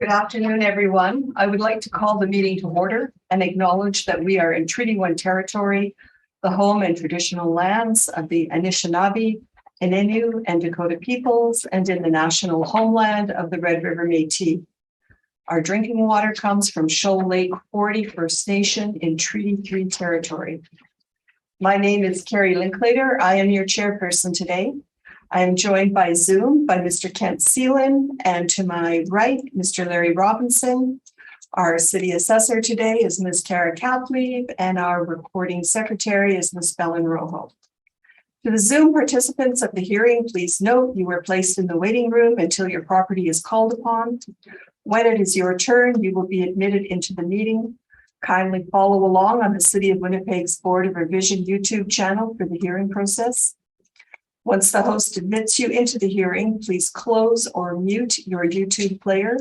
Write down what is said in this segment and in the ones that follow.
Good afternoon, everyone. I would like to call the meeting to order and acknowledge that we are in Treaty 1 territory, the home and traditional lands of the Anishinaabe, Innu, and Dakota peoples, and in the national homeland of the Red River Métis. Our drinking water comes from Shoal Lake 40 First Nation in Treaty 3 territory. My name is Carrie Linklater. I am your chairperson today. I am joined by Zoom by Mr. Kent Seelan, and to my right, Mr. Larry Robinson. Our city assessor today is Ms. Tara Kapley, and our recording secretary is Ms. Belen Rojo. To the Zoom participants of the hearing, please note you are placed in the waiting room until your property is called upon. When it is your turn, you will be admitted into the meeting. Kindly follow along on the City of Winnipeg's Board of Revision YouTube channel for the hearing process. Once the host admits you into the hearing, please close or mute your YouTube player.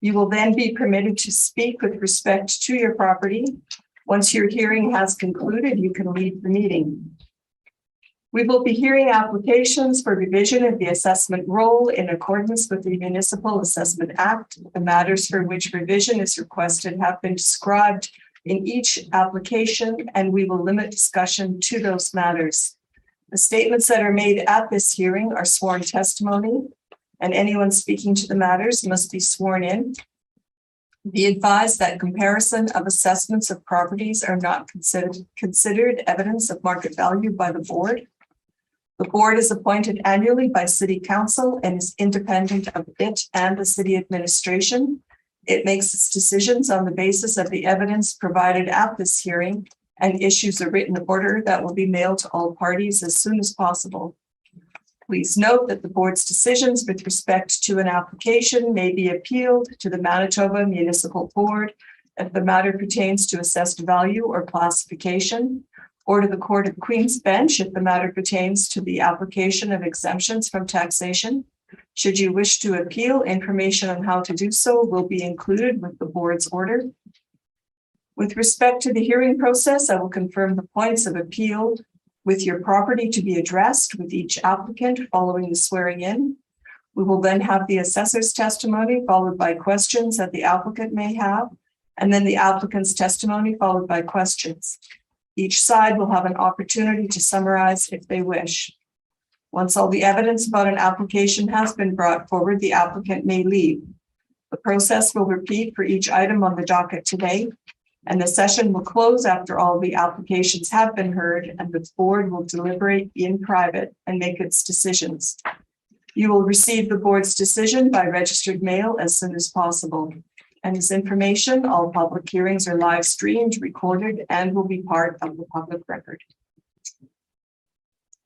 You will then be permitted to speak with respect to your property. Once your hearing has concluded, you can leave the meeting. We will be hearing applications for revision of the assessment roll in accordance with the Municipal Assessment Act. The matters for which revision is requested have been described in each application, and we will limit discussion to those matters. The statements that are made at this hearing are sworn testimony, and anyone speaking to the matters must be sworn in. Be advised that comparison of assessments of properties are not considered evidence of market value by the board. The board is appointed annually by City Council and is independent of it and the city administration. It makes its decisions on the basis of the evidence provided at this hearing and issues a written order that will be mailed to all parties as soon as possible. Please note that the board's decisions with respect to an application may be appealed to the Manitoba Municipal Board if the matter pertains to assessed value or classification, or to the Court of Queen's Bench if the matter pertains to the application of exemptions from taxation. Should you wish to appeal, information on how to do so will be included with the board's order. With respect to the hearing process, I will confirm the points of appeal with your property to be addressed with each applicant following the swearing in. We will then have the assessor's testimony followed by questions that the applicant may have, and then the applicant's testimony followed by questions. Each side will have an opportunity to summarize if they wish. Once all the evidence about an application has been brought forward, the applicant may leave. The process will repeat for each item on the docket today, and the session will close after all the applications have been heard, and the board will deliberate in private and make its decisions. You will receive the board's decision by registered mail as soon as possible. And as information, all public hearings are live streamed, recorded, and will be part of the public record.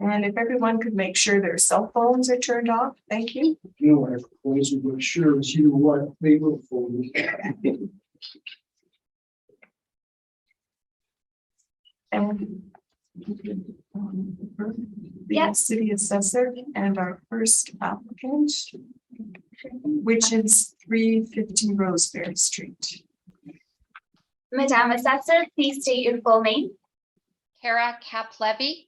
And if everyone could make sure their cell phones are turned off, thank you. You know, our boys will sure as you what they will for me. And the city assessor and our first applicant, which is 350 Rosebury Street. Madam Assessor, please state your full name. Tara Kapley.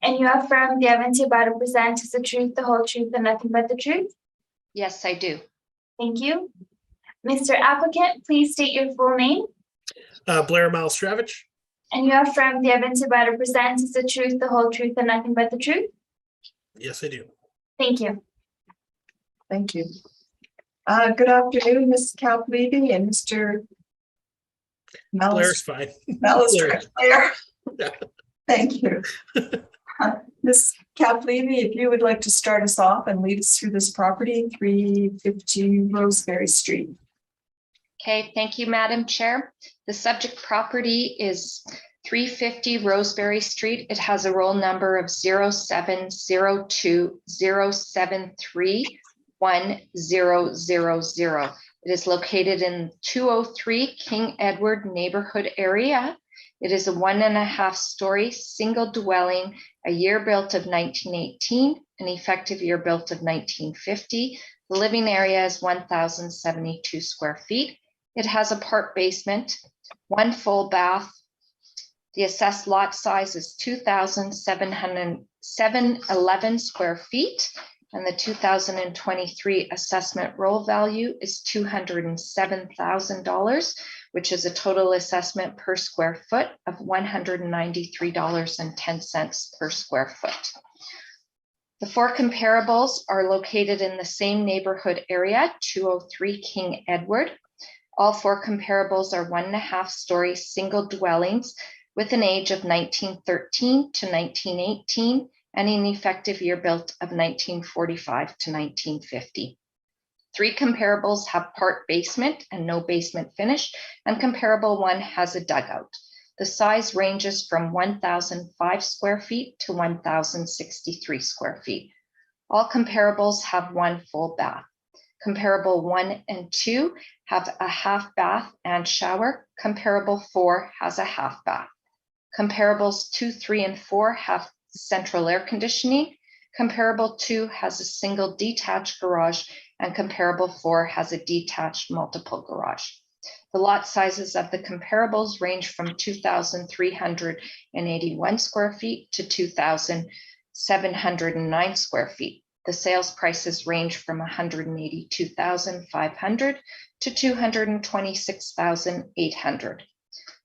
And you affirm the evidence you're about to present is the truth, the whole truth, and nothing but the truth? Yes, I do. Thank you. Mr. Applicant, please state your full name. Blair Malstravich. And you affirm the evidence you're about to present is the truth, the whole truth, and nothing but the truth? Yes, I do. Thank you. Thank you. Good afternoon, Ms. Kapley and Mr. Blair's fine. Blair. Yeah. Thank you. Ms. Kapley, if you would like to start us off and lead us through this property, 350 Rosebury Street. Okay, thank you, Madam Chair. The subject property is 350 Rosebury Street. It has a roll number of 0702073100. It is located in 203 King Edward neighborhood area. It is a 1.5-story single dwelling, a year built of 1918, an effective year built of 1950. The living area is 1,072 square feet. It has a part basement, 1 full bath. The assessed lot size is 2,711 square feet, And the 2023 assessment roll value is $207,000, which is a total assessment per square foot of $193.10 per square foot. The four comparables are located in the same neighborhood area, 203 King Edward. All four comparables are 1.5-story single dwellings with an age of 1913 to 1918 and an effective year built of 1945 to 1950. Three comparables have part basement and no basement finish, and comparable one has a dugout. The size ranges from 1,005 square feet to 1,063 square feet. All comparables have one full bath. Comparable 1 and 2 have a half bath and shower. Comparable 4 has a half bath. Comparables 2, 3, and 4 have central air conditioning. Comparable 2 has a single detached garage, and comparable 4 has a detached multiple garage. The lot sizes of the comparables range from 2,381 square feet to 2,709 square feet. The sales prices range from $182,500 to $226,800.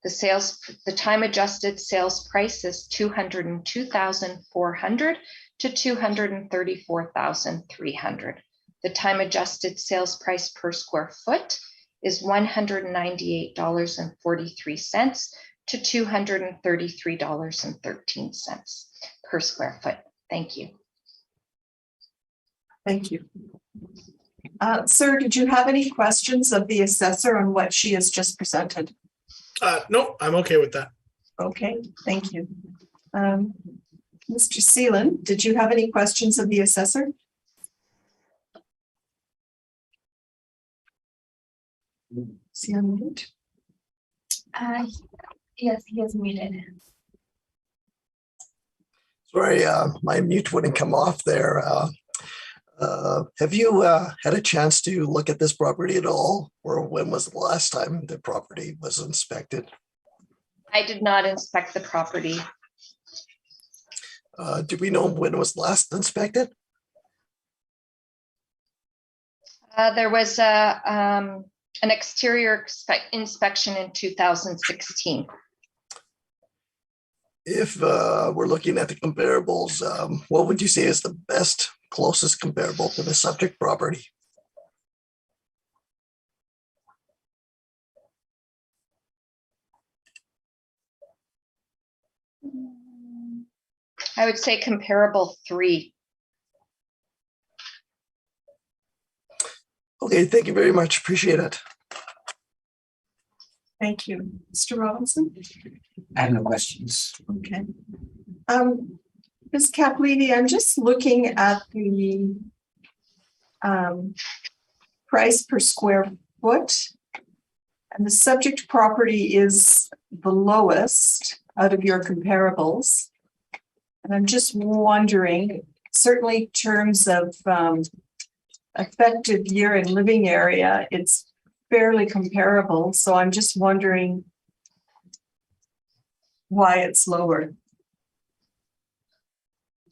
The time adjusted sales price is $202,400 to $234,300. The time adjusted sales price per square foot is $198.43 to $233.13 per square foot. Thank you. Thank you. Sir, did you have any questions of the assessor on what she has just presented? No, I'm okay with that. Okay, thank you. Mr. Seelan, did you have any questions of the assessor? Is he on mute? Yes, he is muted. Sorry, my mute wouldn't come off there. Have you had a chance to look at this property at all? Or when was the last time the property was inspected? I did not inspect the property. Do we know when it was last inspected? There was an exterior inspection in 2016. If we're looking at the comparables, what would you say is the best, closest comparable to the subject property? I would say comparable 3. Okay, thank you very much. Appreciate it. Thank you. Mr. Robinson? I have no questions. Okay. Ms. Caplini, I'm just looking at the price per square foot, and the subject property is the lowest out of your comparables. And I'm just wondering, certainly in terms of effective year and living area, it's fairly comparable. So I'm just wondering why it's lower.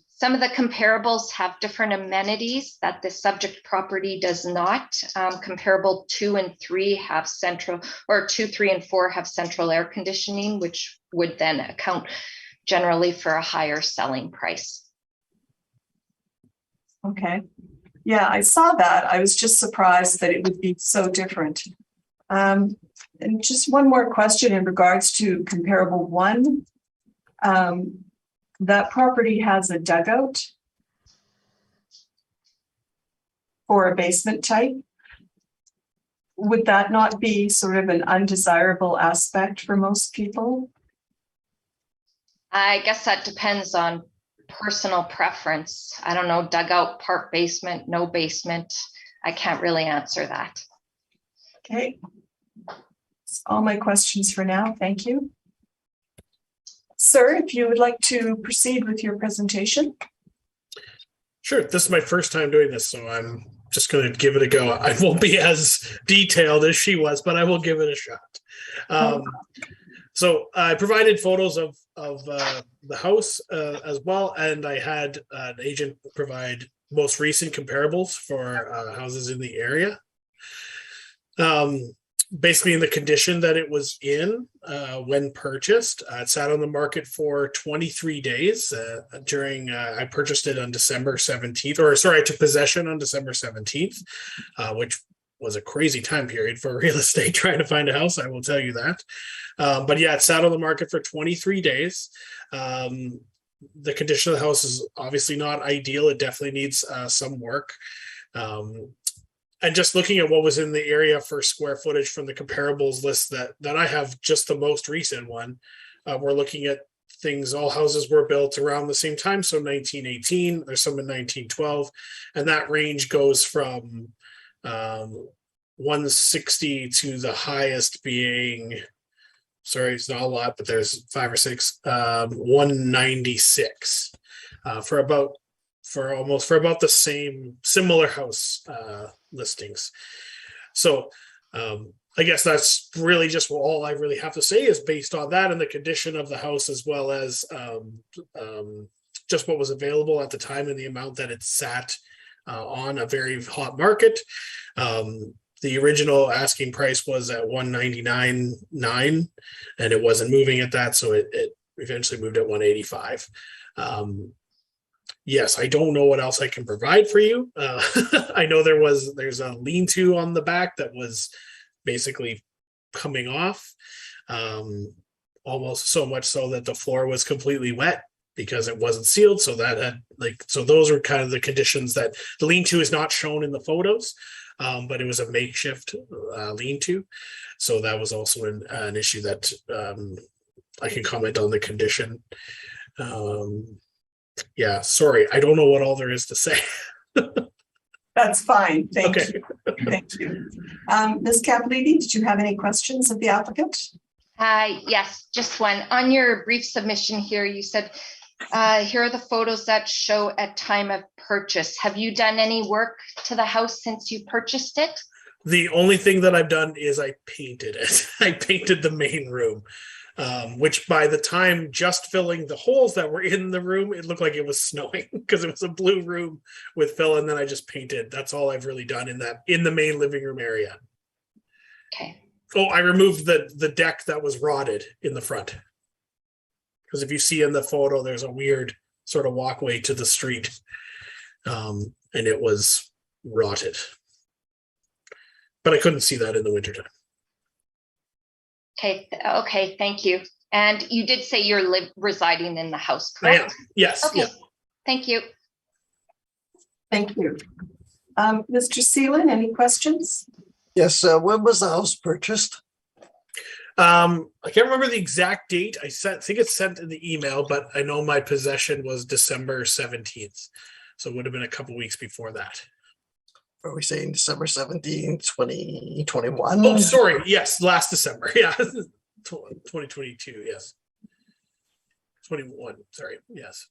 Some of the comparables have different amenities that the subject property does not. Comparable 2 and 3 have central, or 2, 3, and 4 have central air conditioning, which would then account generally for a higher selling price. Okay. Yeah, I saw that. I was just surprised that it would be so different. And just one more question in regards to comparable 1. That property has a dugout for a basement type. Would that not be sort of an undesirable aspect for most people? I guess that depends on personal preference. I don't know, dugout, part basement, no basement. I can't really answer that. Okay. That's all my questions for now. Thank you. Sir, if you would like to proceed with your presentation. Sure. This is my first time doing this, so I'm just going to give it a go. I won't be as detailed as she was, but I will give it a shot. So I provided photos of the house as well, and I had an agent provide most recent comparables for houses in the area. Basically in the condition that it was in when purchased. It sat on the market for 23 days during, I purchased it on December 17th, or sorry, I took possession on December 17th, which was a crazy time period for real estate trying to find a house, I will tell you that. But yeah, it sat on the market for 23 days. The condition of the house is obviously not ideal. It definitely needs some work. And just looking at what was in the area for square footage from the comparables list that I have, just the most recent one, we're looking at things, all houses were built around the same time. So 1918, there's some in 1912, and that range goes from 160 to the highest being, sorry, it's not a lot, but there's 5 or 6, 196 for about the same similar house listings. So I guess that's really just all I really have to say is based on that and the condition of the house, as well as just what was available at the time and the amount that it sat on a very hot market. The original asking price was at $199.9, and it wasn't moving at that, so it eventually moved at $185. Yes, I don't know what else I can provide for you. I know there's a lean-to on the back that was basically coming off, almost so much so that the floor was completely wet because it wasn't sealed. So that had so those are kind of the conditions that the lean-to is not shown in the photos, but it was a makeshift lean-to. So that was also an issue that I can comment on the condition. Yeah, sorry, I don't know what all there is to say. That's fine. Thank Okay. you. Thank you. Ms. Capoliti, did you have any questions of the applicant? Yes, just one. On your brief submission here, you said, here are the photos that show at time of purchase. Have you done any work to the house since you purchased it? The only thing that I've done is I painted it. I painted the main room. Which by the time just filling the holes that were in the room, it looked like it was snowing because it was a blue room with fill, and then I just painted. That's all I've really done in the main living room area. Okay. Oh, I removed the deck that was rotted in the front. Because if you see in the photo, there's a weird sort of walkway to the street, and it was rotted. But I couldn't see that in the wintertime. Okay, thank you. And you did say you're residing in the house, correct? I am. Yes. Okay, Yeah. Thank you. Thank you. Mr. Seelan, any questions? Yes, when was the house purchased? I can't remember the exact date. I think it's sent in the email, but I know my possession was December 17th. So it would have been a couple weeks before that. Are we saying December 17th, 2021? Oh, sorry. Yes, last December. Yeah. 2022. Yes. 21. Sorry. Yes.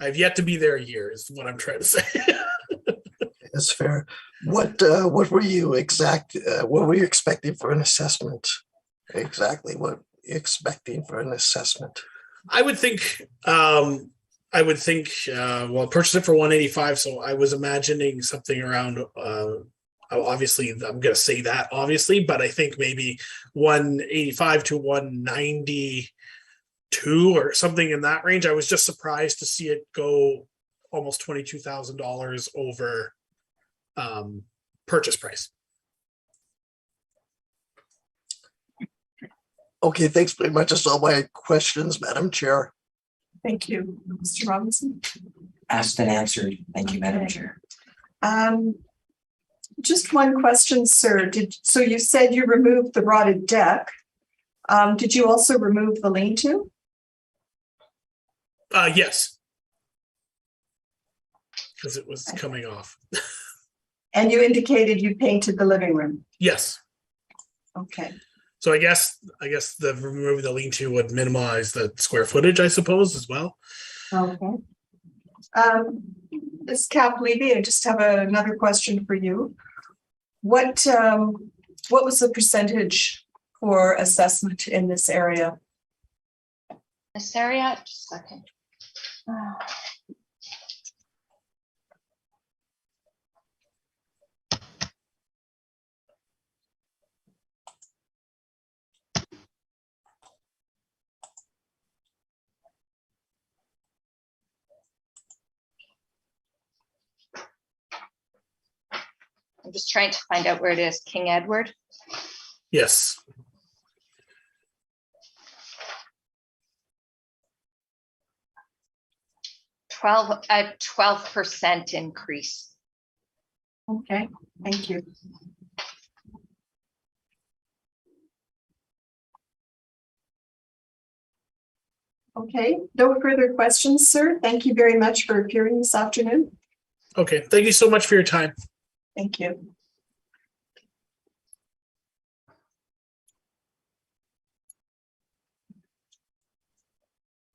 I've yet to be there a year is what I'm trying to say. That's fair. What were you what were you expecting for an assessment? Exactly what were you expecting for an assessment? I would think well, I purchased it for 185, so I was imagining something around obviously I'm going to say that obviously, but I think maybe 185 to 192 or something in that range. I was just surprised to see it go almost $22,000 over purchase price. Okay, thanks very much. That's all my questions, Madam Chair. Thank you. Mr. Robinson? Asked and answered. Thank you, Madam Chair. Just one question, sir. So you said you removed the rotted deck. Did you also remove the lean-to? Yes. Because it was coming off. And you indicated you painted the living room. Yes. Okay. So I guess the removing the lean-to would minimize the square footage, I suppose, as well. Okay. Ms. Capoliti, I just have another question for you. What was the percentage for assessment in this area? This area, just a second. I'm just trying to find out where it is. King Edward. Yes. A 12% increase. Okay, thank you. Okay, no further questions, sir. Thank you very much for appearing this afternoon. Okay. Thank you so much for your time. Thank you.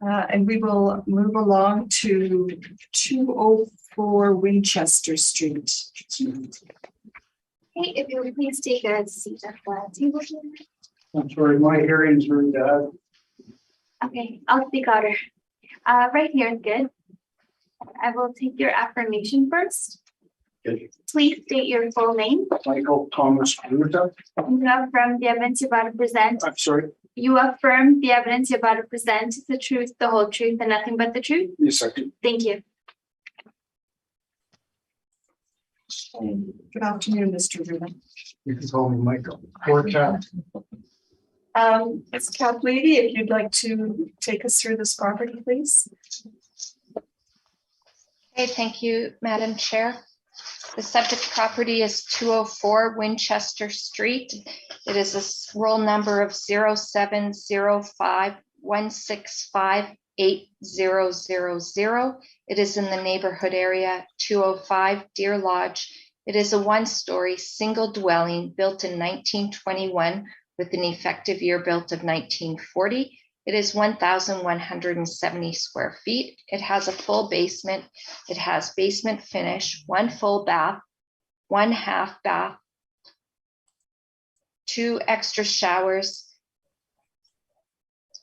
And we will move along to 204 Winchester Street. Hey, if you would please take a seat at the table here. I'm sorry, my hearing's very bad. Okay, I'll speak louder. Right here is good. I will take your affirmation first. Okay. Please state your full name. Michael Thomas Ruta. You affirm the evidence you're about to present. I'm sorry. You affirm the evidence you're about to present is the truth, the whole truth, and nothing but the truth. Yes, I do. Thank you. Good afternoon, Mr. Rubin. You can call me Michael. Or Cat. It's Cat Lady, if you'd like to take us through this property, please. Okay, thank you, Madam Chair. The subject property is 204 Winchester Street. It is a roll number of 0705-165-8000. It is in the neighborhood area 205 Deer Lodge. It is a one-story single dwelling built in 1921 with an effective year built of 1940. It is 1,170 square feet. It has a full basement. It has basement finish, one full bath, one half bath, two extra showers,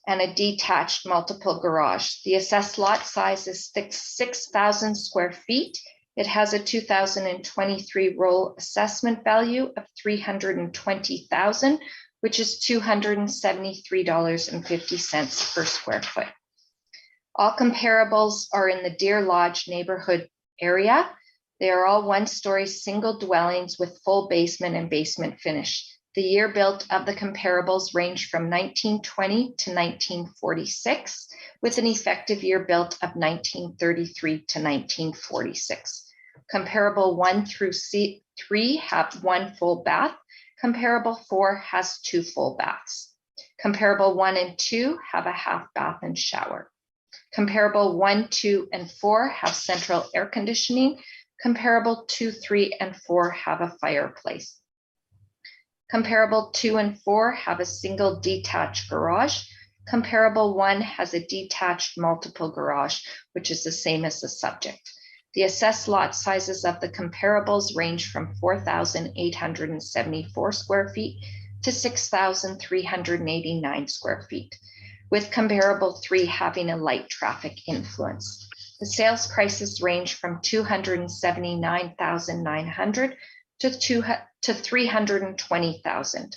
and a detached multiple garage. The assessed lot size is 6,000 square feet. It has a 2023 roll assessment value of $320,000, which is $273.50 per square foot. All comparables are in the Deer Lodge neighborhood area. They are all one-story single dwellings with full basement and basement finish. The year built of the comparables range from 1920 to 1946, with an effective year built of 1933 to 1946. Comparable 1 through 3 have one full bath. Comparable 4 has 2 full baths. Comparable 1 and 2 have a half bath and shower. Comparable 1, 2, and 4 have central air conditioning. Comparable 2, 3, and 4 have a fireplace. Comparable 2 and 4 have a single detached garage. Comparable 1 has a detached multiple garage, which is the same as the subject. The assessed lot sizes of the comparables range from 4,874 square feet to 6,389 square feet, with comparable 3 having a light traffic influence. The sales prices range from $279,900 to $320,000.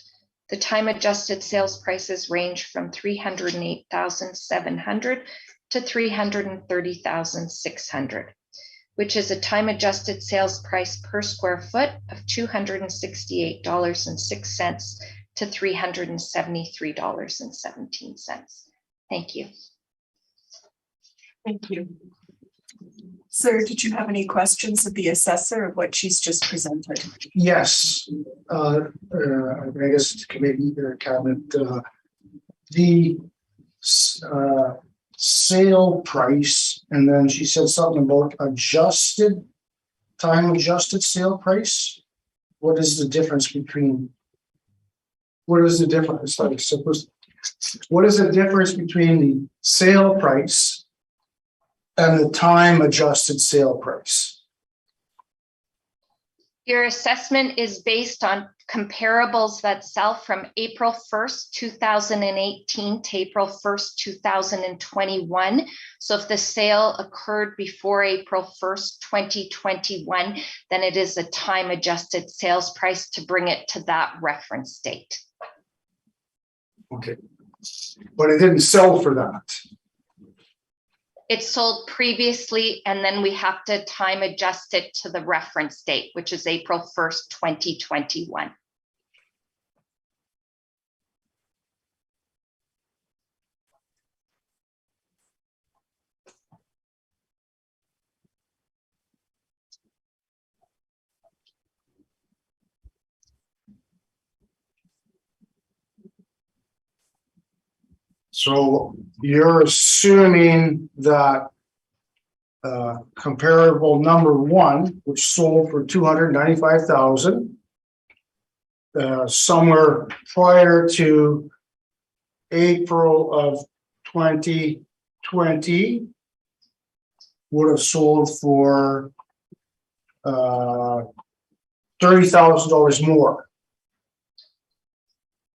The time adjusted sales prices range from $308,700 to $330,600. which is a time adjusted sales price per square foot of $268.06 to $373.17. Thank you. Thank you. Sir, did you have any questions of the assessor of what she's just presented? Yes, I guess it's committee or cabinet, the sale price, and then she said something about time adjusted sale price. What is the difference between? What is the difference? Like, what is the difference between the sale price and the time adjusted sale price? Your assessment is based on comparables that sell from April 1st, 2018 to April 1st, 2021. So if the sale occurred before April 1st, 2021, then it is a time adjusted sales price to bring it to that reference date. Okay, but it didn't sell for that. It sold previously, and then we have to time adjust it to the reference date, which is April 1st, 2021. So you're assuming that comparable number one, which sold for 295,000, somewhere prior to April of 2020, would have sold for $30,000 more.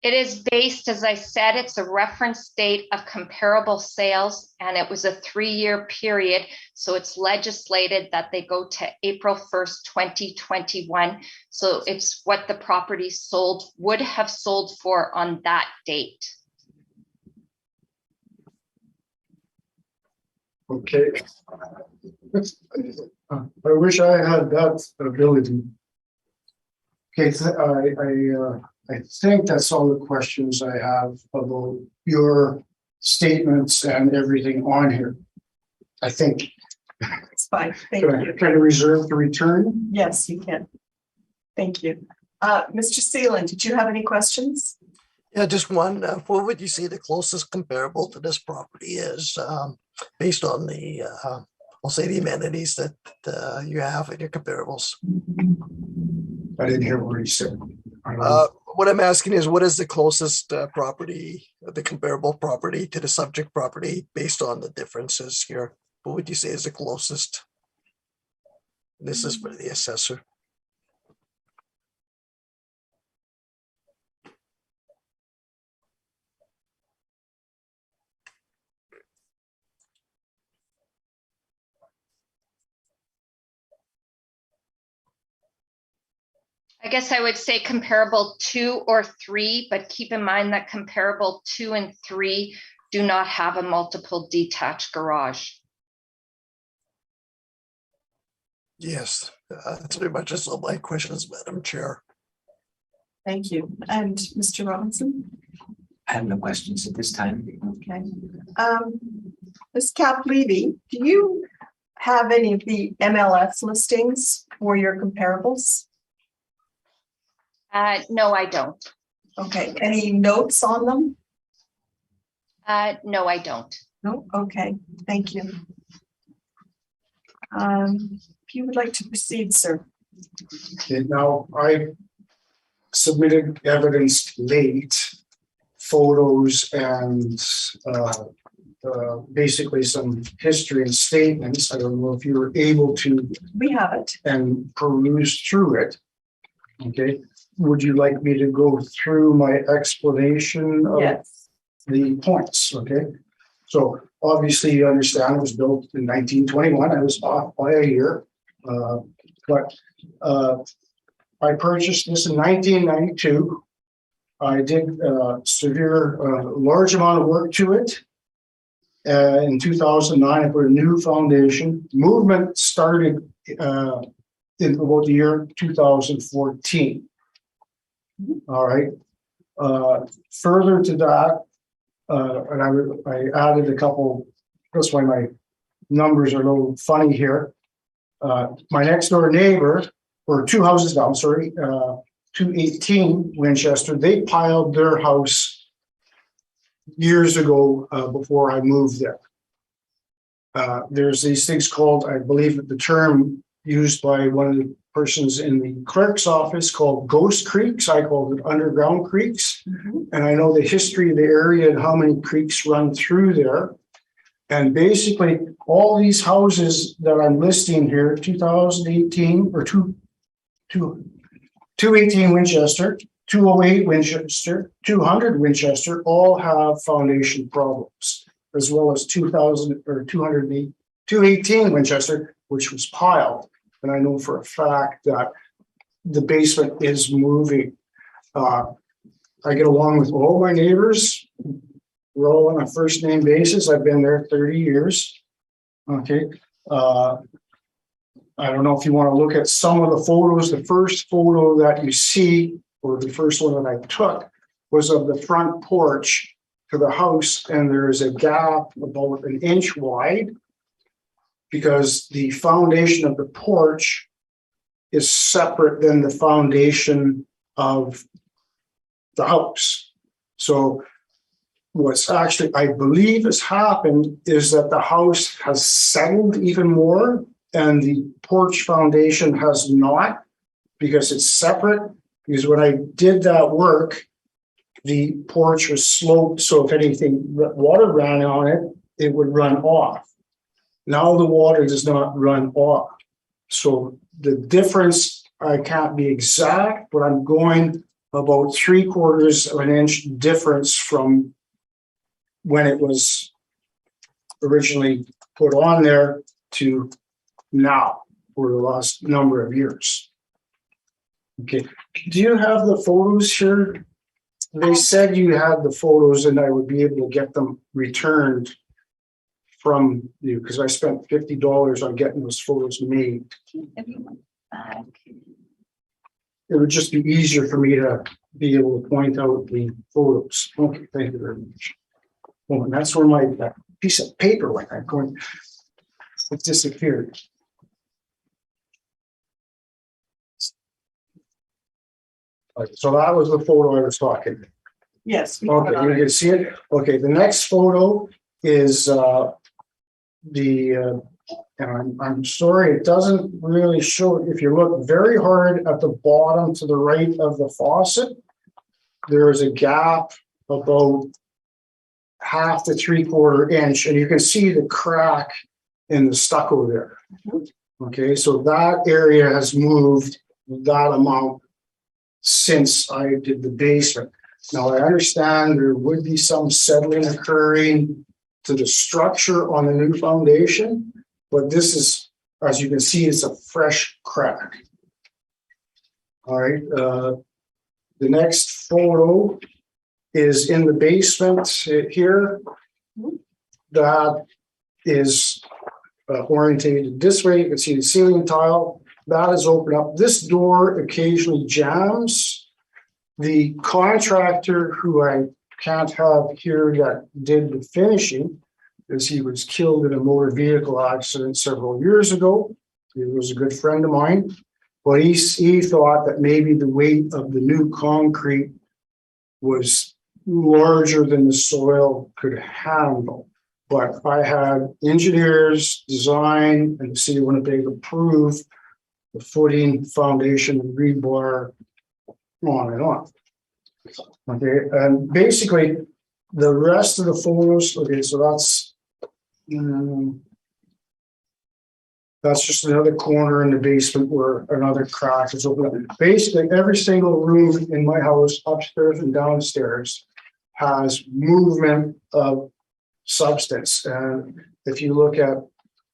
It is based, as I said, it's a reference date of comparable sales, and it was a 3-year period. So it's legislated that they go to April 1st, 2021. So it's what the property sold, would have sold for on that date. Okay. I wish I had that ability. Okay, I think that's all the questions I have about your statements and everything on here. I think. It's fine. Thank you. Can I reserve the return? Yes, you can. Thank you. Mr. Seeland, did you have any questions? Yeah, just one. What would you say the closest comparable to this property is, based on the, I'll say the amenities that you have in your comparables? I didn't hear what he said. What I'm asking is, what is the closest property, the comparable property to the subject property based on the differences here? What would you say is the closest? This is for the assessor. I guess I would say comparable 2 or 3, but keep in mind that comparable 2 and 3 do not have a multiple detached garage. Yes, that's pretty much just all my questions, Madam Chair. Thank you. And Mr. Robinson? I have no questions at this time. Okay. Ms. Cap-Levy, do you have any of the MLS listings for your comparables? No, I don't. Okay. Any notes on them? No, I don't. No? Okay. Thank you. If you would like to proceed, sir. Okay, now I submitted evidence late, photos and basically some history and statements. I don't know if you were able to We have it. and peruse through it. Okay, would you like me to go through my explanation of Yes. the points? Okay, so obviously you understand it was built in 1921. I was off by a year, but I purchased this in 1992. I did large amount of work to it. In 2009, I put a new foundation. Movement started in about the year 2014. All right. Further to that, and I added a couple. That's why my numbers are a little funny here. My next door neighbor, or 2 houses down, sorry, 218 Winchester, they piled their house years ago before I moved there. There's these things called, I believe the term used by one of the persons in the clerk's office called ghost creeks. I call it underground creeks. And I know the history of the area and how many creeks run through there. And basically all these houses that I'm listing here, 2018 or 218 Winchester, 208 Winchester, 200 Winchester, all have foundation problems, as well as 2000 or 218 Winchester, which was piled. And I know for a fact that the basement is moving. I get along with all my neighbors. We're all on a first name basis. I've been there 30 years. Okay, I don't know if you want to look at some of the photos. The first photo that you see, or the first one that I took, was of the front porch to the house, and there is a gap about an inch wide because the foundation of the porch is separate than the foundation of the house. So what's actually, I believe, has happened is that the house has settled even more and the porch foundation has not, because it's separate. Because when I did that work, the porch was sloped, so if anything, water ran on it, it would run off. Now the water does not run off. So the difference, I can't be exact, but I'm going about 3/4 of an inch difference from when it was originally put on there to now, for the last number of years. Okay, do you have the photos here? They said you had the photos and I would be able to get them returned from you, because I spent $50 on getting those photos made. It would just be easier for me to be able to point out the photos. Okay, thank you very much. Well, and that's where that piece of paper went. I'm going, it disappeared. Okay, so that was the photo I was talking about. Yes. we have it Okay, on you our- can see it. Okay, the next photo is and I'm sorry, it doesn't really show. If you look very hard at the bottom to the right of the faucet, there is a gap about 1/2 to 3/4 inch, and you can see the crack in the stucco there. Okay, so that area has moved that amount since I did the basement. Now, I understand there would be some settling occurring to the structure on the new foundation, but this is, as you can see, it's a fresh crack. All right, the next photo is in the basement here. That is orientated this way. You can see the ceiling tile. That is open up. This door occasionally jams. The contractor, who I can't have here, that did the finishing, because he was killed in a motor vehicle accident several years ago. He was a good friend of mine, but he thought that maybe the weight of the new concrete was larger than the soil could handle. But I had engineers design and the city of Winnipeg approve the footing, foundation, and rebar, on and on. Okay, and basically the rest of the photos, okay, so that's just another corner in the basement where another crack is open. Basically, every single room in my house, upstairs and downstairs, has movement of substance. And if you look at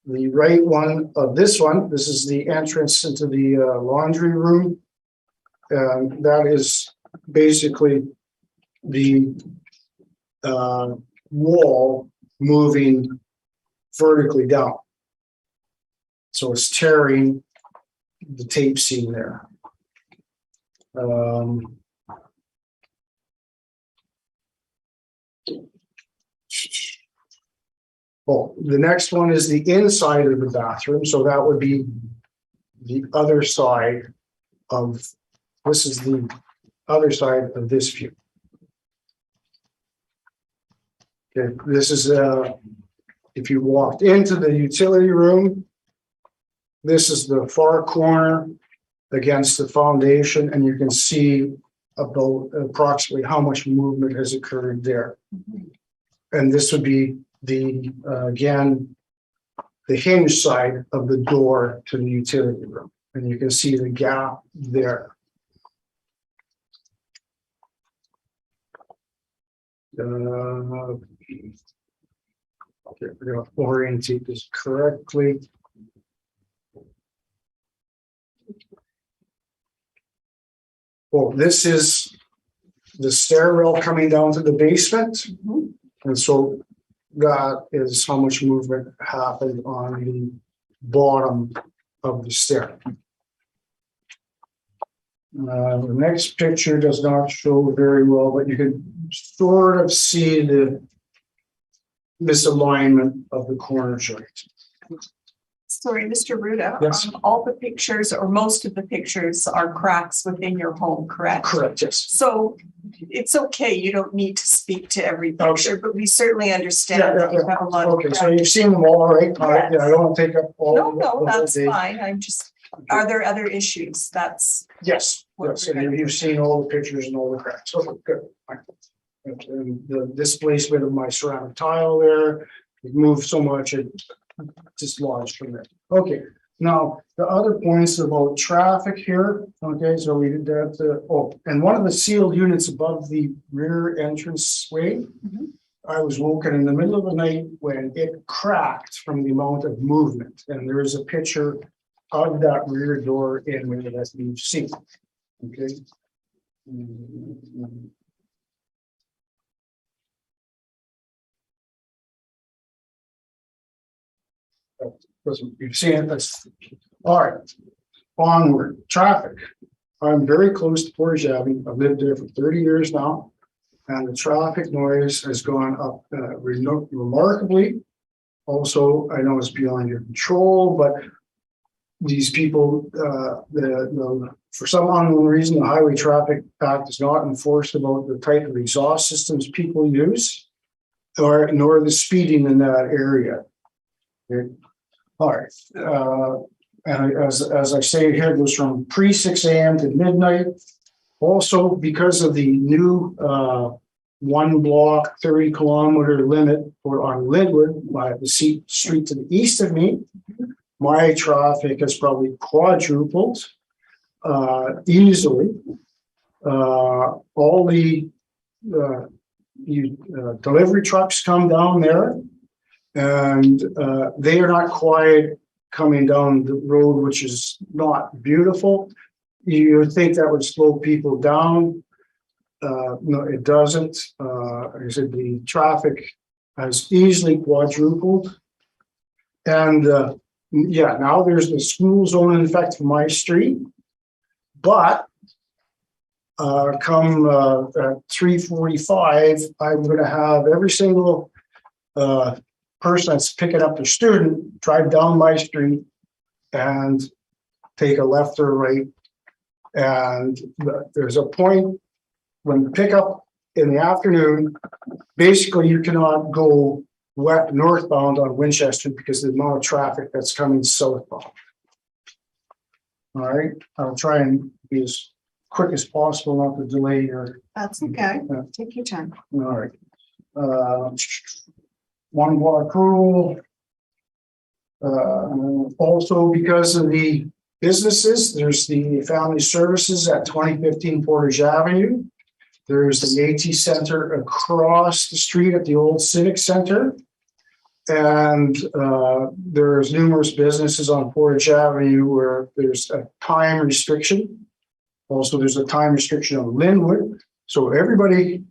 the right one of this one, this is the entrance into the laundry room. And that is basically the wall moving vertically down. So it's tearing the tape seam there. Oh, the next one is the inside of the bathroom. So that would be the other side of, this is the other side of this view. Okay, this is if you walked into the utility room, this is the far corner against the foundation, and you can see about approximately how much movement has occurred there. And this would be the again, the hinge side of the door to the utility room, and you can see the gap there. Okay, we're going to orientate this correctly. Well, this is the stairwell coming down to the basement. And so that is how much movement happened on the bottom of the stair. The next picture does not show very well, but you can sort of see the misalignment of the corner joint. Sorry, Mr. Ruda. Yes. All the pictures or most of the pictures are cracks within your home, correct? Correct, yes. So it's okay. You don't need to speak to every picture, but we certainly understand Yeah, that you have a lot of. Okay, so you've seen them all, right? All right, yeah, I don't want to take up all. No, the whole that's day. fine. I'm just, are there other issues? That's, Yes, yes, and you've seen all the pictures and all the cracks. Okay, good. Fine. And the displacement of my ceramic tile there, it moved so much it dislodged from there. Okay, now the other points about traffic here. Okay, so we did that. Oh, and one of the sealed units above the rear entrance way, I was woken in the middle of the night when it cracked from the amount of movement. And there is a picture of that rear door in there that you've seen. Okay. You've seen it. That's all right. Onward traffic. I'm very close to Portage Avenue. I've lived there for 30 years now, and the traffic noise has gone up remarkably. Also, I know it's beyond your control, but these people, for some unknown reason, the Highway Traffic Act is not enforced about the type of exhaust systems people use, nor the speeding in that area. Okay. All right. And as I say here, it goes from pre 6 a.m. to midnight. Also, because of the new 1 block, 30-kilometer limit on Lidwood, the street to the east of me, my traffic has probably quadrupled easily. All the delivery trucks come down there, and they are not quiet coming down the road, which is not beautiful. You would think that would slow people down. No, it doesn't. Like I said, the traffic has easily quadrupled. And yeah, now there's the school zone in effect for my street. But come at 3:45, I'm going to have every single person that's picking up their student drive down my street and take a left or right. And there's a point when pickup in the afternoon, basically you cannot go northbound on Winchester because of the amount of traffic that's coming southbound. All right, I'll try and be as quick as possible, not to delay your. that's okay. Take your time. All right. 1 block rule. Also, because of the businesses, there's the family services at 2015 Portage Avenue. There's the AT Center across the street at the old Civic Center. And there's numerous businesses on Portage Avenue where there's a time restriction. Also, there's a time restriction on Linwood. So everybody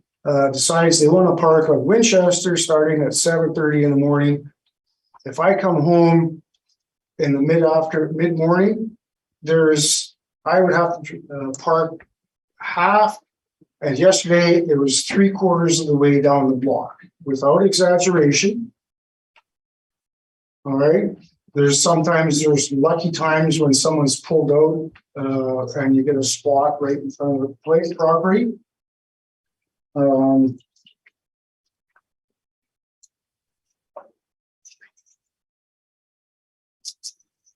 decides they want to park on Winchester starting at 7:30 in the morning. If I come home in the mid-morning, I would have to park half. And yesterday it was 3/4 of the way down the block, without exaggeration. All right. There's lucky times when someone's pulled out and you get a spot right in front of the place property.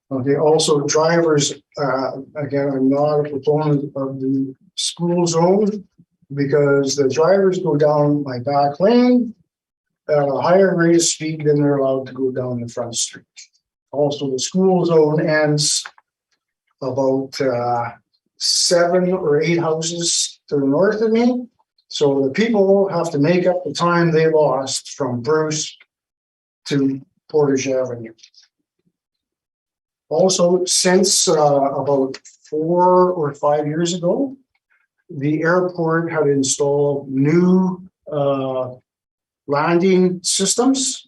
Okay, also drivers, again, I'm not a proponent of the school zone because the drivers go down my back lane at a higher rate of speed than they're allowed to go down the front street. Also, the school zone ends about 7 or 8 houses to the north of me. So the people have to make up the time they lost from Bruce to Portage Avenue. Also, since about 4 or 5 years ago, the airport had installed new landing systems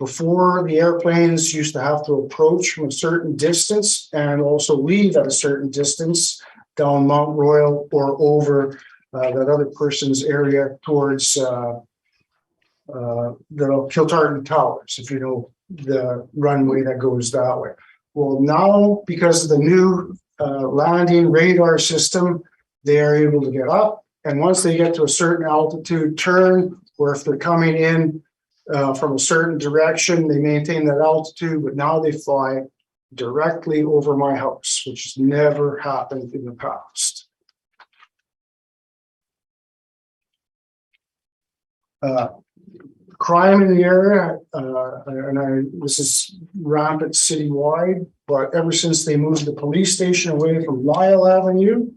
Before, the airplanes used to have to approach from a certain distance and also leave at a certain distance down Mount Royal or over that other person's area towards the Kiltartan Towers, if you know the runway that goes that way. Well, now, because of the new landing radar system, they are able to get up, and once they get to a certain altitude, turn, or if they're coming in from a certain direction, they maintain that altitude, but now they fly directly over my house, which has never happened in the past. Crime in the area, this is rampant citywide, but ever since they moved the police station away from Lyle Avenue,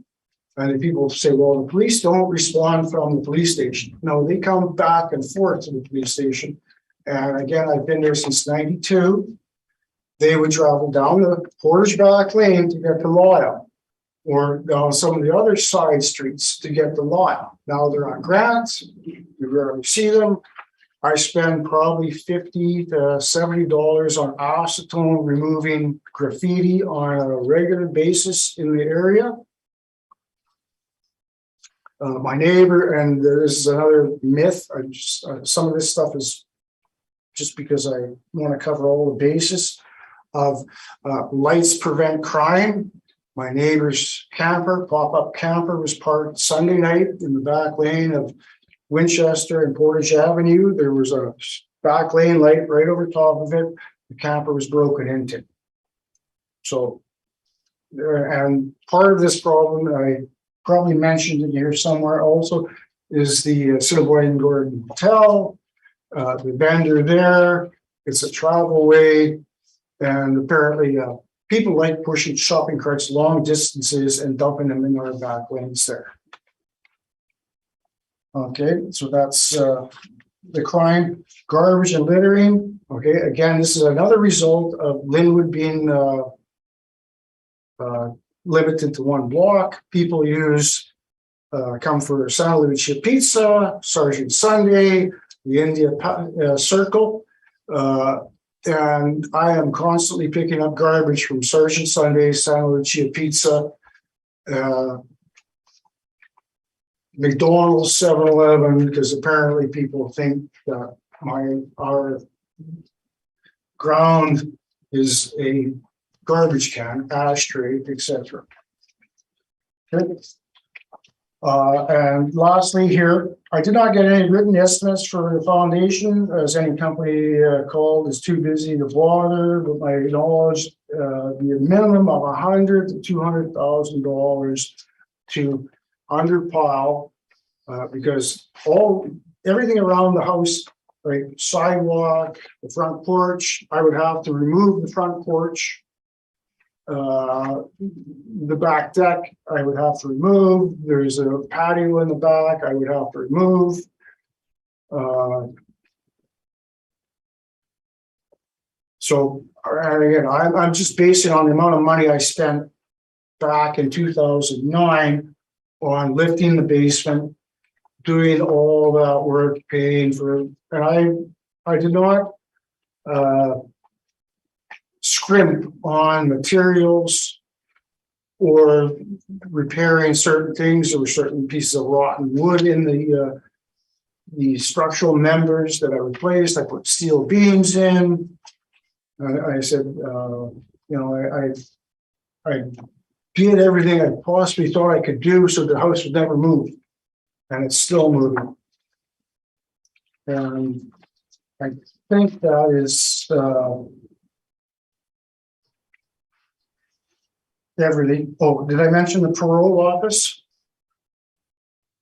and people say, well, the police don't respond from the police station. No, they come back and forth to the police station. And again, I've been there since '92. They would travel down the Portage Back Lane to get to Lyle, or down some of the other side streets to get to Lyle. Now they're on Grant, you rarely see them. I spend probably $50 to $70 on acetone removing graffiti on a regular basis in the area. My neighbor, and this is another myth, some of this stuff is just because I want to cover all the bases of lights prevent crime. My neighbor's camper, pop-up camper, was parked Sunday night in the back lane of Winchester and Portage Avenue. There was a back lane light right over top of it. The camper was broken into. So, and part of this problem, I probably mentioned it here somewhere also, is the Assiniboine Gordon Hotel, the vendor there. It's a travel way, and apparently people like pushing shopping carts long distances and dumping them in our back lanes there. Okay, so that's the crime. Garbage and littering. Okay, again, this is another result of Linwood being limited to one block. People come for Santa Lucia Pizza, Sergeant Sunday, the India Circle, and I am constantly picking up garbage from Sergeant Sunday, Santa Lucia Pizza, McDonald's, 7-Eleven, because apparently people think that our ground is a garbage can, ashtray, etc. Okay. And lastly here, I did not get any written estimates for the foundation, as any company called is too busy to bother, but I acknowledge the minimum of $100,000 to $200,000 to underpile, because everything around the house, like sidewalk, the front porch, I would have to remove the front porch. The back deck, I would have to remove. There's a patio in the back, I would have to remove. So, and again, I'm just basing on the amount of money I spent back in 2009 on lifting the basement, doing all that work, paying for it. And I did not scrimp on materials or repairing certain things. There were certain pieces of rotten wood in the structural members that I replaced. I put steel beams in. I said, I did everything I possibly thought I could do so the house would never move, and it's still moving. And I think that is everything. Oh, did I mention the parole office?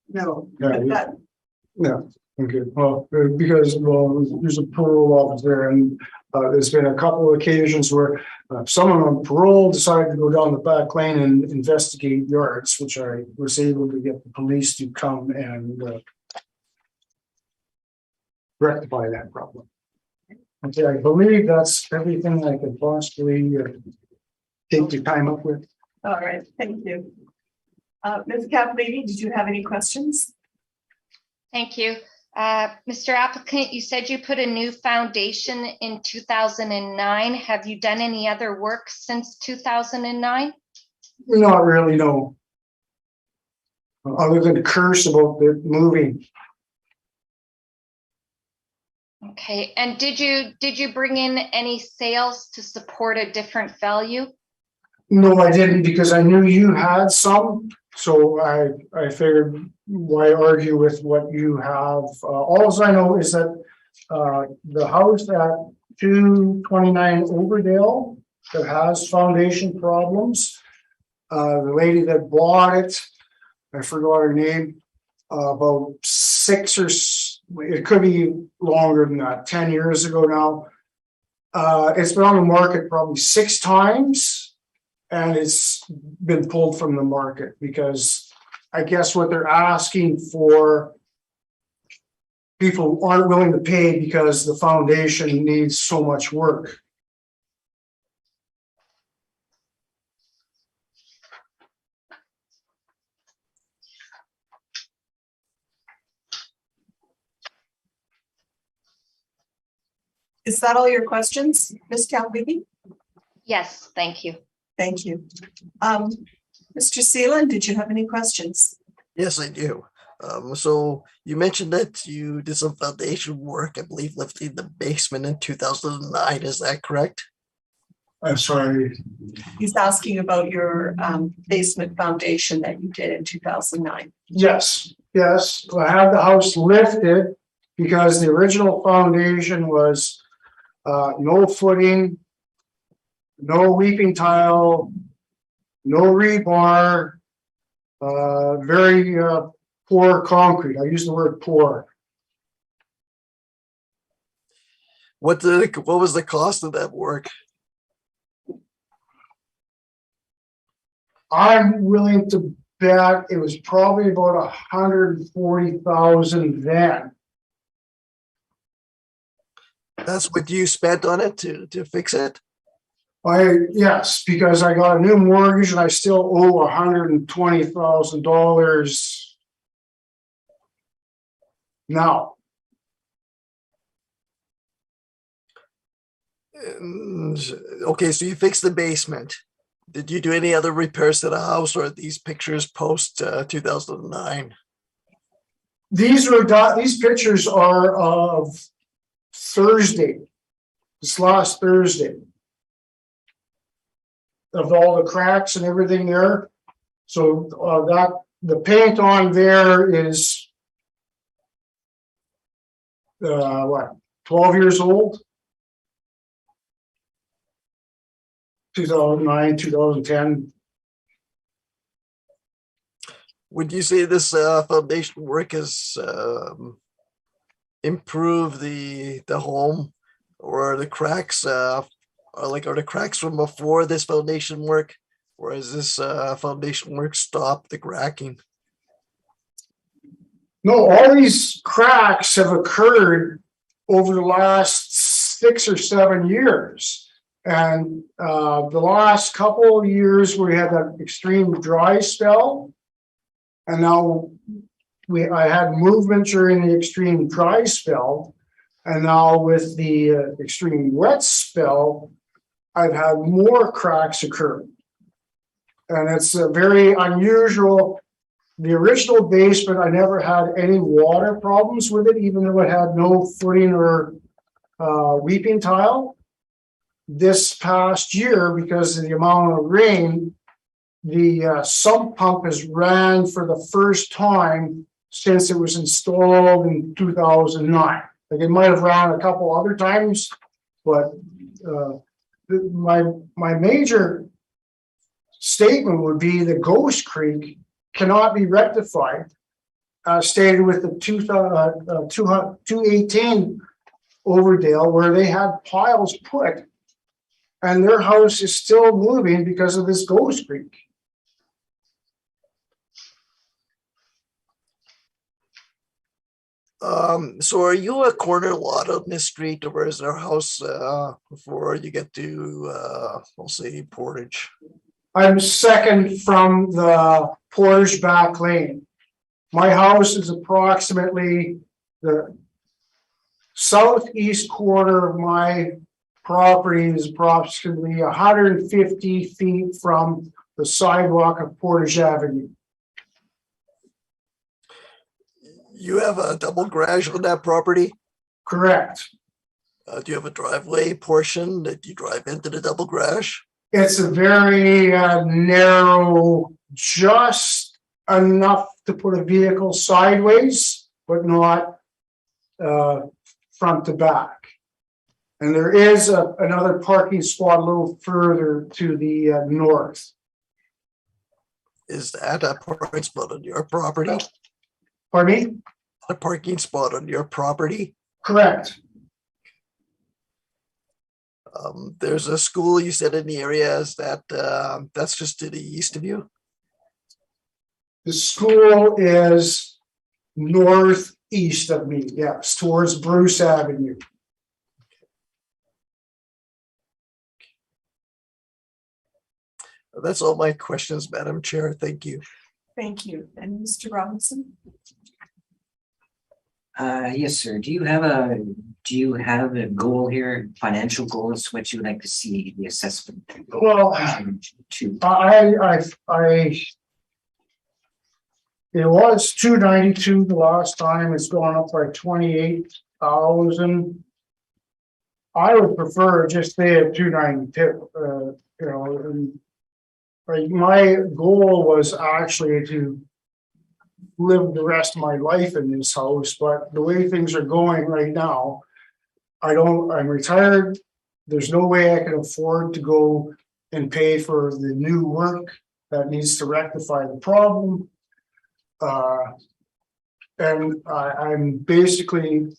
No, Yeah, but that, Yeah, okay. Well, because there's a parole office there, and there's been a couple of occasions where someone on parole decided to go down the back lane and investigate yards, which I was able to get the police to come and rectify that problem. Okay, I believe that's everything I could possibly take the time up with. all right, thank you. Ms. Cavalini, did you have any questions? Thank you. Mr. Applicant, you said you put a new foundation in 2009. Have you done any other work since 2009? Not really, no. Other than the curse about the moving. Okay, and did you bring in any sales to support a different value? No, I didn't, because I knew you had some, so I figured why argue with what you have. All I know is that the house at 229 Overdale that has foundation problems, the lady that bought it, I forgot her name, about it could be longer than that, 10 years ago now. It's been on the market probably 6 times, and it's been pulled from the market because I guess what they're asking for, people aren't willing to pay because the foundation needs so much work. Is that all your questions, Ms. Calvini? Yes, thank you. Thank you. Mr. Seelan, did you have any questions? Yes, I do. So you mentioned that you did some foundation work, I believe, lifting the basement in 2009. Is that correct? I'm sorry. He's asking about your basement foundation that you did in 2009. Yes, I had the house lifted because the original foundation was no footing, no weeping tile, no rebar, very poor concrete. I use the word poor. What was the cost of that work? I'm willing to bet it was probably about 140,000 then. That's what you spent on it to fix it? Yes, because I got a new mortgage and I still owe $120,000 now. Okay, so you fixed the basement. Did you do any other repairs to the house, or are these pictures post 2009? These pictures are of Thursday, this last Thursday, of all the cracks and everything there. So the paint on there is 12 years old? 2009, 2010. Would you say this foundation work has improved the home, or are the cracks are the cracks from before this foundation work, or has this foundation work stopped the cracking? No, all these cracks have occurred over the last 6 or 7 years. And the last couple of years we had that extreme dry spell. And now I had movement during the extreme dry spell. And now with the extreme wet spell, I've had more cracks occur. And it's very unusual. The original basement, I never had any water problems with it, even though it had no footing or weeping tile. This past year, because of the amount of rain, the sump pump has ran for the first time since it was installed in 2009. Like, it might have ran a couple other times, but my major statement would be that Ghost Creek cannot be rectified, stated with the 218 Overdale, where they had piles put, and their house is still moving because of this Ghost Creek. So are you a corner lot on this street, or is there a house before you get to we'll say Portage? I'm second from the Portage back lane. My house is approximately the southeast corner of my property is approximately 150 feet from the sidewalk of Portage Avenue. You have a double garage on that property? Correct. Do you have a driveway portion that you drive into the double garage? It's a very narrow, just enough to put a vehicle sideways, but not front to back. And there is another parking spot a little further to the north. Is that a parking spot on your property? Pardon me? A parking spot on your property? Correct. There's a school you said in the area. Is that that's just to the east of you? The school is northeast of me, yes, towards Bruce Avenue. That's all my questions, Madam Chair. Thank you. Thank you. And Mr. Robinson? Yes, sir. Do you have a goal here, financial goals, what you would like to see the assessment? Well, To it was 292 the last time. It's gone up by 28,000. I would prefer just stay at 292. And like my goal was actually to live the rest of my life in this house, but the way things are going right now, I'm retired. There's no way I can afford to go and pay for the new work that needs to rectify the problem. And I'm basically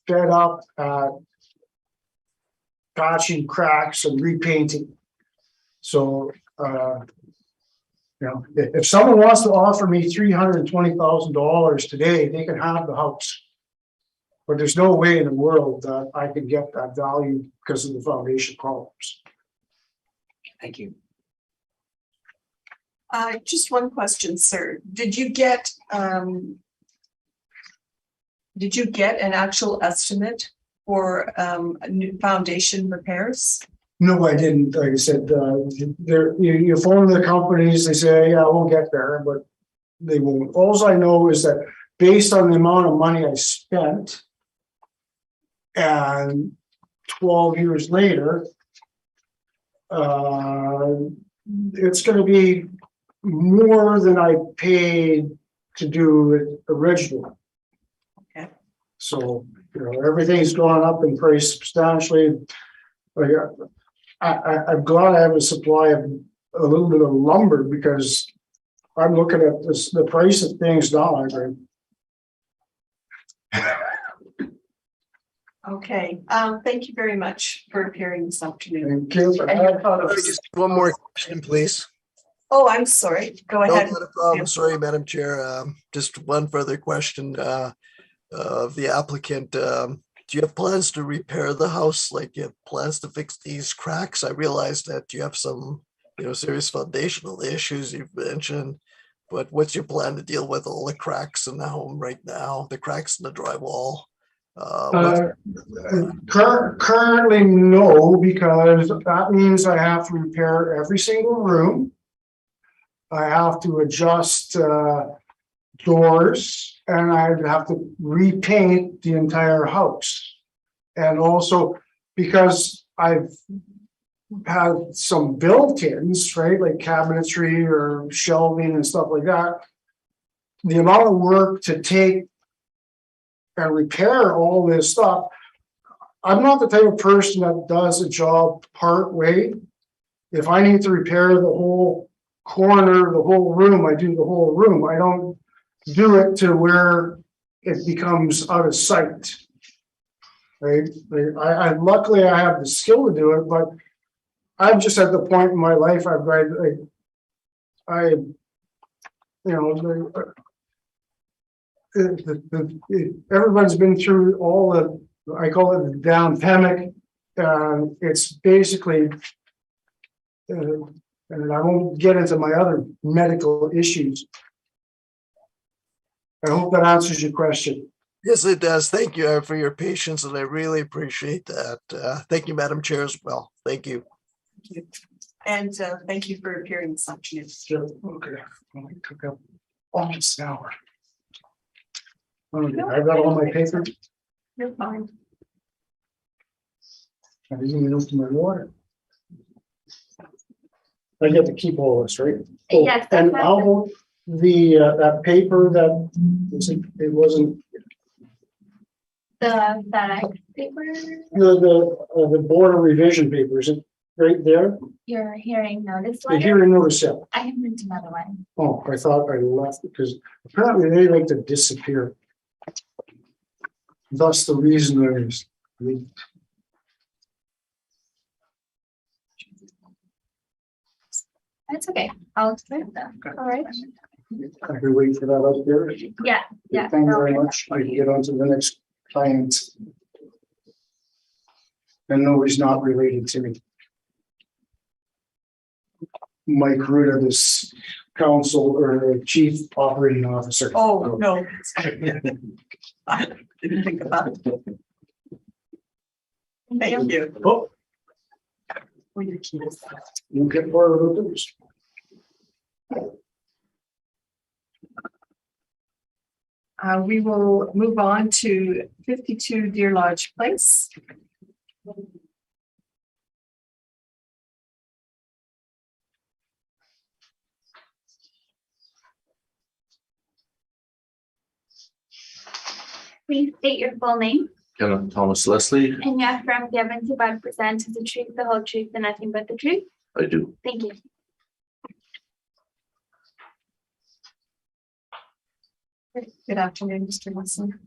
fed up at patching cracks and repainting. So, if someone wants to offer me $320,000 today, they can have the house. But there's no way in the world that I can get that value because of the foundation problems. Thank you. Just one question, sir. Did you get an actual estimate for new foundation repairs? No, I didn't. Like I said, you phone the companies, they say, yeah, we'll get there, but they won't. All I know is that based on the amount of money I spent, and 12 years later, it's going to be more than I paid to do it originally. Okay. So, everything's gone up in price substantially. I'm glad I have a supply of a little bit of lumber because I'm looking at the price of things now. Okay. Thank you very much for appearing this afternoon. And kids are- And your photos. Just one more question, please. Oh, I'm sorry. Go No, ahead. not a problem. Sorry, Madam Chair. Just one further question of the applicant. Do you have plans to repair the house? Like, you have plans to fix these cracks? I realize that you have some, serious foundational issues you've mentioned, but what's your plan to deal with all the cracks in the home right now? The cracks in the drywall? Currently, no, because that means I have to repair every single room. I have to adjust doors, and I'd have to repaint the entire house. And also because I've had some built-ins, right, like cabinetry or shelving and stuff like that, the amount of work to take and repair all this stuff, I'm not the type of person that does a job part way. If I need to repair the whole corner, the whole room, I do the whole room. I don't do it to where it becomes out of sight. Right? Luckily I have the skill to do it, but I'm just at the point in my life everyone's been through all the, I call it the downtemic. It's basically, and I won't get into my other medical issues. I hope that answers your question. Yes, it does. Thank you for your patience, and I really appreciate that. Thank you, Madam Chair, as well. Thank you. And thank you for appearing this afternoon. Sure, okay. Well, I took up almost an hour. I got all my paper. You're fine. I didn't even open my water. I get to keep all this, right? Oh, Yes, and that's how about the, that paper that, it wasn't, the FedEx paper, the board of revision paper, is it right there? your hearing notice The letter. hearing notice, yeah. I have print another one. Oh, I thought I left because apparently they like to disappear. Thus the reason I was leaked. That's okay. I'll print them. All right. I can wait for that out there. Yeah, yeah. Thank you very much. I can get on to the next client. And nobody's not related to me. Mike Ruda, this council or chief operating officer. Oh, no. I didn't think about it. Thank you. Oh, For your keys. you get more of those. We will move on to 52 Deer Lodge Place. Please state your full name Kenneth Thomas Leslie, and you affirm the evidence you about to present is the truth, the whole truth, and nothing but the truth. I do. Thank you. Good afternoon, Mr. Wilson.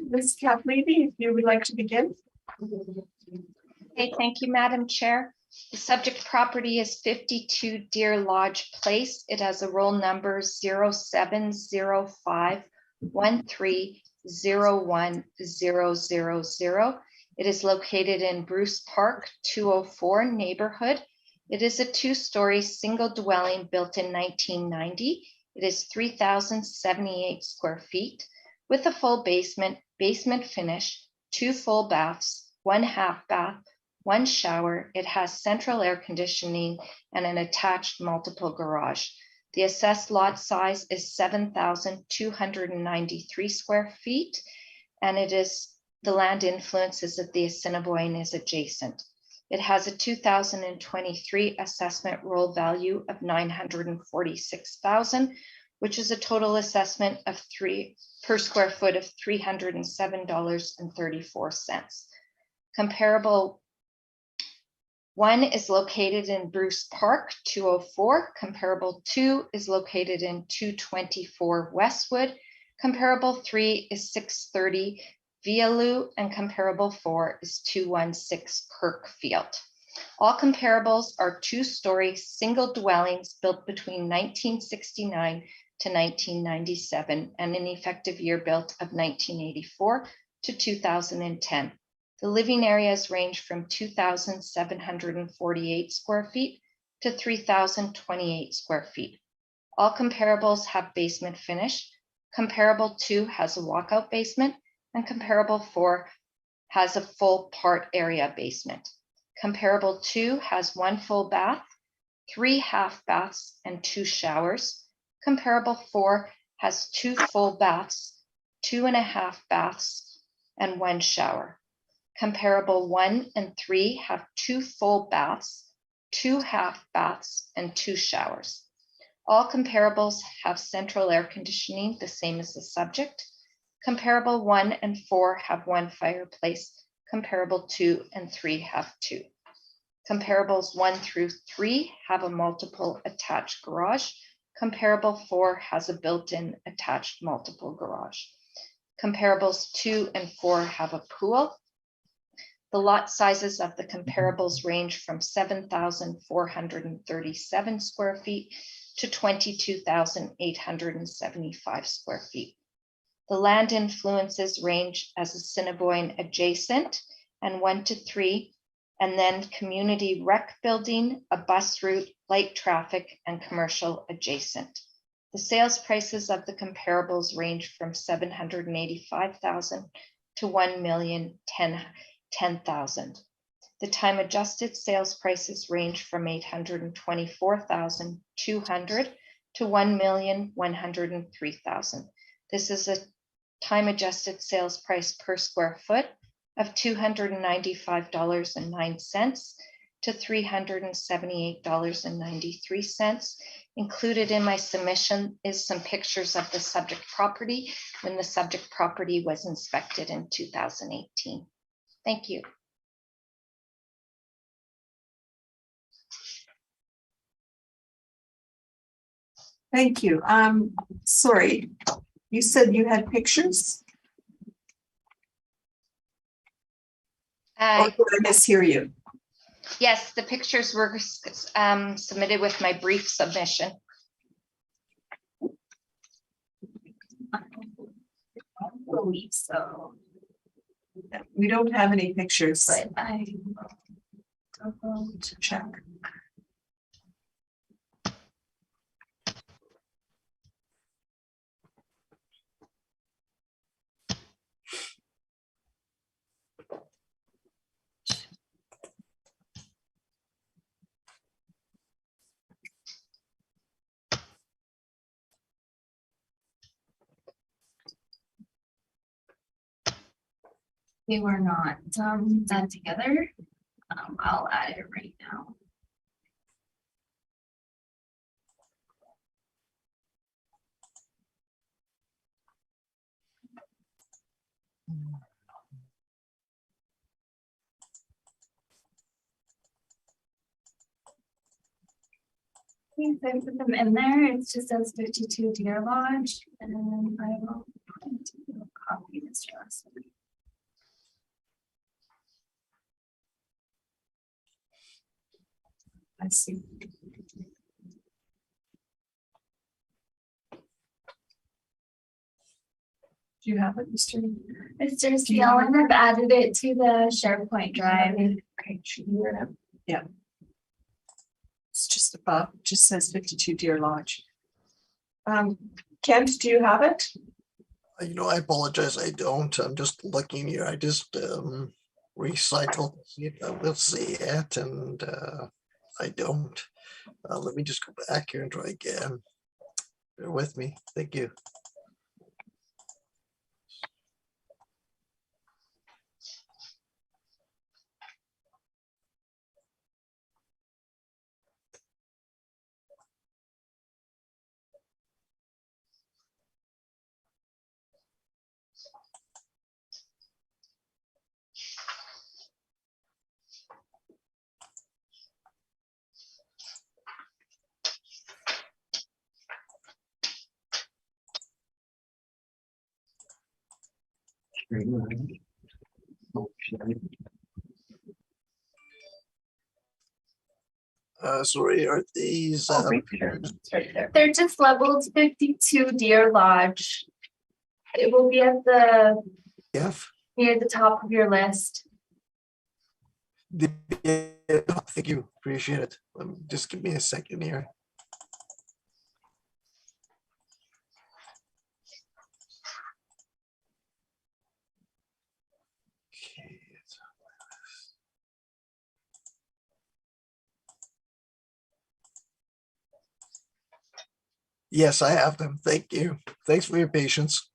Ms. Kathleen, if you would like to begin. Okay, thank you, Madam Chair. The subject property is 52 Deer Lodge Place. It has a roll number 070513010000. It is located in Bruce Park, 204 neighborhood. It is a two-story single dwelling built in 1990. It is 3,078 square feet with a full basement, basement finish, 2 full baths, 1 half bath, 1 shower. It has central air conditioning and an attached multiple garage. The assessed lot size is 7,293 square feet, and it is the land influences of the Assiniboine is adjacent. It has a 2023 assessment roll value of $946,000, which is a total assessment of per square foot of $307.34. Comparable 1 is located in Bruce Park, 204. Comparable 2 is located in 224 Westwood. Comparable 3 is 630 Vialou, and comparable 4 is 216 Kirkfield. All comparables are two-story single dwellings built between 1969 to 1997 and an effective year built of 1984 to 2010. The living areas range from 2,748 square feet to 3,028 square feet. All comparables have basement finish. Comparable 2 has a walkout basement, and comparable 4 has a full part area basement. Comparable 2 has 1 full bath, 3 half baths, and 2 showers. Comparable 4 has 2 full baths, 2.5 baths, and 1 shower. Comparable 1 and 3 have 2 full baths, 2 half baths, and 2 showers. All comparables have central air conditioning, the same as the subject. Comparable 1 and 4 have 1 fireplace. Comparable 2 and 3 have 2. Comparables 1 through 3 have a multiple attached garage. Comparable 4 has a built-in attached multiple garage. Comparables 2 and 4 have a pool. The lot sizes of the comparables range from 7,437 square feet to 22,875 square feet. The land influences range as Assiniboine adjacent and 1 to 3, and then community rec building, a bus route, light traffic, and commercial adjacent. The sales prices of the comparables range from 785,000 to 1,010,000. The time adjusted sales prices range from 824,200 to 1,103,000. This is a time adjusted sales price per square foot of $295.09 to $378.93. Included in my submission is some pictures of the subject property when the subject property was inspected in 2018. Thank you. Thank you. Sorry, you said you had pictures? Or did I mishear you? Yes, the pictures were submitted with my brief submission. I believe so. We don't have any pictures, but I don't know to check. They were not done together. I'll add it right now. Okay, so I put them in there. It's just as 52 Deer Lodge, and then I will print a copy this rest. I see. Do you have it, Mr. Mr. Do you have Sealan, I've added it to the SharePoint drive. Okay, yeah. It's just above, just says 52 Deer Lodge. Kent, do you have it? I apologize. I don't. I'm just looking here. I just recycled. We'll see it, and I don't. Let me just go back here and try again. Bear with me. Thank you. Sorry, are these Right there. It's right there. They're just labeled 52 Deer Lodge. It will be at the F? near the top of your list. Thank you. Appreciate it. Just give me a second here. Okay. Yes, I have them. Thank you. Thanks for your patience.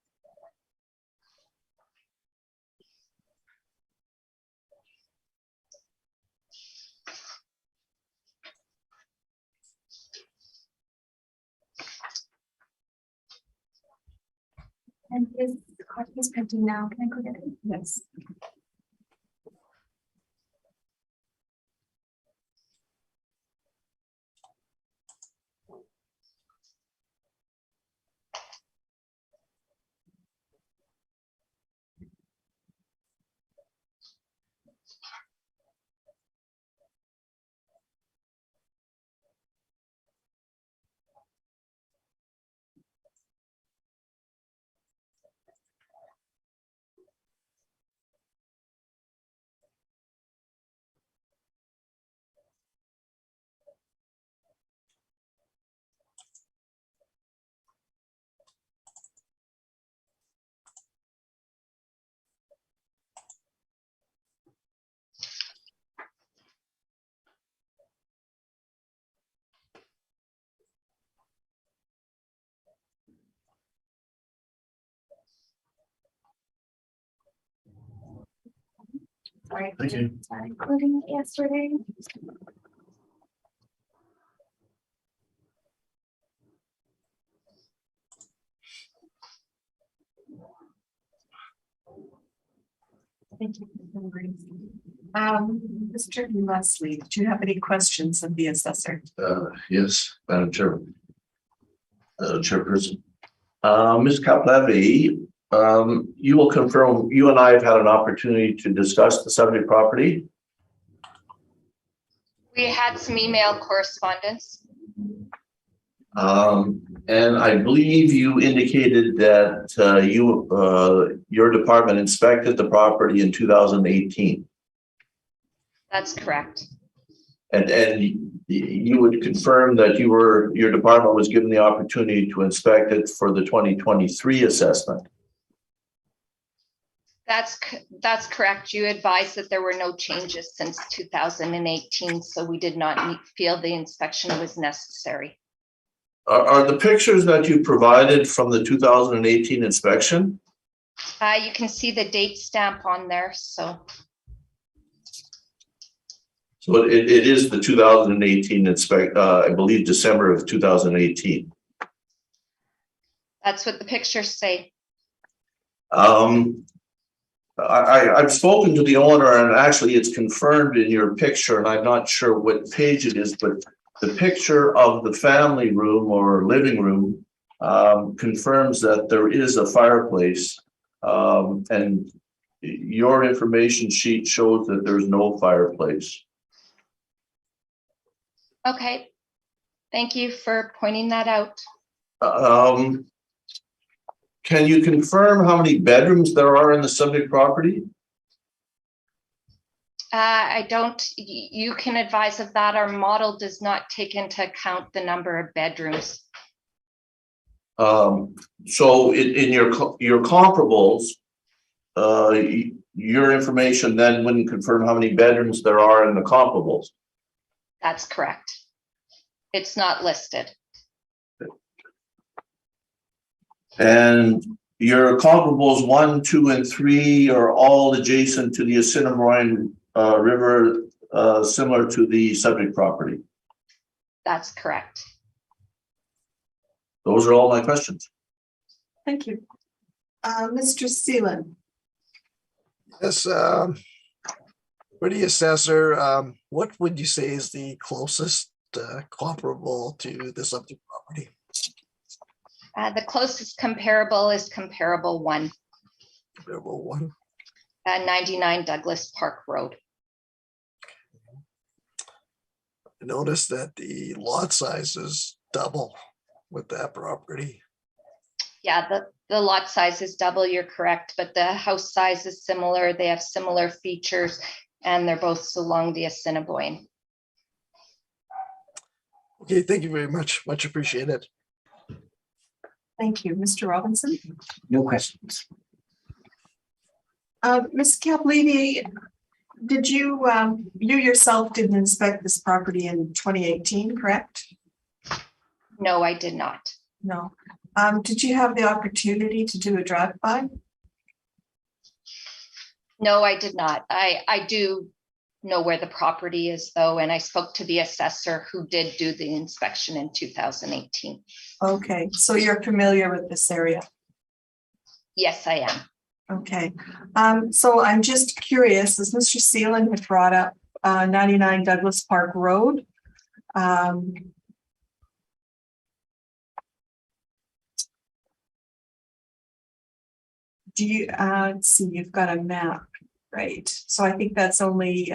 And his copy is printing now. Can I go get it? Yes. Sorry. Thank you. Not including it yesterday. Thank you. Mr. Leslie, do you have any questions of the assessor? Yes, Madam Chair. Chairperson. Ms. Kaplevy, you will confirm, you and I have had an opportunity to discuss the subject property. We had some email correspondence. And I believe you indicated that your department inspected the property in 2018. That's correct. And you would confirm that your department was given the opportunity to inspect it for the 2023 assessment. That's correct. You advised that there were no changes since 2018, so we did not feel the inspection was necessary. Are the pictures that you provided from the 2018 inspection? You can see the date stamp on there, so. So it is the 2018 I believe December of 2018. That's what the pictures say. I've spoken to the owner, and actually it's confirmed in your picture, and I'm not sure what page it is, but the picture of the family room or living room confirms that there is a fireplace, and your information sheet shows that there's no fireplace. Okay. Thank you for pointing that out. Can you confirm how many bedrooms there are in the subject property? I don't, you can advise of that. Our model does not take into account the number of bedrooms. So in your comparables, your information then wouldn't confirm how many bedrooms there are in the comparables. That's correct. It's not listed. And your comparables 1, 2, and 3 are all adjacent to the Assiniboine River, similar to the subject property. That's correct. Those are all my questions. Thank you. Mr. Seelan. Yes, for the assessor, what would you say is the closest comparable to the subject property? The closest comparable is comparable 1. Comparable one. 99 Douglas Park Road. I noticed that the lot size is double with that property. Yeah, the lot size is double, you're correct, but the house size is similar. They have similar features, and they're both along the Assiniboine. Okay, thank you very much. Much appreciated. Thank you. Mr. Robinson. No questions. Ms. Kaplevy, did you yourself didn't inspect this property in 2018, correct? No, I did not. No. Did you have the opportunity to do a drive-by? No, I did not. I do know where the property is though, and I spoke to the assessor who did do the inspection in 2018. Okay, so you're familiar with this area? Yes, I am. Okay, so I'm just curious, as Mr. Seelan had brought up 99 Douglas Park Road. Do you let's see, you've got a map, right? So I think that's only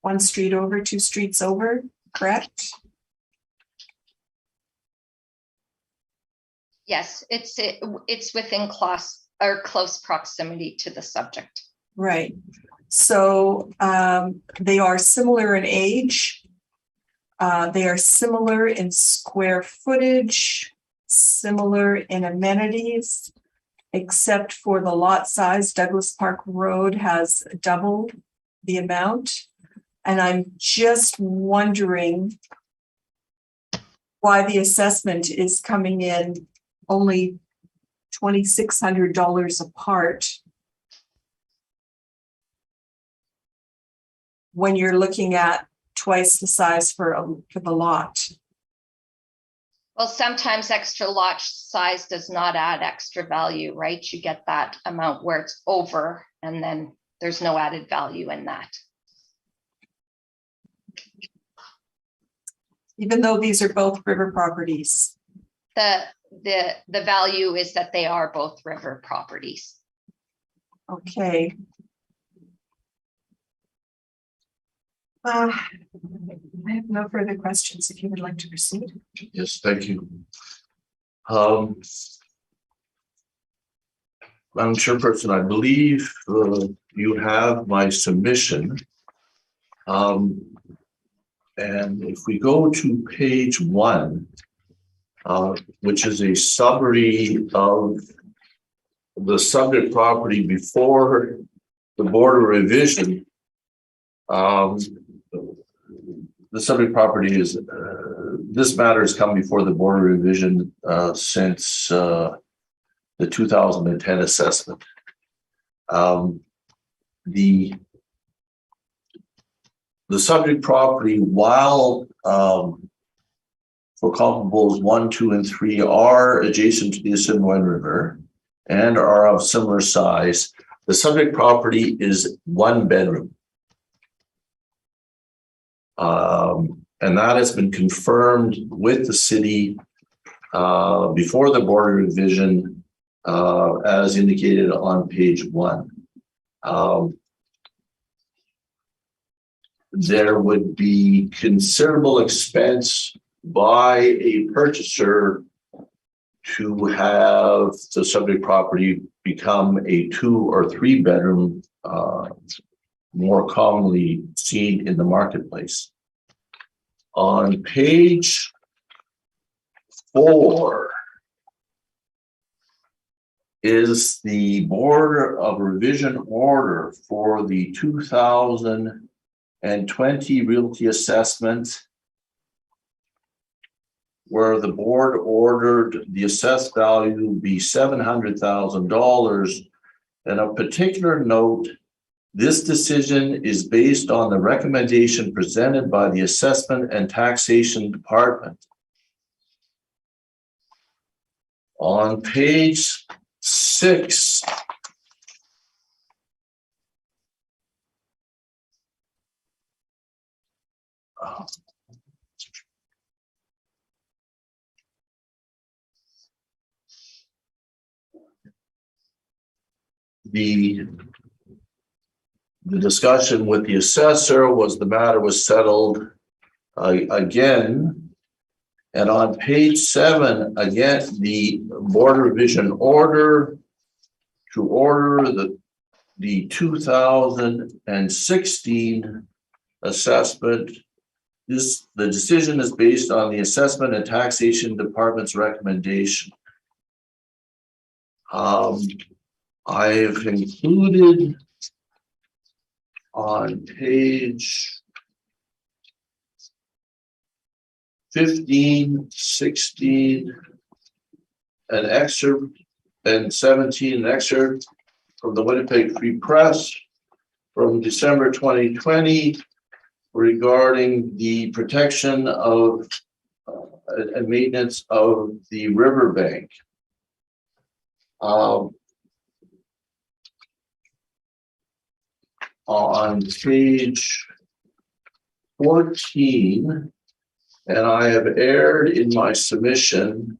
1 street over, 2 streets over, correct? Yes, it's within close proximity to the subject. Right. So they are similar in age. They are similar in square footage, similar in amenities, except for the lot size. Douglas Park Road has doubled the amount. And I'm just wondering why the assessment is coming in only $2,600 apart when you're looking at twice the size for the lot? Well, sometimes extra lot size does not add extra value, right? You get that amount where it's over and then there's no added value in that. Even though these are both river properties? The value is that they are both river properties. Okay. I have no further questions if you would like to proceed. Yes, thank you. Madam Chairperson, I believe you have my submission. And if we go to page 1, which is a summary of the subject property before the Board of Revision, the subject property is, this matter has come before the Board of Revision since the 2010 assessment. The subject property, while for comparables 1, 2, and 3 are adjacent to the Assiniboine River and are of similar size, the subject property is 1 bedroom. And that has been confirmed with the city before the Board of Revision, as indicated on page 1. There would be considerable expense by a purchaser to have the subject property become a 2 or 3 bedroom, more commonly seen in the marketplace. On page 4 is the Board of Revision order for the 2020 realty assessment, where the board ordered the assessed value be $700,000. And of particular note, this decision is based on the recommendation presented by the Assessment and Taxation Department. On page 6, the discussion with the assessor was the matter was settled again. And on page 7, again, the Board of Revision order to order the 2016 assessment. The decision is based on the Assessment and Taxation Department's recommendation. I've included on page 15, 16, an excerpt, and 17, an excerpt from the Winnipeg Free Press from December 2020 regarding the protection of and maintenance of the riverbank. On page 14, and I have erred in my submission,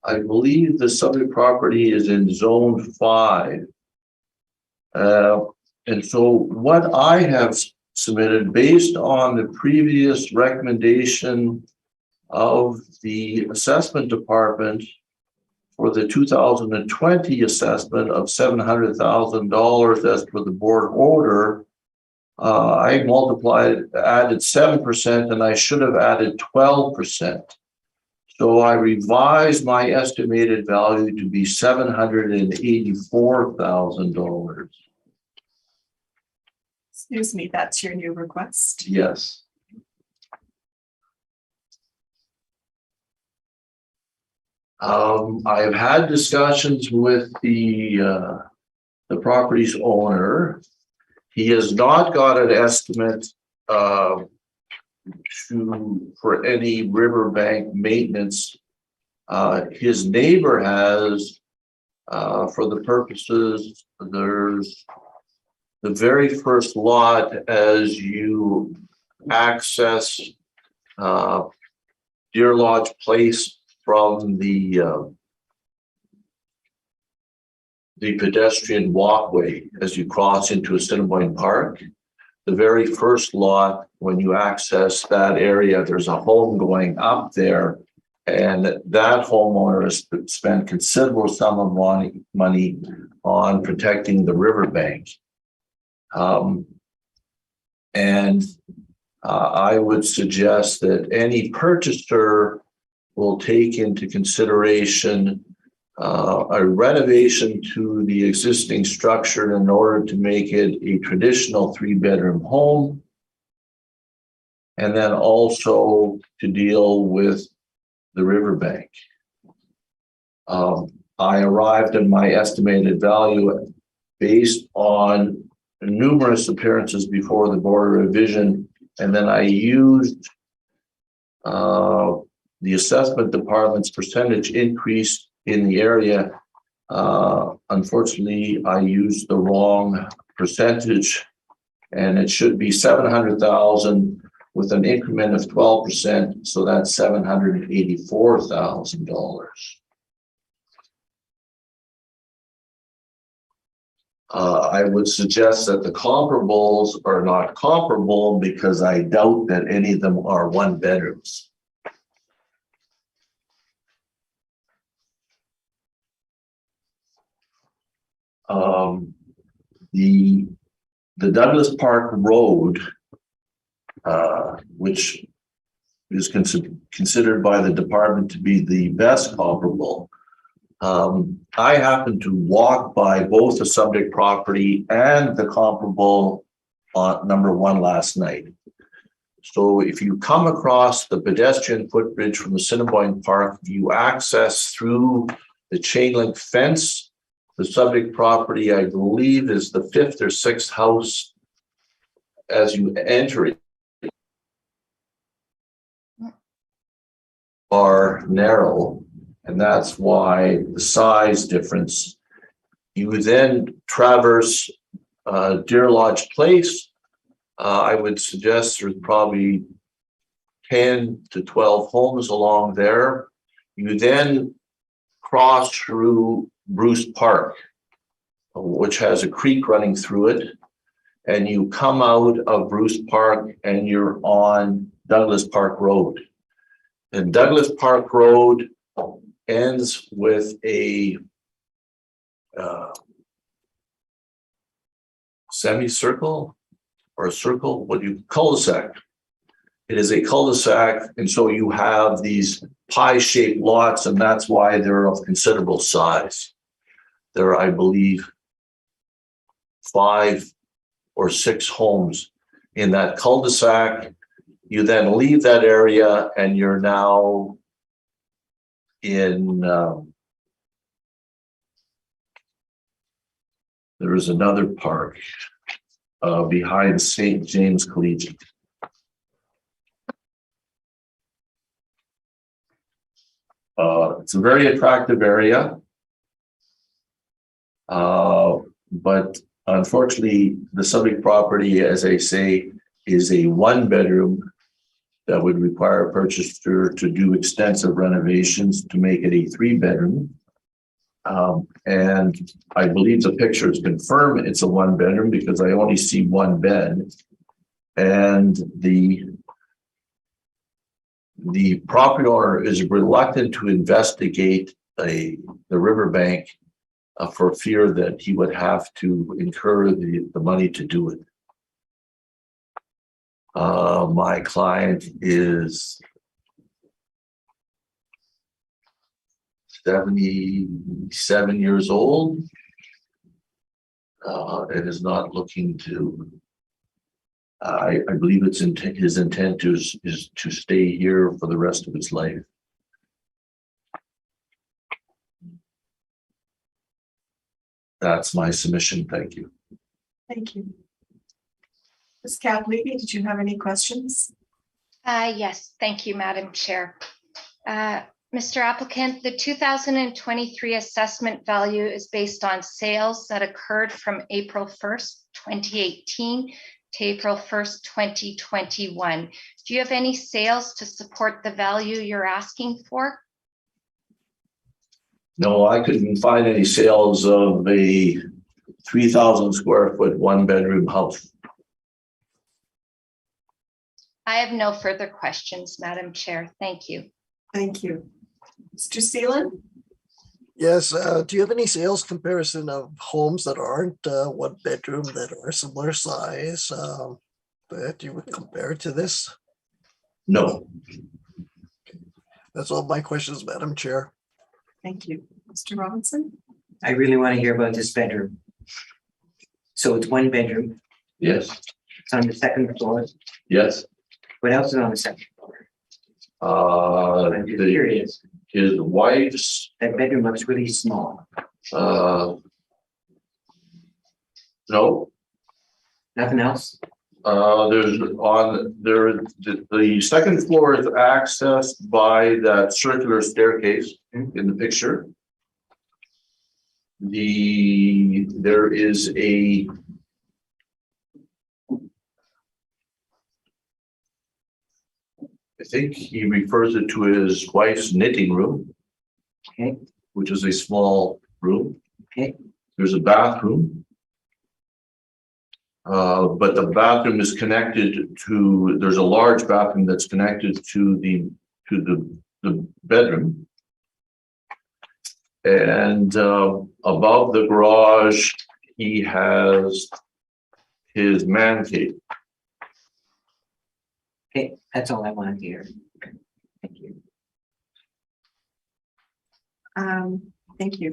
I believe the subject property is in zone 5. And so what I have submitted based on the previous recommendation of the assessment department for the 2020 assessment of $700,000 as per the board order, I added 7%, and I should have added 12%. So I revised my estimated value to be $784,000. Excuse me, that's your new request? Yes. I have had discussions with the property's owner, He has not got an estimate for any riverbank maintenance. His neighbor has, for the purposes, there's the very first lot as you access Deer Lodge Place from the pedestrian walkway as you cross into Assiniboine Park. The very first lot, when you access that area, there's a home going up there, and that homeowner has spent considerable sum of money on protecting the riverbank. I would suggest that any purchaser will take into consideration a renovation to the existing structure in order to make it a traditional 3-bedroom home, and then also to deal with the riverbank. I arrived at my estimated value based on numerous appearances before the Board of Revision, and then I used the assessment department's percentage increase in the area. Unfortunately, I used the wrong percentage, and it should be 700,000 with an increment of 12%, so that's $784,000. I would suggest that the comparables are not comparable because I doubt that any of them are 1-bedrooms. The Douglas Park Road, which is considered by the department to be the best comparable. I happened to walk by both the subject property and the comparable on number 1 last night. So if you come across the pedestrian footbridge from the Assiniboine Park, you access through the chain link fence. The subject property, I believe, is the 5th or 6th house as you enter it. Are narrow, and that's why the size difference. You then traverse Deer Lodge Place. I would suggest there's probably 10 to 12 homes along there. You then cross through Bruce Park, which has a creek running through it, and you come out of Bruce Park and you're on Douglas Park Road. And Douglas Park Road ends with a semicircle or a circle, cul-de-sac. It is a cul-de-sac, and so you have these pie-shaped lots, and that's why they're of considerable size. There are, I believe, 5 or 6 homes in that cul-de-sac. You then leave that area and you're now in, there is another park behind St. James Collegiate. It's a very attractive area. But unfortunately, the subject property, as I say, is a 1-bedroom that would require a purchaser to do extensive renovations to make it a 3-bedroom. And I believe the pictures confirm it's a 1-bedroom because I only see 1 bed. And the property owner is reluctant to investigate the riverbank for fear that he would have to incur the money to do it. My client is 77 years old and is not looking to, I believe it's his intent is to stay here for the rest of his life. That's my submission. Thank you. Thank you. Ms. Capleby, did you have any questions? Yes, thank you, Madam Chair. Mr. Applicant, the 2023 assessment value is based on sales that occurred from April 1st, 2018 to April 1st, 2021. Do you have any sales to support the value you're asking for? No, I couldn't find any sales of a 3,000 square foot, one bedroom house. I have no further questions, Madam Chair. Thank you. Thank you. Mr. Seelan? Yes, do you have any sales comparison of homes that aren't one bedroom that are similar size that you would compare to this? No. That's all my questions, Madam Chair. Thank you. Mr. Robinson? I really want to hear about this bedroom. So it's one bedroom, Yes. it's on the second floor. Yes. What else is on the second floor? I'm just The, curious. his wife's, That bedroom looks really small. no, Nothing else? there's on there, the second floor is accessed by that circular staircase in the picture. There is a I think he refers it to his wife's knitting room. Okay. Which is a small room. Okay. There's a bathroom. But the bathroom is connected to, there's a large bathroom that's connected to the bedroom. And above the garage, he has his man cave. Okay, that's all I wanted to hear. Thank you. Thank you.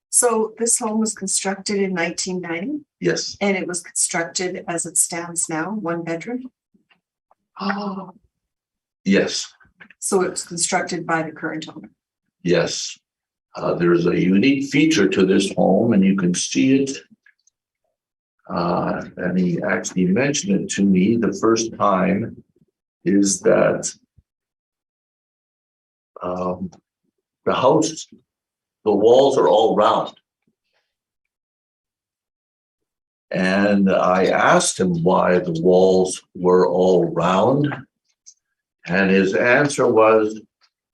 So this home was constructed in 1990 Yes. and it was constructed as it stands now, one bedroom. Oh, Yes. so it was constructed by the current owner. Yes. There's a unique feature to this home, and you can see it. And he actually mentioned it to me the first time, is that the house, the walls are all round. And I asked him why the walls were all round, and his answer was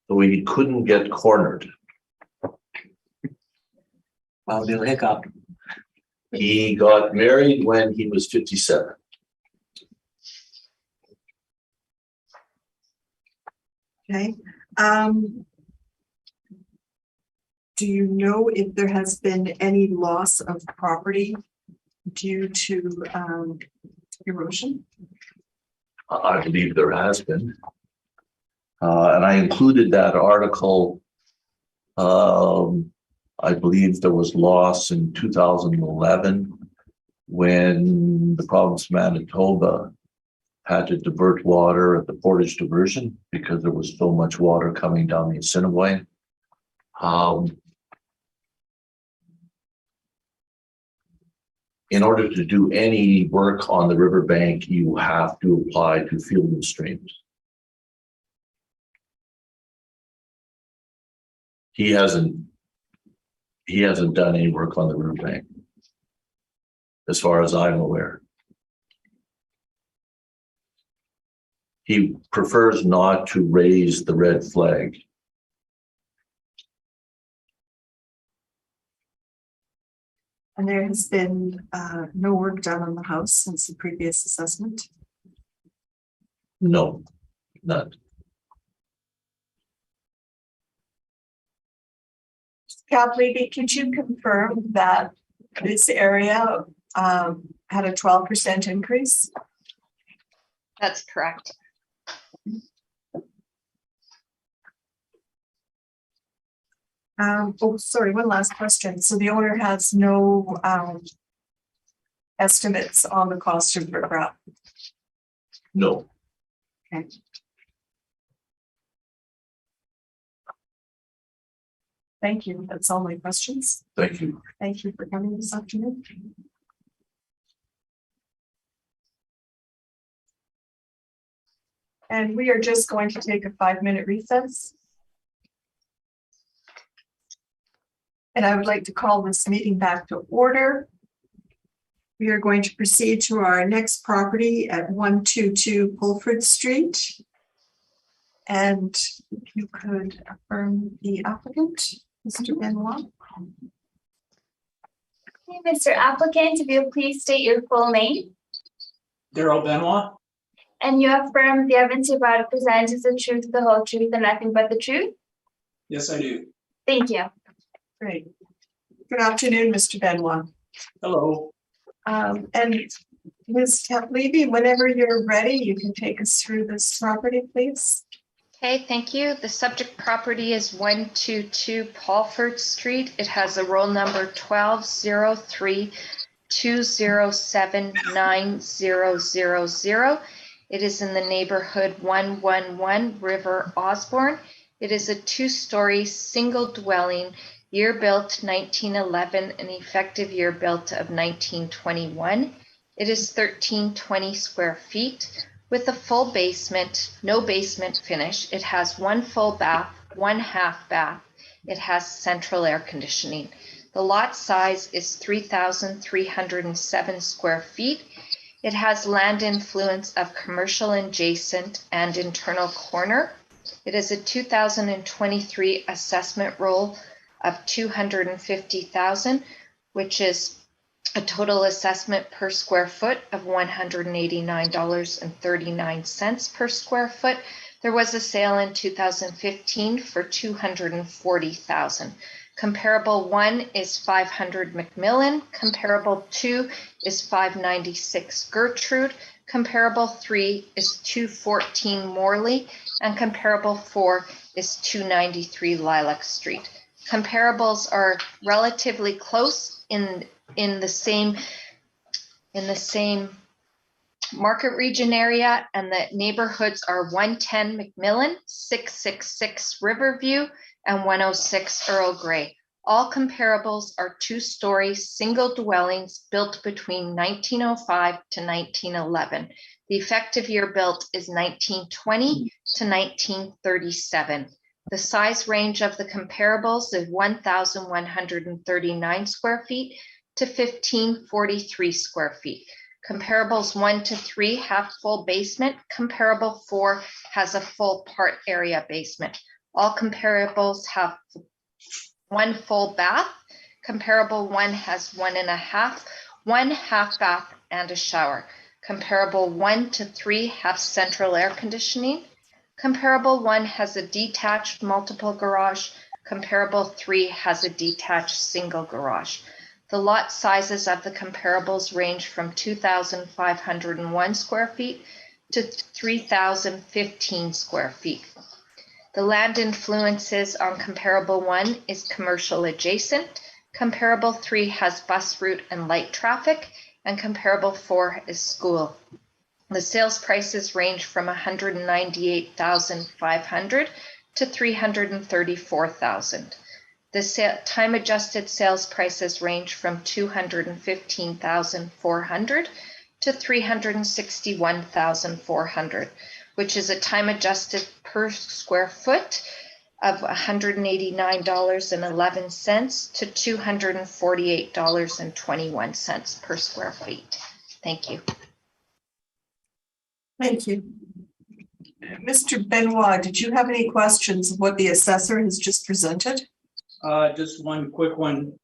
so he couldn't get cornered. Well, Bill Hiccup. He got married when he was 57. Okay. Do you know if there has been any loss of property due to erosion? I believe there has been. And I included that article. I believe there was loss in 2011 when the province of Manitoba had to divert water at the Portage diversion because there was so much water coming down the Assiniboine. In order to do any work on the riverbank, you have to apply to Field and Streams. He hasn't done any work on the riverbank, as far as I'm aware. He prefers not to raise the red flag. And there has been no work done on the house since the previous assessment? No, none. Capleby, could you confirm that this area had a 12% increase? That's correct. Oh, sorry, one last question. So the owner has no estimates on the cost of riprap? No. Okay. Thank you. That's all my questions. Thank you. Thank you for coming this afternoon. And we are just going to take a 5-minute recess. And I would like to call this meeting back to order. We are going to proceed to our next property at 122 Pulford Street. And if you could affirm the applicant, Mr. Benoit. Okay, Mr. Applicant, if you'll please state your full name. Daryl Benoit. And you affirm the evidence you're about to present is the truth, the whole truth, and nothing but the truth? Yes, I do. Thank you. Great. Good afternoon, Mr. Benoit. Hello. And Ms. Levy, whenever you're ready, you can take us through this property, please. Okay, thank you. The subject property is 122 Pulford Street. It has a roll number 1203-207-9000. It is in the neighborhood 111 River Osborne. It is a 2-story single dwelling, year built 1911 and effective year built of 1921. It is 1320 square feet with a full basement, no basement finish. It has 1 full bath, 1 half bath. It has central air conditioning. The lot size is 3,307 square feet. It has land influence of commercial adjacent and internal corner. It is a 2023 assessment roll of $250,000, which is a total assessment per square foot of $189.39 per square foot. There was a sale in 2015 for $240,000. Comparable 1 is 500 McMillan. Comparable 2 is 596 Gertrude. Comparable 3 is 214 Morley. And comparable 4 is 293 Lilac Street. Comparables are relatively close in the same market region area, and the neighborhoods are 110 McMillan, 666 Riverview, and 106 Earl Grey. All comparables are 2-story single dwellings built between 1905 to 1911. The effective year built is 1920 to 1937. The size range of the comparables is 1,139 square feet to 1,543 square feet. Comparables 1 to 3 have full basement. Comparable 4 has a full part area basement. All comparables have 1 full bath. Comparable 1 has 1.5, 1 half bath and a shower. Comparable 1 to 3 have central air conditioning. Comparable 1 has a detached multiple garage. Comparable 3 has a detached single garage. The lot sizes of the comparables range from 2,501 square feet to 3,015 square feet. The land influences on comparable 1 is commercial adjacent. Comparable 3 has bus route and light traffic, and comparable 4 is school. The sales prices range from $198,500 to $334,000. The time adjusted sales prices range from $215,400 to $361,400, which is a time adjusted per square foot of $189.11 to $248.21 per square feet. Thank you. Thank you. Mr. Benoit, did you have any questions of what the assessor has just presented? Just one quick one.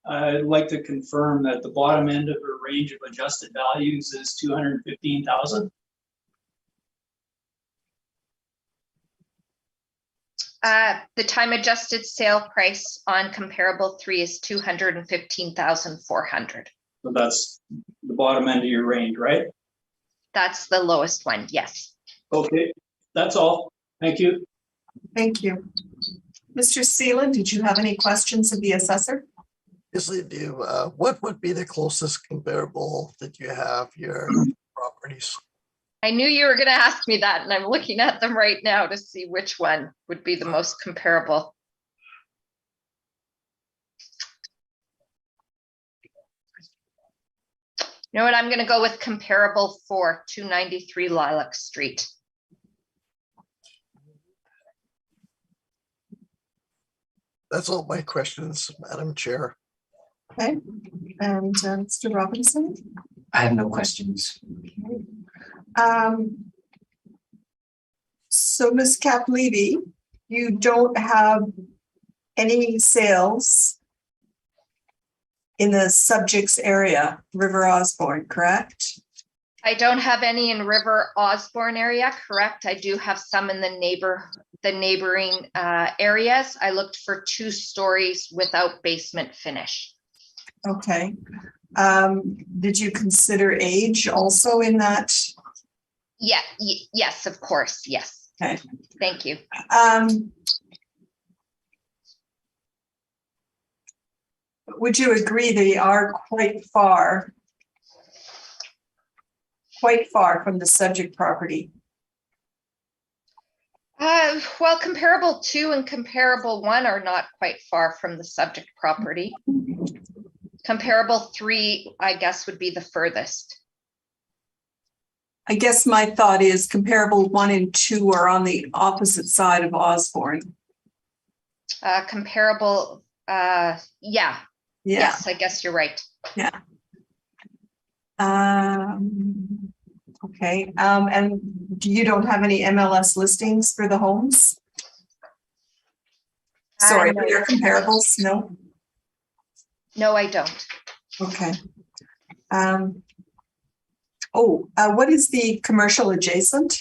I'd like to confirm that the bottom end of her range of adjusted values is 215,000. The time adjusted sale price on comparable 3 is $215,400. So that's the bottom end of your range, right? That's the lowest one, yes. Okay, that's all. Thank you. Thank you. Mr. Seelan, did you have any questions of the assessor? Yes, I do. What would be the closest comparable that you have your properties? I knew you were going to ask me that, and I'm looking at them right now to see which one would be the most comparable. You know what? I'm going to go with comparable 4, 293 Lilac Street. That's all my questions, Madam Chair. Okay, and Mr. Robinson? I have no questions. So Ms. Caplevy, you don't have any sales in the subjects area, River Osborne, correct? I don't have any in River Osborne area, correct? I do have some in the neighboring areas. I looked for 2 stories without basement finish. Okay. Did you consider age also in that? Yeah, yes, of course, yes. Okay. Thank you. Would you agree they are quite far from the subject property? Well, comparable 2 and comparable 1 are not quite far from the subject property. Comparable 3, I guess, would be the furthest. I guess my thought is comparable 1 and 2 are on the opposite side of Osborne. Comparable, yeah. Yes, I guess you're right. Yeah. Okay. And you don't have any MLS listings for the homes? Sorry, No. your comparables? No. No, I don't. Okay. What is the commercial adjacent?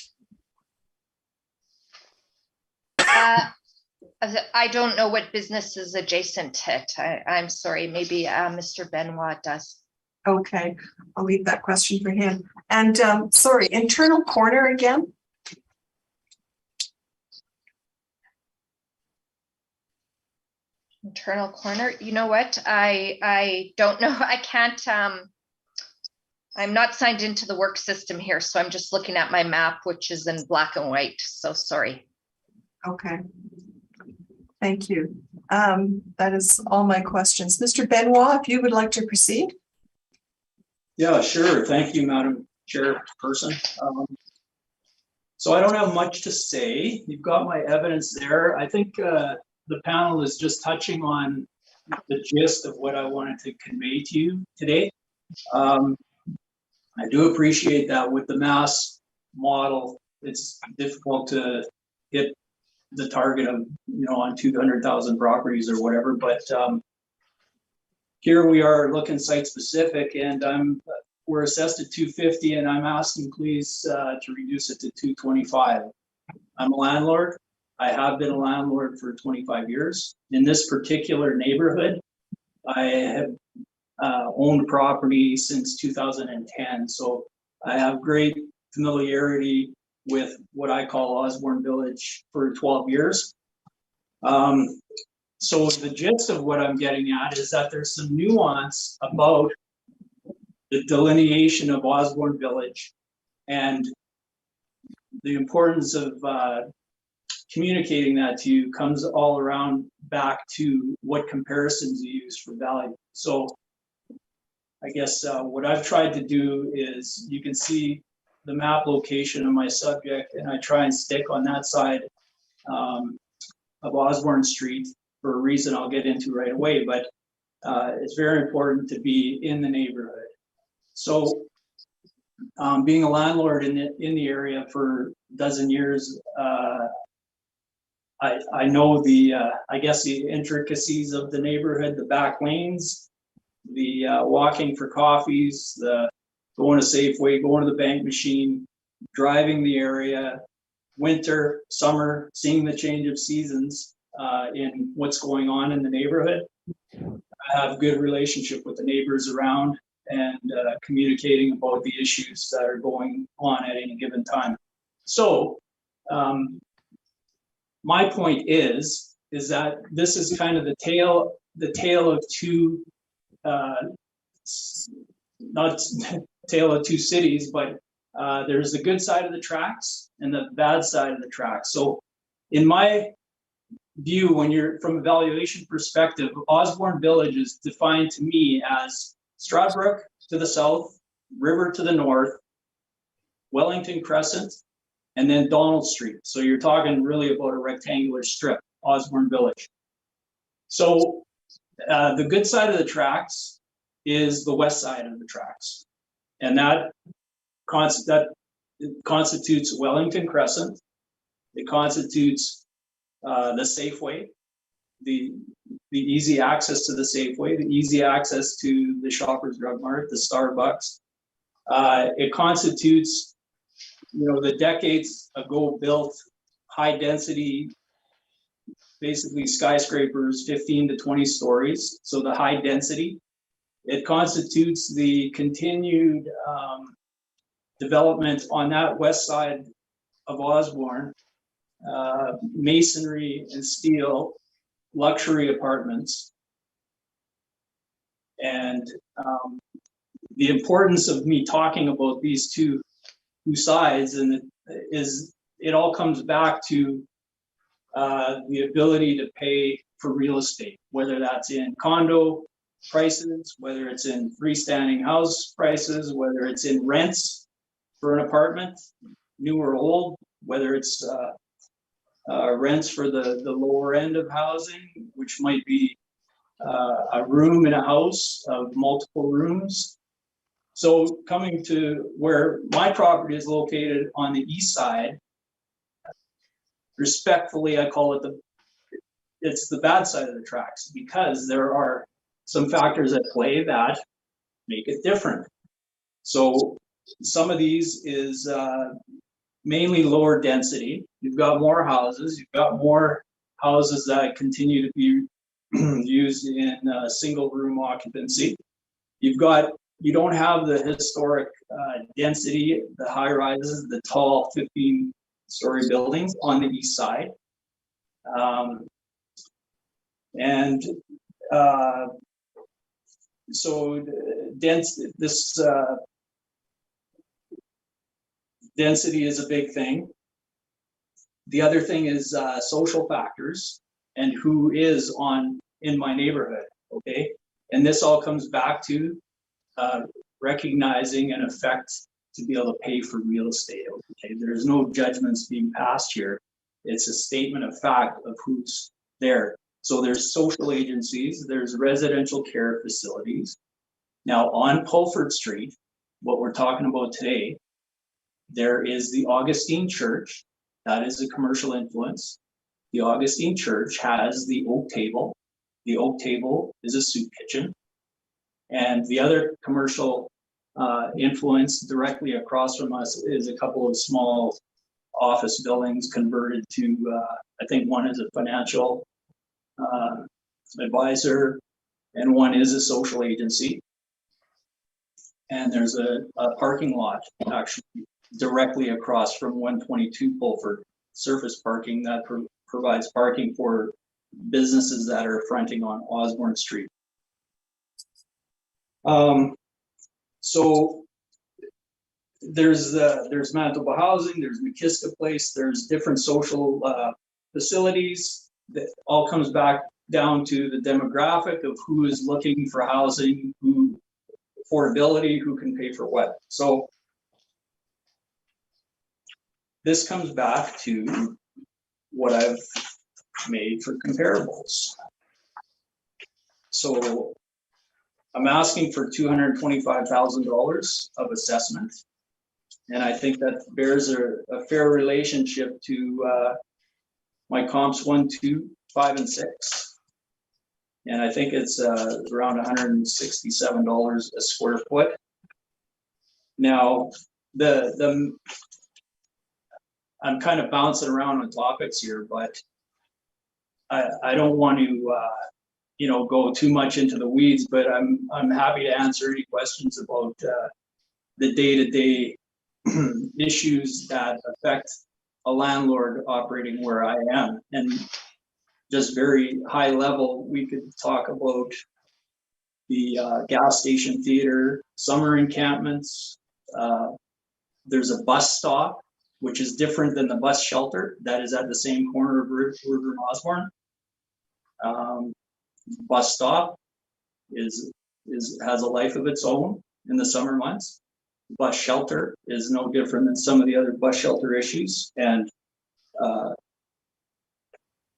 I don't know what business is adjacent to it. I'm sorry, maybe Mr. Benoit does. Okay, I'll leave that question for him. And sorry, internal corner again? Internal corner, you know what? I don't know. I can't, I'm not signed into the work system here, so I'm just looking at my map, which is in black and white. So sorry. Okay. Thank you. That is all my questions. Mr. Benoit, if you would like to proceed. Yeah, sure. Thank you, Madam Chairperson. So I don't have much to say. You've got my evidence there. I think the panel is just touching on the gist of what I wanted to convey to you today. I do appreciate that with the mass model, it's difficult to hit the target of, on 200,000 properties or whatever, but here we are looking site specific, and we're assessed at 250, and I'm asking please to reduce it to 225. I'm a landlord. I have been a landlord for 25 years. In this particular neighborhood, I have owned property since 2010, so I have great familiarity with what I call Osborne Village for 12 years. So the gist of what I'm getting at is that there's some nuance about the delineation of Osborne Village and the importance of communicating that to you comes all around back to what comparisons you use for value. So I guess what I've tried to do is, you can see the map location of my subject, and I try and stick on that side of Osborne Street for a reason I'll get into right away, but it's very important to be in the neighborhood. So being a landlord in the area for a dozen years, I know the, I guess the intricacies of the neighborhood, the back lanes, the walking for coffees, the going to Safeway, going to the bank machine, driving the area, winter, summer, seeing the change of seasons in what's going on in the neighborhood. I have a good relationship with the neighbors around and communicating about the issues that are going on at any given time. So my point is that this is kind of the tale of two, not tale of two cities, but there's the good side of the tracks and the bad side of the tracks. So in my view, when you're from a valuation perspective, Osborne Village is defined to me as Stradbrook to the south, River to the north, Wellington Crescent, and then Donald Street. So you're talking really about a rectangular strip, Osborne Village. So the good side of the tracks is the west side of the tracks. And that constitutes Wellington Crescent. It constitutes the Safeway, the easy access to the Safeway, the easy access to the Shoppers Drug Mart, the Starbucks. It constitutes, the decades ago built high density, basically skyscrapers, 15 to 20 stories. So the high density. It constitutes the continued development on that west side of Osborne, masonry and steel, luxury apartments. And the importance of me talking about these two sides is it all comes back to the ability to pay for real estate, whether that's in condo prices, whether it's in freestanding house prices, whether it's in rents for an apartment, new or old, whether it's rents for the lower end of housing, which might be a room in a house of multiple rooms. So coming to where my property is located on the east side, respectfully, I call it it's the bad side of the tracks, because there are some factors at play that make it different. So some of these is mainly lower density. You've got more houses. You've got more houses that continue to be used in single room occupancy. You don't have the historic density, the high rises, the tall 15-story buildings on the east side. So density is a big thing. The other thing is social factors and who is in my neighborhood, okay? And this all comes back to recognizing an effect to be able to pay for real estate, okay? There's no judgments being passed here. It's a statement of fact of who's there. So there's social agencies, there's residential care facilities. Now on Pulford Street, what we're talking about today, there is the Augustine Church. That is a commercial influence. The Augustine Church has the Oak Table. The Oak Table is a soup kitchen. And the other commercial influence directly across from us is a couple of small office buildings converted to, I think one is a financial advisor and one is a social agency. And there's a parking lot actually directly across from 122 Pulford, surface parking that provides parking for businesses that are fronting on Osborne Street. So there's Manitoba Housing, there's Makiska Place, there's different social facilities. That all comes back down to the demographic of who is looking for housing, who affordability, who can pay for what. So this comes back to what I've made for comparables. So I'm asking for $225,000 of assessment. And I think that bears a fair relationship to my comps 1, 2, 5, and 6. And I think it's around $167 a square foot. Now, I'm kind of bouncing around on topics here, but I don't want to, go too much into the weeds. But I'm happy to answer any questions about the day-to-day issues that affect a landlord operating where I am. And just very high level, we could talk about the gas station theater, summer encampments. There's a bus stop, which is different than the bus shelter that is at the same corner of River and Osborne. Bus stop has a life of its own in the summer months. Bus shelter is no different than some of the other bus shelter issues, and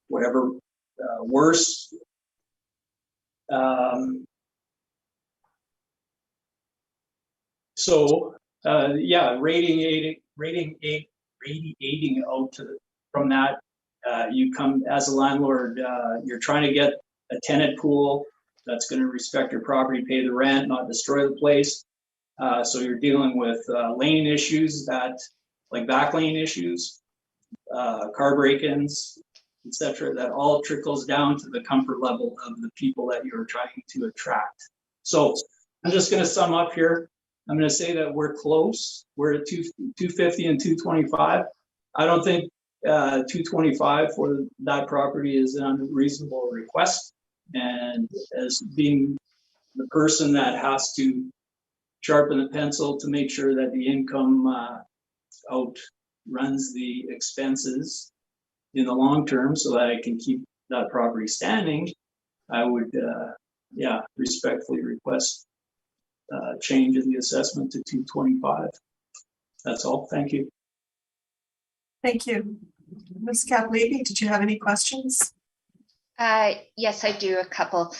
whatever worse Yeah, radiating out from that, you come as a landlord, you're trying to get a tenant pool that's going to respect your property, pay the rent, not destroy the place. So you're dealing with lane issues like back lane issues, car break-ins, etc. That all trickles down to the comfort level of the people that you're trying to attract. So I'm just going to sum up here. I'm going to say that we're close. We're at 250 and 225. I don't think 225 for that property is an unreasonable request. And as being the person that has to sharpen the pencil to make sure that the income outruns the expenses in the long term so that I can keep that property standing, I would, respectfully request change in the assessment to 225. That's all. Thank you. Thank you. Ms. Caplevy, did you have any questions? Yes, I do, a couple.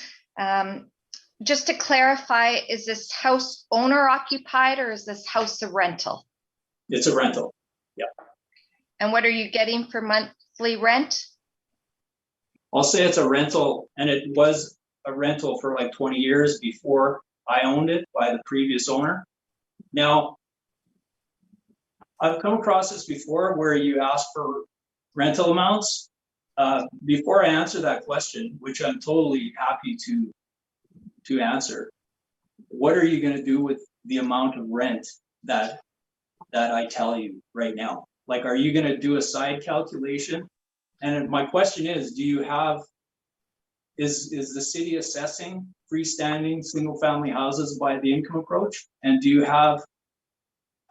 Just to clarify, is this house owner occupied or is this house a rental? It's a rental. Yeah. And what are you getting for monthly rent? I'll say it's a rental, and it was a rental for like 20 years before I owned it by the previous owner. Now, I've come across this before where you ask for rental amounts. Before I answer that question, which I'm totally happy to answer, what are you going to do with the amount of rent that I tell you right now? Like, are you going to do a side calculation? And my question is, do you have, is the city assessing freestanding single family houses by the income approach? And do you have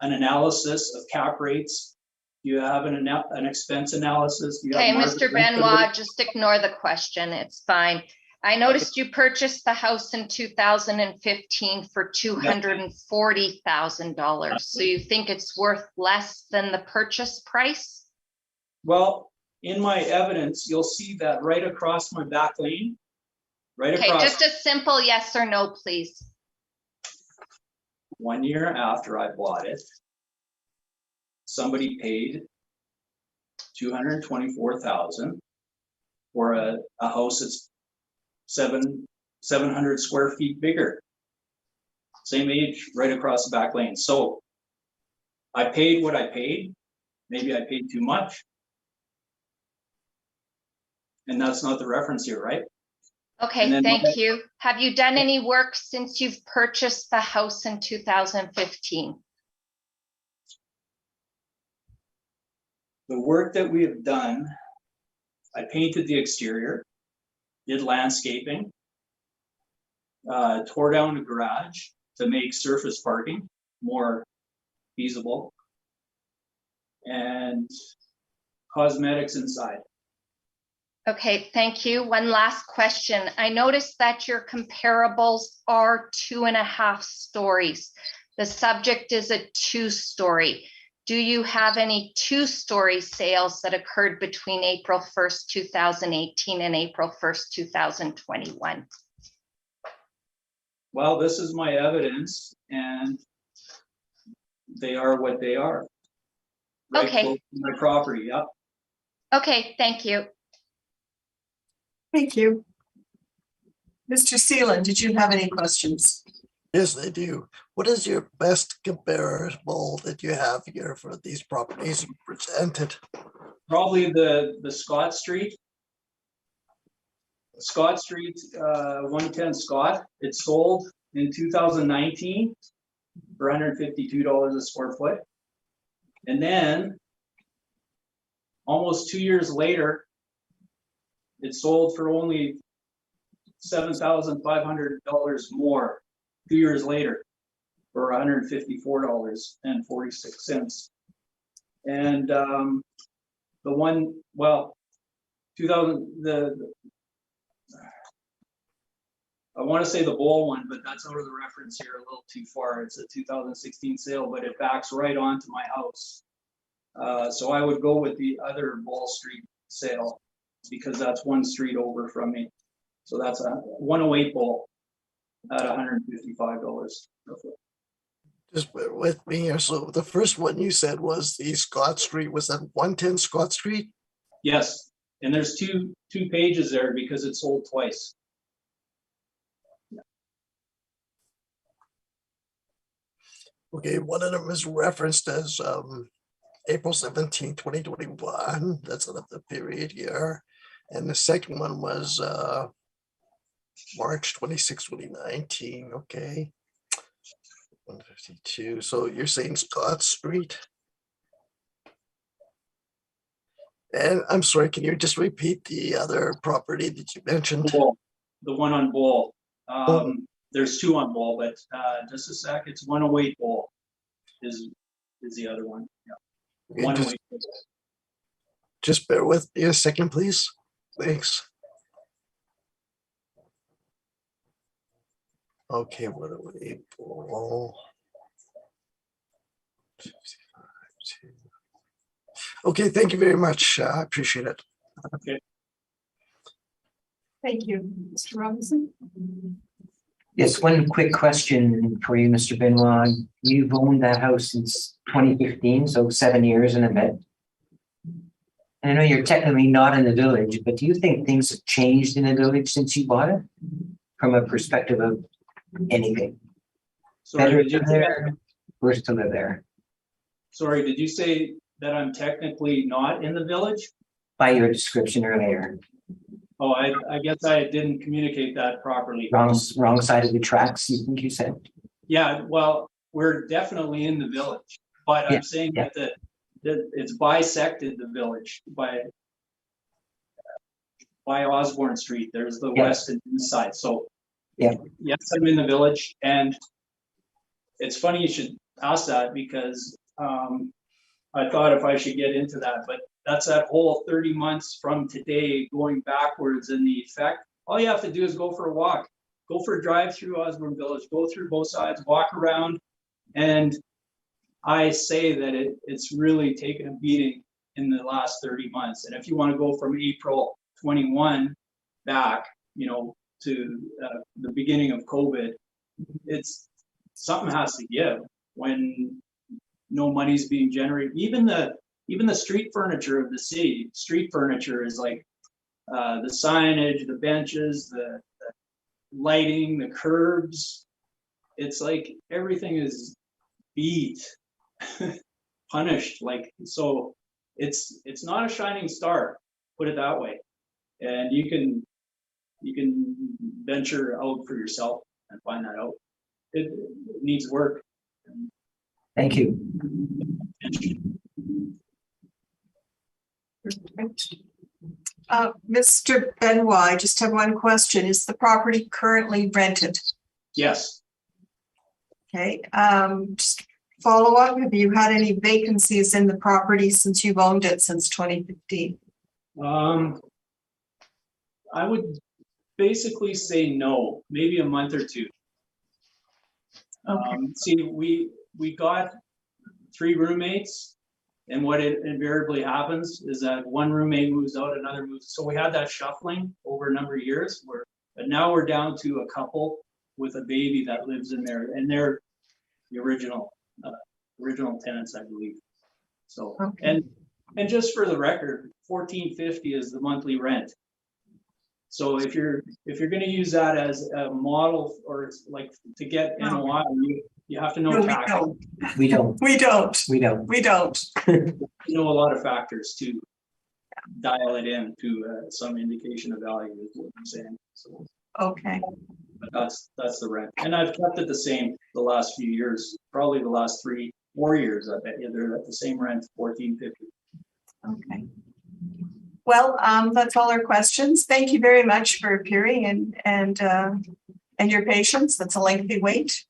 an analysis of cap rates? Do you have an expense analysis? Okay, Mr. Benoit, just ignore the question. It's fine. I noticed you purchased the house in 2015 for $240,000. So you think it's worth less than the purchase price? Well, in my evidence, you'll see that right across my back lane. Right Okay, across. just a simple yes or no, please. 1 year after I bought it, somebody paid $224,000 for a house that's 700 square feet bigger. Same age, right across the back lane. So I paid what I paid. Maybe I paid too much. And that's not the reference here, right? Okay, thank you. Have you done any work since you've purchased the house in 2015? The work that we have done, I painted the exterior, did landscaping, tore down the garage to make surface parking more feasible, and cosmetics inside. Okay, thank you. One last question. I noticed that your comparables are 2.5 stories. The subject is a 2-story. Do you have any 2-story sales that occurred between April 1st, 2018 and April 1st, 2021? Well, this is my evidence, and they are what they are. Right, okay. close to my property, yep. Okay, thank you. Thank you. Mr. Seelan, did you have any questions? Yes, I do. What is your best comparable that you have here for these properties you presented? Probably the Scott Street. Scott Street, 110 Scott. It sold in 2019 for $152 a square foot. And then almost 2 years later, it sold for only $7,500 more 2 years later for $154.46. And the one, well, 2000, I want to say the Bowl one, but that's out of the reference here a little too far. It's a 2016 sale, but it backs right onto my house. So I would go with the other Bowl Street sale because that's one street over from me. So that's a 108 bowl at $155 per foot. Just bear with me here. So the first one you said was the Scott Street. Was that 110 Scott Street? Yes, and there's two pages there because it's sold twice. Okay, one of them is referenced as April 17, 2021. That's not the period here. And the second one was March 26, 2019. Okay. 152. So you're saying Scott Street? And I'm sorry, can you just repeat the other property that you mentioned? Bull, the one on Bull. There's two on Bull, but just a sec. It's 108 Bull is the other one. Yeah. Okay, 108. just bear with me a second, please. Thanks. Okay, 108 Bull. Okay, thank you very much. I appreciate it. Okay. Thank you. Mr. Robinson? Yes, one quick question for you, Mr. Benoit. You've owned that house since 2015, so 7 years and a bit. And I know you're technically not in the village, but do you think things have changed in the village since you bought it? From a perspective of anything? Better to live there, worse to live there? Sorry, did you say that I'm technically not in the village? By your description earlier. Oh, I guess I didn't communicate that properly. Wrong side of the tracks, you think you said? Yeah, well, we're definitely in the village, but Yeah, I'm saying yeah. that it's bisected the village by Osborne Street. There's the Yeah. west and east side. So Yeah. yes, I'm in the village, and it's funny you should ask that because I thought if I should get into that, but that's that whole 30 months from today going backwards in the effect. All you have to do is go for a walk, go for a drive through Osborne Village, go through both sides, walk around. And I say that it's really taken a beating in the last 30 months. And if you want to go from April 21 back, to the beginning of COVID, it's something has to give when no money's being generated. Even the street furniture of the city, street furniture is like the signage, the benches, the lighting, the curbs. It's like everything is beat, punished. Like, so it's not a shining star, put it that way. And you can venture out for yourself and find that out. It needs work. Thank you. Mr. Benoit, I just have one question. Is the property currently rented? Yes. Okay, just follow up. Have you had any vacancies in the property since you've owned it since 2015? I would basically say no, maybe a month or two. See, we got 3 roommates, and what it invariably happens is that one roommate moves out, another moves. So we had that shuffling over a number of years, but now we're down to a couple with a baby that lives in there, and they're the original tenants, I believe. So, okay. and just for the record, $14.50 is the monthly rent. So if you're going to use that as a model or like to get NOI, you have to know tax. We don't. You know a lot of factors to dial it in to some indication of value is what I'm saying. So, Okay. but that's the rent, and I've kept it the same the last few years, probably the last 3-4 years. I bet you they're at the same rent, $14.50. Okay. Well, that's all our questions. Thank you very much for appearing and your patience. That's a lengthy wait.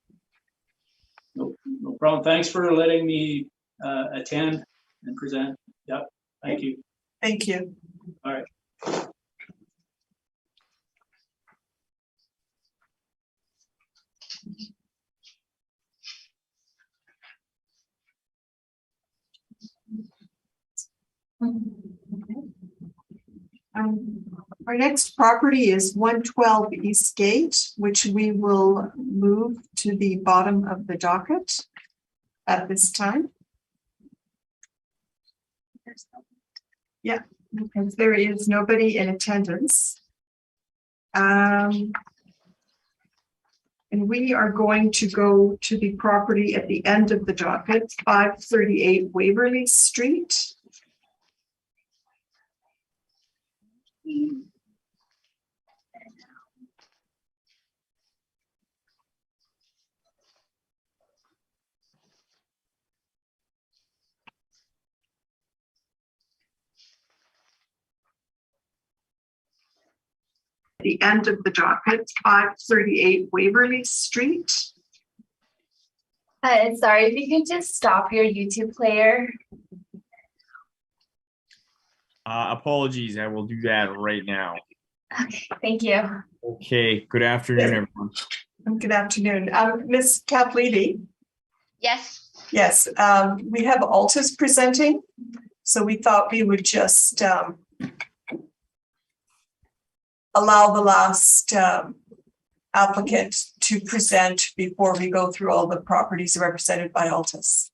No problem. Thanks for letting me attend and present. Yep. Thank you. Thank you. All right. Our next property is 112 East Gate, which we will move to the bottom of the docket at this time. Yeah, because there is nobody in attendance. And we are going to go to the property at the end of the docket, 538 Waverly Street. The end of the docket, 538 Waverly Street. Sorry, if you could just stop your YouTube player. Apologies, I will do that right now. Okay, thank you. Okay, good afternoon, everyone. Good afternoon. Ms. Caplady. Yes. Yes, we have Altus presenting, so we thought we would just allow the last applicant to present before we go through all the properties represented by Altus.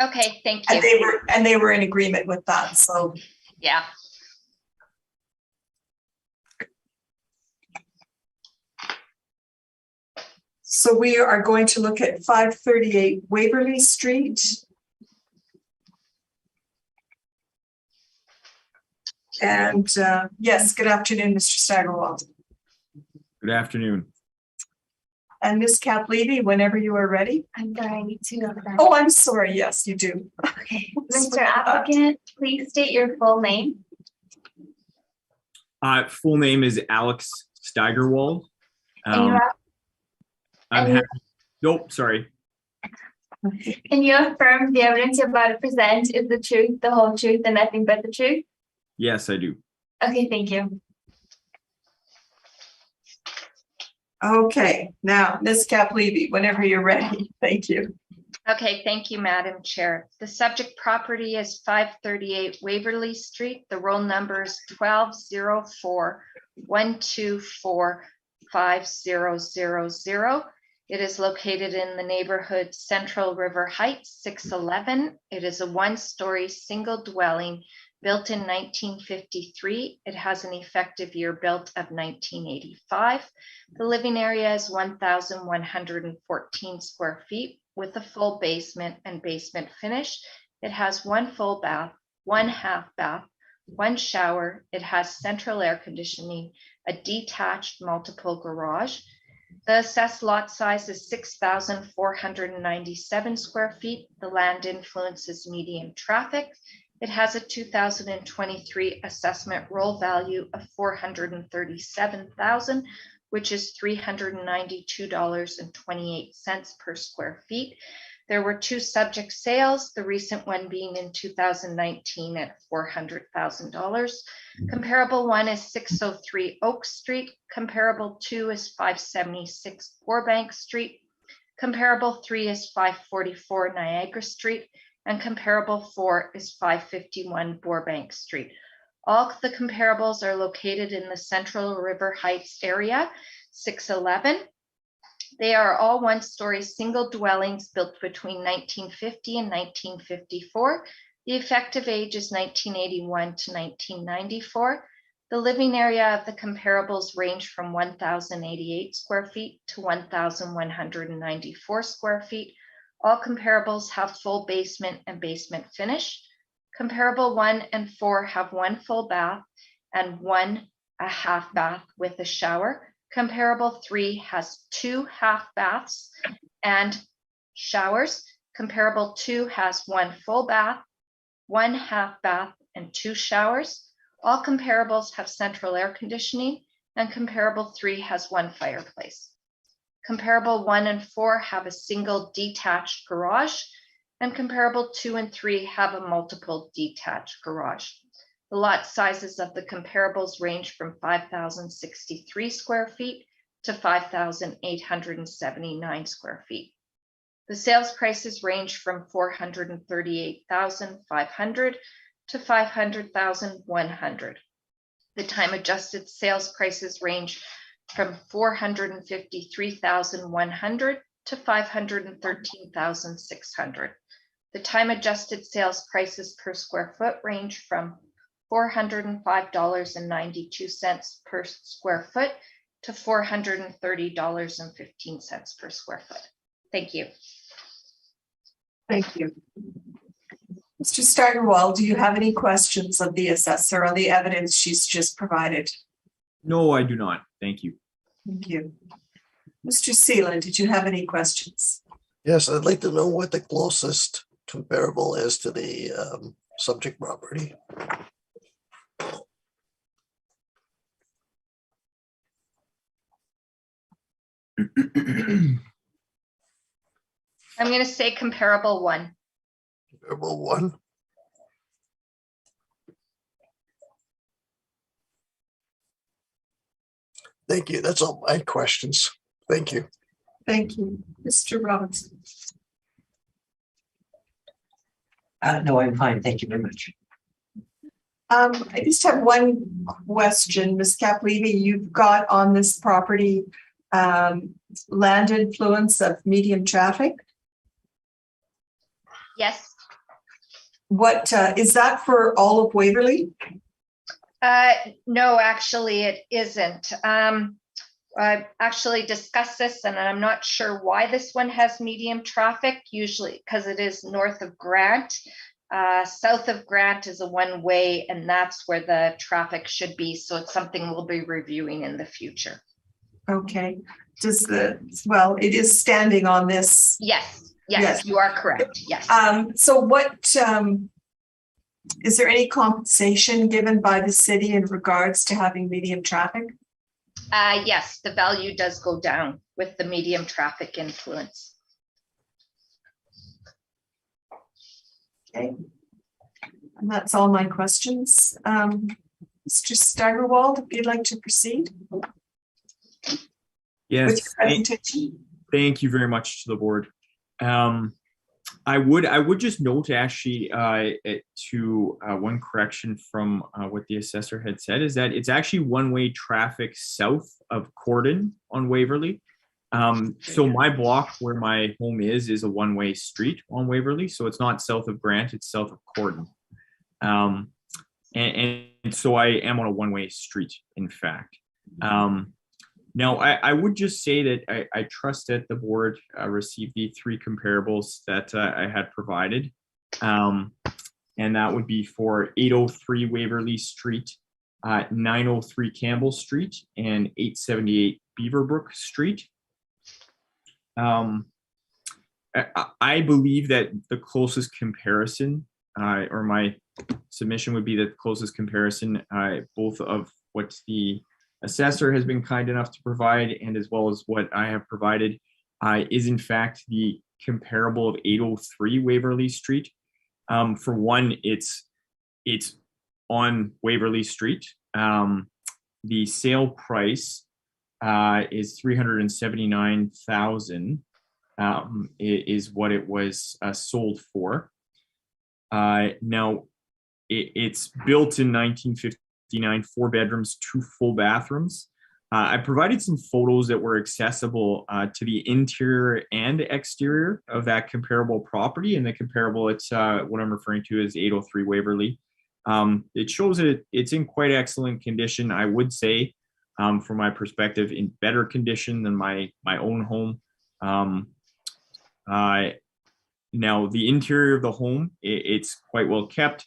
Okay, thank you. And they were in agreement with that, so. Yeah. So we are going to look at 538 Waverly Street. And yes, good afternoon, Mr. Steigerwald. Good afternoon. And Ms. Caplady, whenever you are ready. I'm sorry, I need to know that. Oh, I'm sorry. Yes, you do. Okay, Mr. Applicant, please state your full name. Full name is Alex Steigerwald. And you I'm happy. Nope, sorry. Can you affirm the evidence you're about to present is the truth, the whole truth, and nothing but the truth? Yes, I do. Okay, thank you. Okay, now Ms. Caplady, whenever you're ready. Thank you. Okay, thank you, Madam Chair. The subject property is 538 Waverly Street. The roll number is 1204-124-5000. It is located in the neighborhood Central River Heights, 611. It is a one-story single dwelling built in 1953. It has an effective year built of 1985. The living area is 1,114 square feet with a full basement and basement finish. It has one full bath, one half bath, one shower. It has central air conditioning, a detached multiple garage. The assessed lot size is 6,497 square feet. The land influences medium traffic. It has a 2023 assessment roll value of $437,000, which is $392.28 per square feet. There were two subject sales, the recent one being in 2019 at $400,000. Comparable one is 603 Oak Street. Comparable two is 576 Borbank Street. Comparable three is 544 Niagara Street. And comparable four is 551 Borbank Street. All the comparables are located in the Central River Heights area, 611. They are all one-story single dwellings built between 1950 and 1954. The effective age is 1981 to 1994. The living area of the comparables range from 1,088 square feet to 1,194 square feet. All comparables have full basement and basement finish. Comparable 1 and 4 have one full bath and a half bath with a shower. Comparable 3 has 2 half baths and showers. Comparable 2 has one full bath, 1 half bath, and 2 showers. All comparables have central air conditioning, and comparable 3 has one fireplace. Comparable 1 and 4 have a single detached garage, and comparable 2 and 3 have a multiple detached garage. The lot sizes of the comparables range from 5,063 square feet to 5,879 square feet. The sales prices range from $438,500 to $500,100. The time adjusted sales prices range from 453,100 to 513,600. The time adjusted sales prices per square foot range from $405.92 per square foot to $430.15 per square foot. Thank you. Thank you. Mr. Steigerwald, do you have any questions of the assessor on the evidence she's just provided? No, I do not. Thank you. Thank you. Mr. Seeland, did you have any questions? Yes, I'd like to know what the closest comparable is to the subject property. I'm going to say comparable one. Comparable one. Thank you. That's all my questions. Thank you. Thank you. Mr. Robinson. No, I'm fine. Thank you very much. I just have one question, Ms. Caplivi. You've got on this property land influence of medium traffic. Yes. What is that for all of Waverly? No, actually, it isn't. I actually discussed this, and I'm not sure why this one has medium traffic, usually because it is north of Grant. South of Grant is a one-way, and that's where the traffic should be. So it's something we'll be reviewing in the future. Okay. Well, it is standing on this. Yes, Yes. you are correct. Yes. So what is there any compensation given by the city in regards to having medium traffic? Yes, the value does go down with the medium traffic influence. Okay. And that's all my questions. Mr. Steigerwald, if you'd like to proceed. Yes. With your presentation. Thank you very much to the board. I would just note actually to one correction from what the assessor had said is that it's actually one-way traffic south of Cordon on Waverly. So my block where my home is a one-way street on Waverly. So it's not south of Grant, it's south of Cordon. And so I am on a one-way street, in fact. Now, I would just say that I trust that the board received the three comparables that I had provided. And that would be for 803 Waverly Street, 903 Campbell Street, and 878 Beaverbrook Street. I believe that the closest comparison, or my submission would be that the closest comparison, both of what the assessor has been kind enough to provide and as well as what I have provided, is in fact the comparable of 803 Waverly Street. For one, it's on Waverly Street. The sale price is $379,000 is what it was sold for. Now, it's built in 1959, 4 bedrooms, 2 full bathrooms. I provided some photos that were accessible to the interior and exterior of that comparable property, and the comparable, it's what I'm referring to as 803 Waverly. It shows that it's in quite excellent condition, I would say, from my perspective, in better condition than my own home. Now, the interior of the home, it's quite well kept,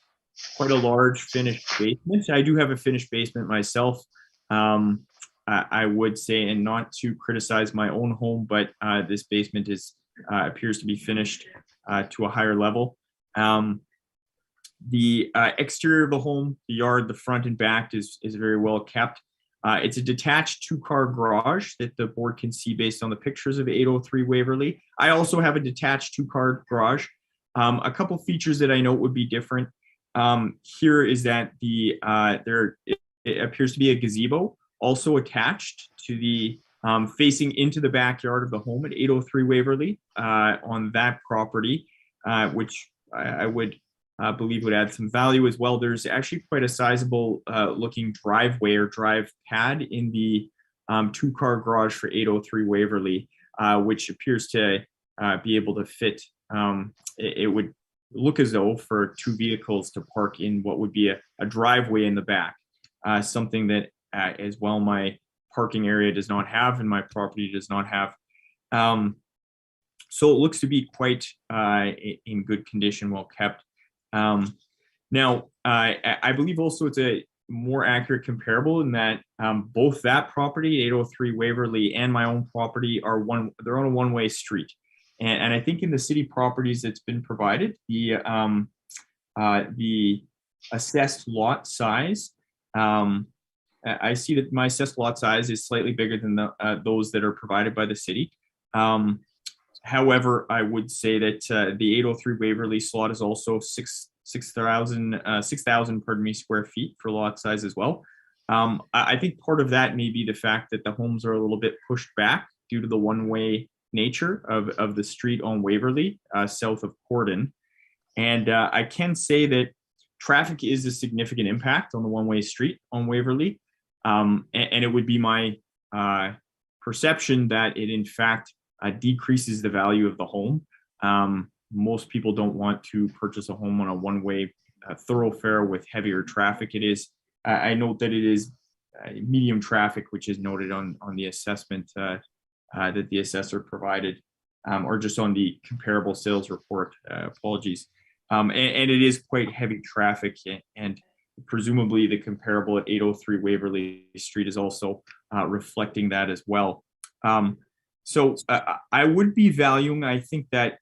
quite a large finished basement. I do have a finished basement myself, I would say, and not to criticize my own home, but this basement appears to be finished to a higher level. The exterior of the home, the yard, the front and back is very well kept. It's a detached 2-car garage that the board can see based on the pictures of 803 Waverly. I also have a detached 2-car garage. A couple features that I note would be different here is that it appears to be a gazebo also attached to the facing into the backyard of the home at 803 Waverly on that property, which I would I believe would add some value as well. There's actually quite a sizable looking driveway or drive pad in the 2-car garage for 803 Waverly, which appears to be able to fit. It would look as though for 2 vehicles to park in what would be a driveway in the back, something that as well my parking area does not have and my property does not have. So it looks to be quite in good condition, well kept. Now, I believe also it's a more accurate comparable in that both that property, 803 Waverly, and my own property they're on a one-way street. And I think in the city properties that's been provided, the assessed lot size, I see that my assessed lot size is slightly bigger than those that are provided by the city. However, I would say that the 803 Waverly slot is also 6,000 square feet for lot size as well. I think part of that may be the fact that the homes are a little bit pushed back due to the one-way nature of the street on Waverly, south of Corden. And I can say that traffic is a significant impact on the one-way street on Waverly. And it would be my perception that it in fact decreases the value of the home. Most people don't want to purchase a home on a one-way thoroughfare with heavier traffic. It is, I note that it is medium traffic, which is noted on the assessment that the assessor provided, or just on the comparable sales report, apologies. And it is quite heavy traffic, and presumably the comparable at 803 Waverly Street is also reflecting that as well. So I would be valuing, I think that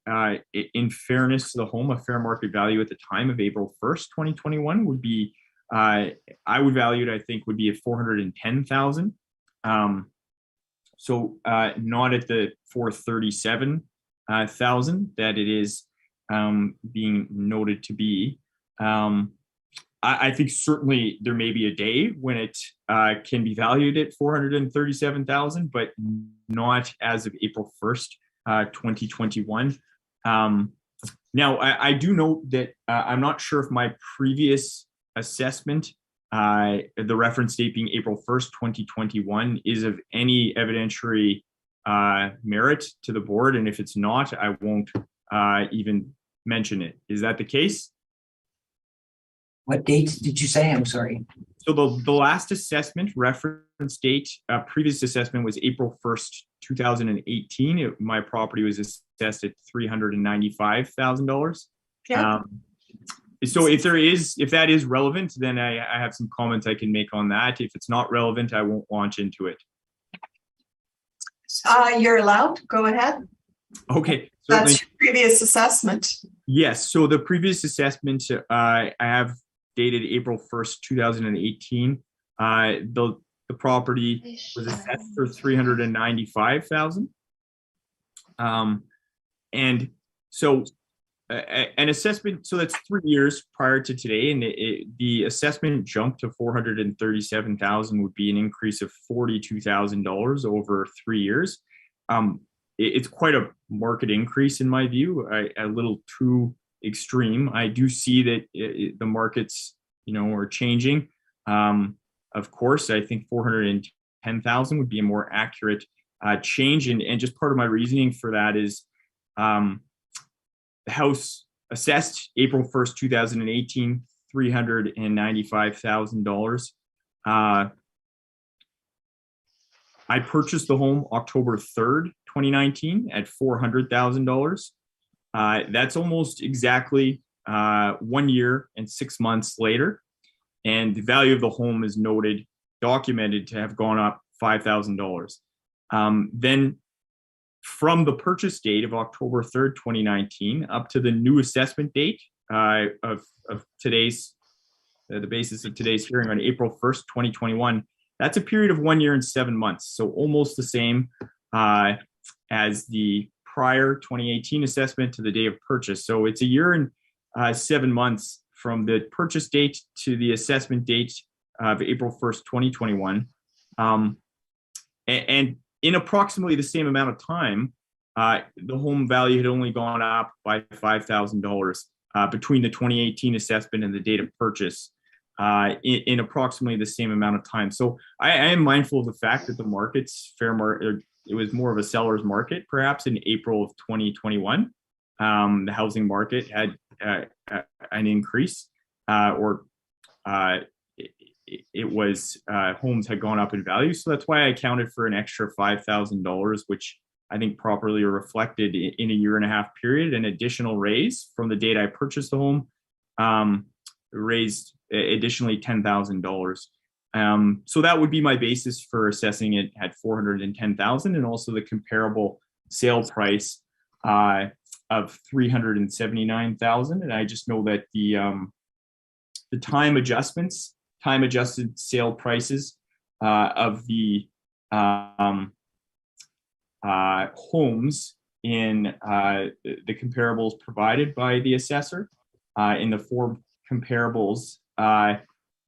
in fairness to the home, a fair market value at the time of April 1st, 2021 would be, I would value it, I think would be at 410,000. So not at the 437,000 that it is being noted to be. I think certainly there may be a day when it can be valued at 437,000, but not as of April 1st, 2021. Now, I do note that I'm not sure if my previous assessment, the reference date being April 1st, 2021, is of any evidentiary merit to the board. And if it's not, I won't even mention it. Is that the case? What dates did you say? I'm sorry. So the last assessment reference date, previous assessment was April 1st, 2018. My property was assessed at $395,000. Yeah. So if that is relevant, then I have some comments I can make on that. If it's not relevant, I won't launch into it. You're allowed. Go ahead. Okay. Certainly. That's your previous assessment. Yes. So the previous assessment I have dated April 1st, 2018. The property was assessed for $395,000. And so an assessment, so that's 3 years prior to today, and the assessment jumped to $437,000 would be an increase of $42,000 over 3 years. It's quite a market increase in my view, a little too extreme. I do see that the markets, are changing. Of course, I think 410,000 would be a more accurate change, and just part of my reasoning for that is the house assessed April 1st, 2018, $395,000. I purchased the home October 3rd, 2019 at $400,000. That's almost exactly 1 year and 6 months later. And the value of the home is documented to have gone up $5,000. Then from the purchase date of October 3rd, 2019, up to the new assessment date of today's, the basis of today's hearing on April 1st, 2021, that's a period of 1 year and 7 months. So almost the same as the prior 2018 assessment to the day of purchase. So it's a year and 7 months from the purchase date to the assessment date of April 1st, 2021. And in approximately the same amount of time, the home value had only gone up by $5,000. between the 2018 assessment and the date of purchase in approximately the same amount of time. So I am mindful of the fact that the market's fair market, it was more of a seller's market, perhaps in April of 2021. The housing market had an increase, homes had gone up in value. So that's why I accounted for an extra $5,000, which I think properly reflected in a 1.5 year period, an additional raise from the date I purchased the home, raised additionally $10,000. So that would be my basis for assessing it at $410,000, and also the comparable sale price of $379,000. And I just know that the time adjusted sale prices of the homes in the comparables provided by the assessor in the 4 comparables.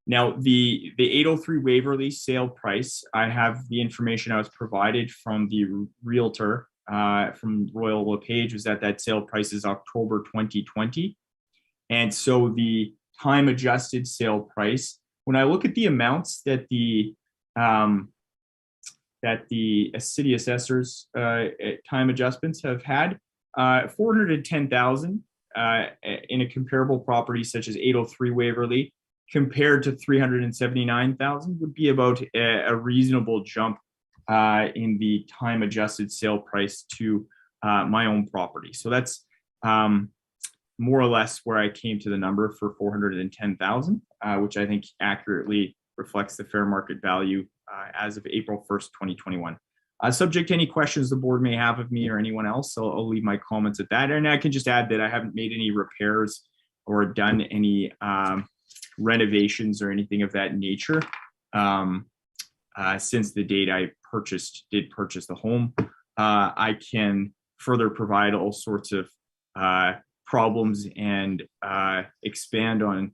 Now the 803 Waverly sale price, I have the information I was provided from the realtor from Royal LePage, was that sale price is October 2020. And so the time adjusted sale price, when I look at the amounts that the city assessors time adjustments have had, $410,000 in a comparable property such as 803 Waverly compared to $379,000 would be about a reasonable jump in the time adjusted sale price to my own property. So that's more or less where I came to the number for $410,000, which I think accurately reflects the fair market value as of April 1st, 2021. Subject to any questions the board may have of me or anyone else, so I'll leave my comments at that. And I can just add that I haven't made any repairs or done any renovations or anything of that nature since the date I did purchase the home. I can further provide all sorts of problems and expand on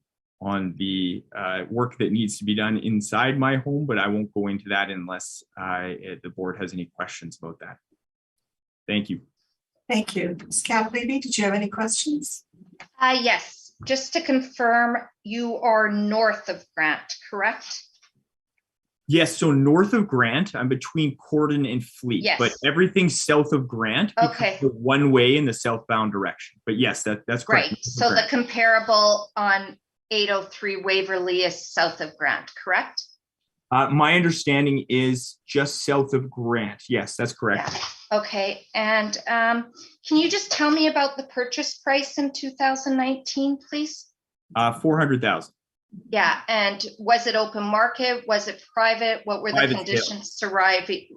the work that needs to be done inside my home, but I won't go into that unless the board has any questions about that. Thank you. Thank you. Ms. Capleby, did you have any questions? Yes, just to confirm, you are north of Grant, correct? Yes, so north of Grant, I'm between Cordon and Fleet, Yes. but everything south of Grant Okay. becomes one way in the southbound direction. But yes, that's correct. Right, so the comparable on 803 Waverly is south of Grant, correct? My understanding is just south of Grant. Yes, that's correct. Yeah. Okay, and can you just tell me about the purchase price in 2019, please? 400,000. Yeah, and was it open market? Was it private? What were the Private conditions surrounding?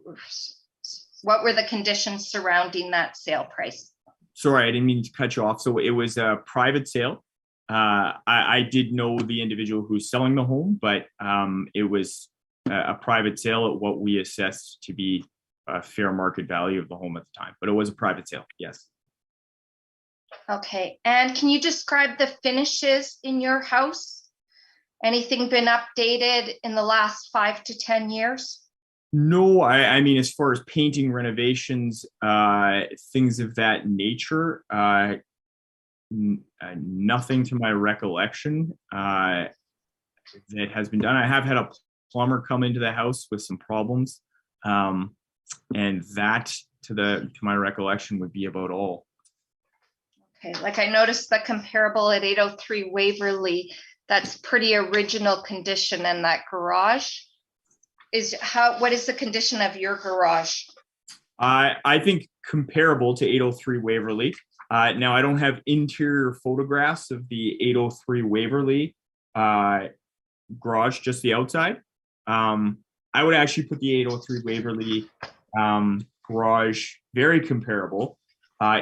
What were the conditions surrounding that sale price? Sorry, I didn't mean to cut you off. So it was a private sale. I did know the individual who's selling the home, but it was a private sale at what we assessed to be a fair market value of the home at the time. But it was a private sale, yes. Okay, and can you describe the finishes in your house? Anything been updated in the last 5 to 10 years? No, I mean, as far as painting, renovations, things of that nature, nothing to my recollection that has been done. I have had a plumber come into the house with some problems, and that, to my recollection, would be about all. Okay, like I noticed the comparable at 803 Waverly, that's pretty original condition, and that garage what is the condition of your garage? I think comparable to 803 Waverly. Now I don't have interior photographs of the 803 Waverly garage, just the outside. I would actually put the 803 Waverly garage very comparable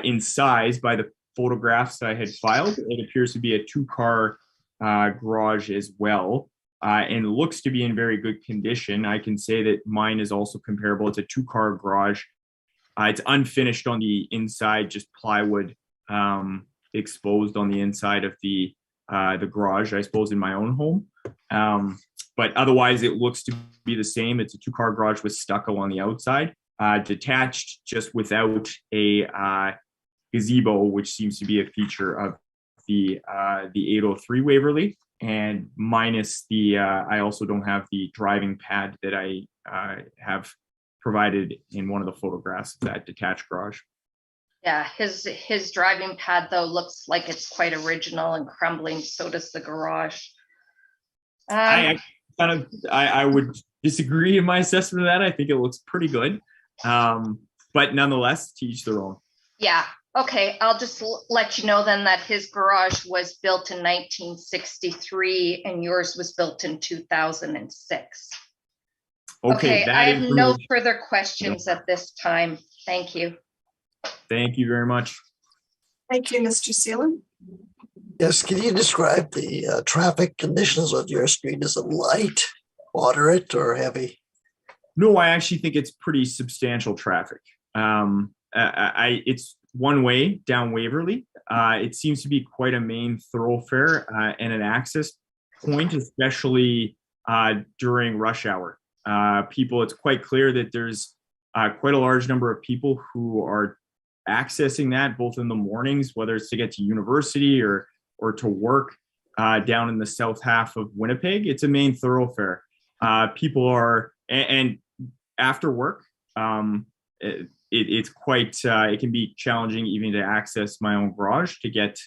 in size by the photographs I had filed. It appears to be a 2-car garage as well, and looks to be in very good condition. I can say that mine is also comparable. It's a 2-car garage. It's unfinished on the inside, just plywood exposed on the inside of the garage, I suppose, in my own home. But otherwise, it looks to be the same. It's a 2-car garage with stucco on the outside, detached, just without a gazebo, which seems to be a feature of the 803 Waverly, and minus the, I also don't have the driving pad that I have provided in one of the photographs of that detached garage. Yeah, his driving pad though looks like it's quite original and crumbling. So does the garage. I would disagree in my assessment of that. I think it looks pretty good. But nonetheless, to each their own. Yeah. Okay. I'll just let you know then that his garage was built in 1963 and yours was built in 2006. Okay. I have no further questions at this time. Thank you. Thank you very much. Thank you, Mr. Seelan. Yes, can you describe the traffic conditions of your street? Is it light, moderate, or heavy? No, I actually think it's pretty substantial traffic. It's one way down Waverly. It seems to be quite a main thoroughfare and an access point, especially during rush hour. It's quite clear that there's quite a large number of people who are accessing that both in the mornings, whether it's to get to university or to work down in the south half of Winnipeg. It's a main thoroughfare. People are, and after work, it's quite, it can be challenging even to access my own garage to get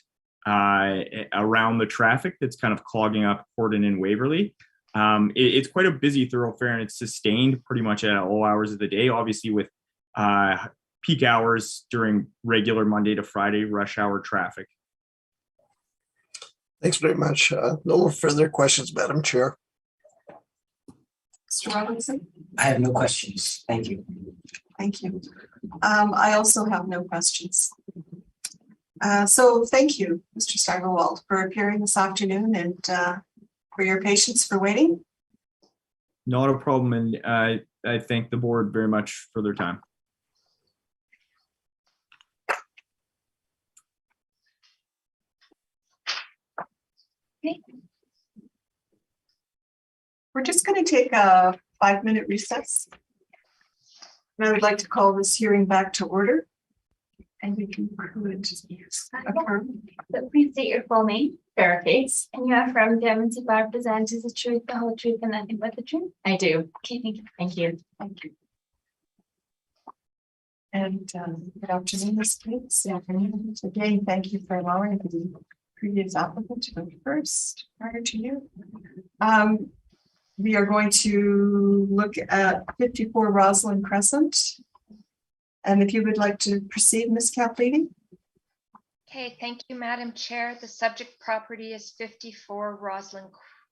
around the traffic that's kind of clogging up Horton and Waverly. It's quite a busy thoroughfare, and it's sustained pretty much at all hours of the day, obviously with peak hours during regular Monday to Friday rush hour traffic. Thanks very much. No further questions, Madam Chair. Mr. Robinson? I have no questions. Thank you. Thank you. I also have no questions. So thank you, Mr. Steigerwald, for appearing this afternoon and for your patience for waiting. Not a problem, and I thank the board very much for their time. Okay. We're just going to take a 5-minute recess. And I would like to call this hearing back to order. And we can affirm. So please state your full name. Sarah Case. And you affirm the evidence you present is the truth, the whole truth, and nothing but the truth? I do. Okay, thank you. Thank you. Thank you. And good afternoon, Ms. Case. Again, thank you for allowing the previous applicant to go first prior to you. We are going to look at 54 Roslyn Crescent. And if you would like to proceed, Ms. Caplini. Okay, thank you, Madam Chair. The subject property is 54 Roslyn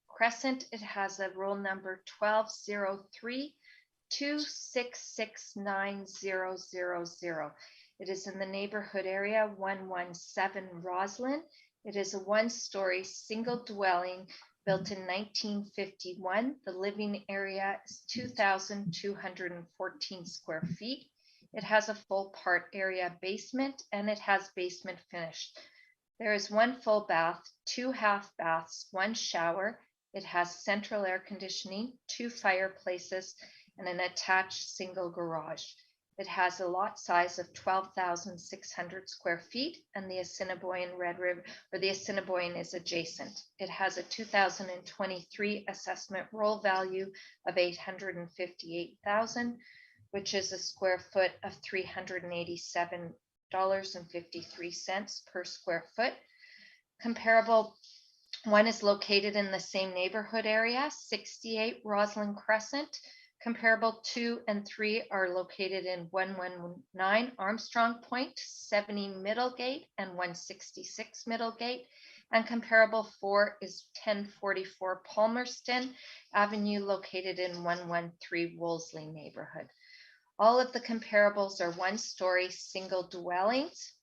Crescent. It has a roll number 1203-2669000. It is in the neighborhood area 117 Roslyn. It is a one-story single dwelling built in 1951. The living area is 2,214 square feet. It has a full part area basement and it has basement finish. There is one full bath, 2 half baths, 1 shower. It has central air conditioning, 2 fireplaces, and an attached single garage. It has a lot size of 12,600 square feet, and the Assiniboine Red River, or the Assiniboine, is adjacent. It has a 2023 assessment roll value of $858,000, which is a square foot of $387.53 per square foot. Comparable one is located in the same neighborhood area, 68 Roslyn Crescent. Comparable 2 and 3 are located in 119 Armstrong Point, 70 Middlegate, and 166 Middlegate. And comparable 4 is 1044 Palmerston Avenue, located in 113 Wolseley neighborhood. All of the comparables are one-story single dwellings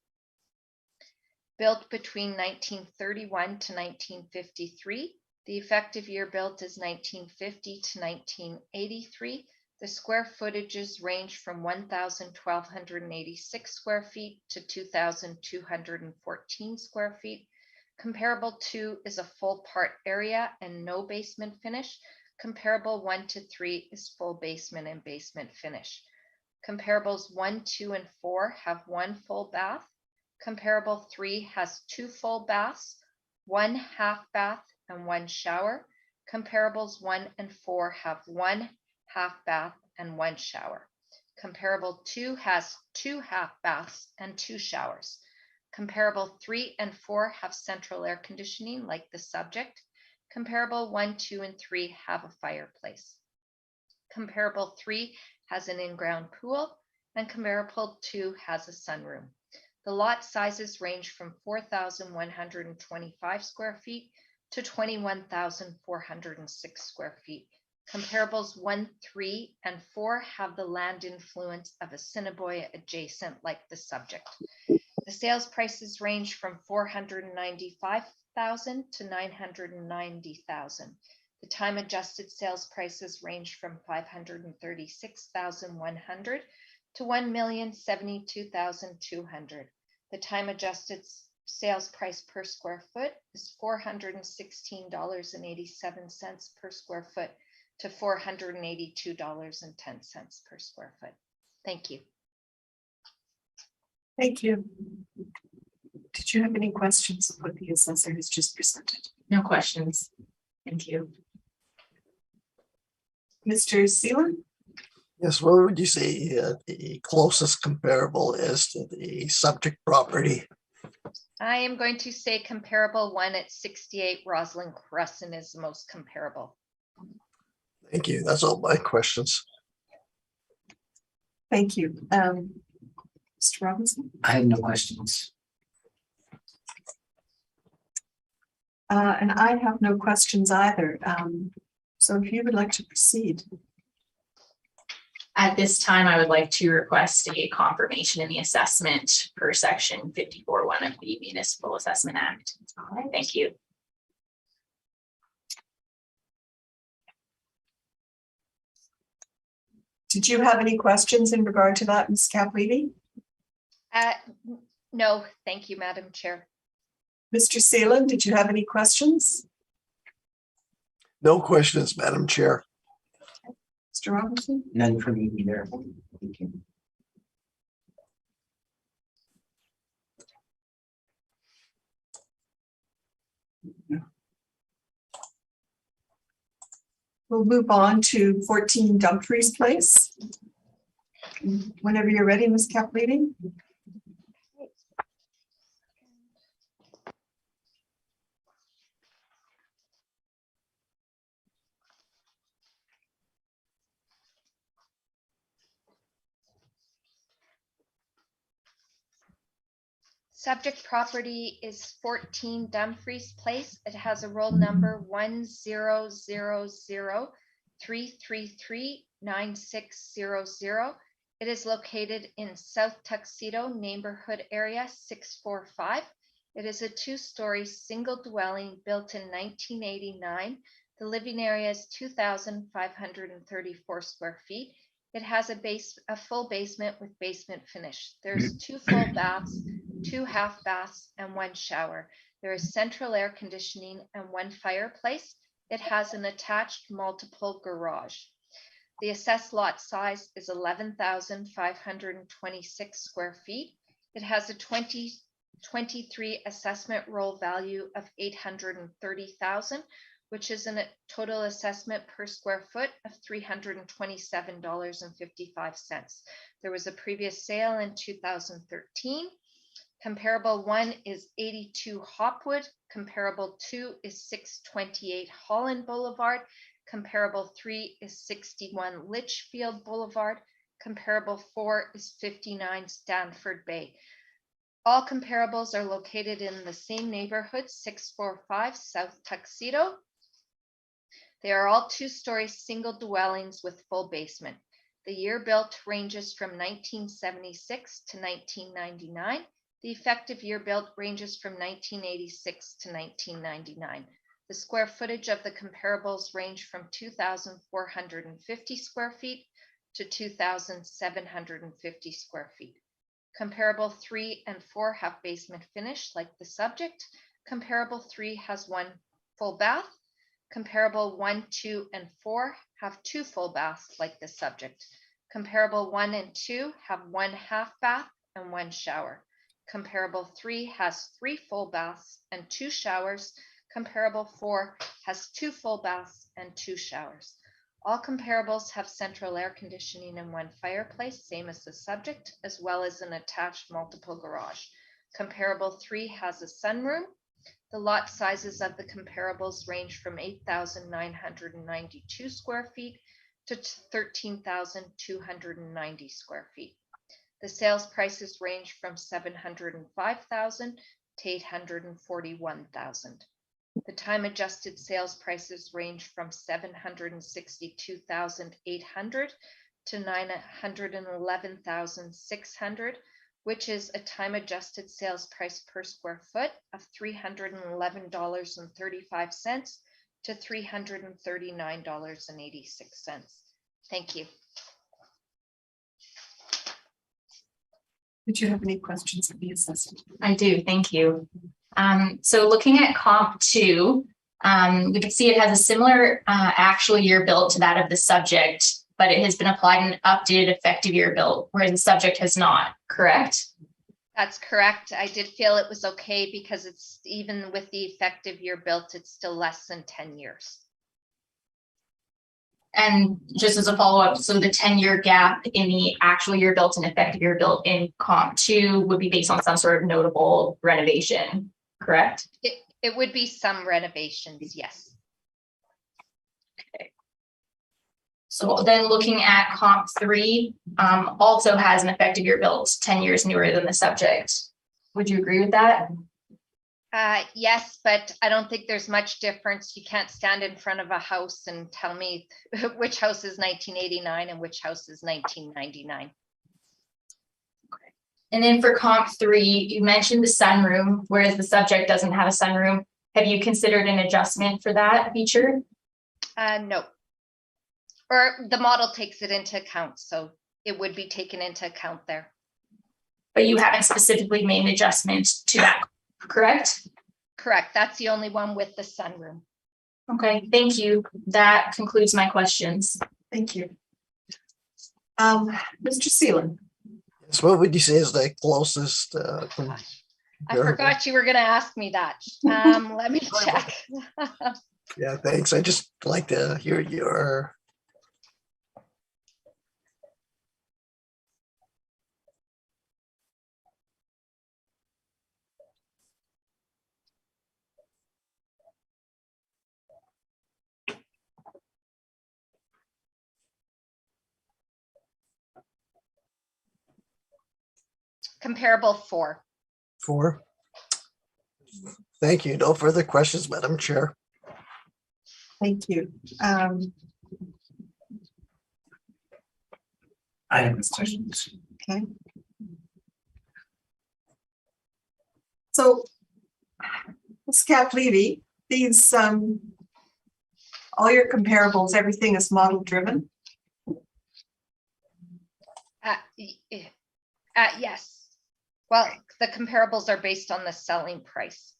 built between 1931 to 1953. The effective year built is 1950 to 1983. The square footages range from 1,1286 square feet to 2,214 square feet. Comparable 2 is a full part area and no basement finish. Comparable 1 to 3 is full basement and basement finish. Comparables 1, 2, and 4 have 1 full bath. Comparable 3 has 2 full baths, 1 half bath, and 1 shower. Comparables 1 and 4 have 1 half bath and 1 shower. Comparable 2 has 2 half baths and 2 showers. Comparable 3 and 4 have central air conditioning like the subject. Comparable 1, 2, and 3 have a fireplace. Comparable 3 has an in-ground pool, and comparable 2 has a sunroom. The lot sizes range from 4,125 square feet to 21,406 square feet. Comparables 1, 3, and 4 have the land influence of Assiniboia adjacent like the subject. The sales prices range from $495,000 to $990,000. The time adjusted sales prices range from $536,100 to $1,072,200. The time adjusted sales price per square foot is $416.87 per square foot to $482.10 per square foot. Thank you. Thank you. Did you have any questions of what the assessor has just presented? No questions. Thank you. Mr. Seelan? Yes, what would you say the closest comparable is to the subject property? I am going to say comparable 1 at 68 Roslyn Crescent is the most comparable. Thank you. That's all my questions. Thank you. Mr. Robinson? I have no questions. And I have no questions either. So if you would like to proceed. At this time, I would like to request a confirmation in the assessment per section 54(1) of the Municipal Assessment Act. All right. Thank you. Did you have any questions in regard to that, Ms. Caplevy? No, thank you, Madam Chair. Mr. Seelan, did you have any questions? No questions, Madam Chair. Mr. Robinson? None for me either. Thank you. We'll move on to 14 Dumfries Place. Whenever you're ready, Ms. Caplevy. Subject property is 14 Dumfries Place. It has a roll number 1000-333-96600. It is located in South Tuxedo neighborhood area 645. It is a 2-story single dwelling built in 1989. The living area is 2,534 square feet. It has a full basement with basement finish. There's 2 full baths, 2 half baths, and 1 shower. There is central air conditioning and 1 fireplace. It has an attached multiple garage. The assessed lot size is 11,526 square feet. It has a 2023 assessment roll value of $830,000, which is a total assessment per square foot of $327.55. There was a previous sale in 2013. Comparable 1 is 82 Hopwood. Comparable 2 is 628 Holland Boulevard. Comparable 3 is 61 Litchfield Boulevard. Comparable 4 is 59 Stanford Bay. All comparables are located in the same neighborhood, 645 South Tuxedo. They are all 2-story single dwellings with full basement. The year built ranges from 1976 to 1999. The effective year built ranges from 1986 to 1999. The square footage of the comparables range from 2,450 square feet to 2,750 square feet. Comparable 3 and 4 have basement finish like the subject. Comparable 3 has 1 full bath. Comparable 1, 2, and 4 have 2 full baths like the subject. Comparable 1 and 2 have 1 half bath and 1 shower. Comparable 3 has 3 full baths and 2 showers. Comparable 4 has 2 full baths and 2 showers. All comparables have central air conditioning and 1 fireplace, same as the subject, as well as an attached multiple garage. Comparable 3 has a sunroom. The lot sizes of the comparables range from 8,992 square feet to 13,290 square feet. The sales prices range from 705,000 to 841,000. The time adjusted sales prices range from 762,800 to 911,600, which is a time adjusted sales price per square foot of $311.35 to $339.86. Thank you. Did you have any questions of the assessor? I do, thank you. So looking at comp 2, we can see it has a similar actual year built to that of the subject, but it has been applied an updated effective year built, whereas the subject has not, correct? That's correct. I did feel it was okay because it's even with the effective year built, it's still less than 10 years. And just as a follow-up, so the 10-year gap in the actual year built and effective year built in comp 2 would be based on some sort of notable renovation, correct? It would be some renovations, yes. Okay. So then looking at comp 3, also has an effective year built 10 years newer than the subject. Would you agree with that? Yes, but I don't think there's much difference. You can't stand in front of a house and tell me which house is 1989 and which house is 1999. Okay. And then for comp 3, you mentioned the sunroom, whereas the subject doesn't have a sunroom. Have you considered an adjustment for that feature? No. Or the model takes it into account, so it would be taken into account there. But you haven't specifically made an adjustment to that, correct? Correct. That's the only one with the sunroom. Okay, thank you. That concludes my questions. Thank you. Mr. Seelan. So what would you say is the closest? I forgot you were going to ask me that. Let me check. Yeah, thanks. I just like to hear your. Comparable 4. 4. Thank you. No further questions, Madam Chair. Thank you. I have questions. Okay. So, Ms. Caplevy, these all your comparables, everything is model driven? Yes. Well, the comparables are based on the selling price.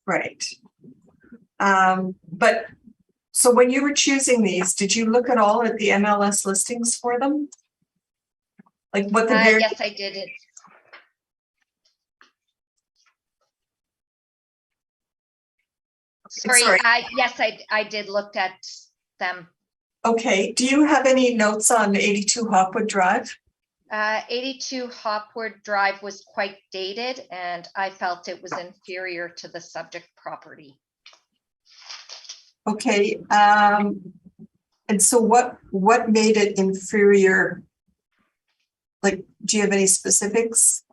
Right. But so when you were choosing these, did you look at all at the MLS listings for them? Like what the yes, I did it. Sorry. Yes, I did look at them. Okay. Do you have any notes on 82 Hopwood Drive? 82 Hopwood Drive was quite dated, and I felt it was inferior to the subject property. Okay. And so what made it inferior? Like, do you have any specifics?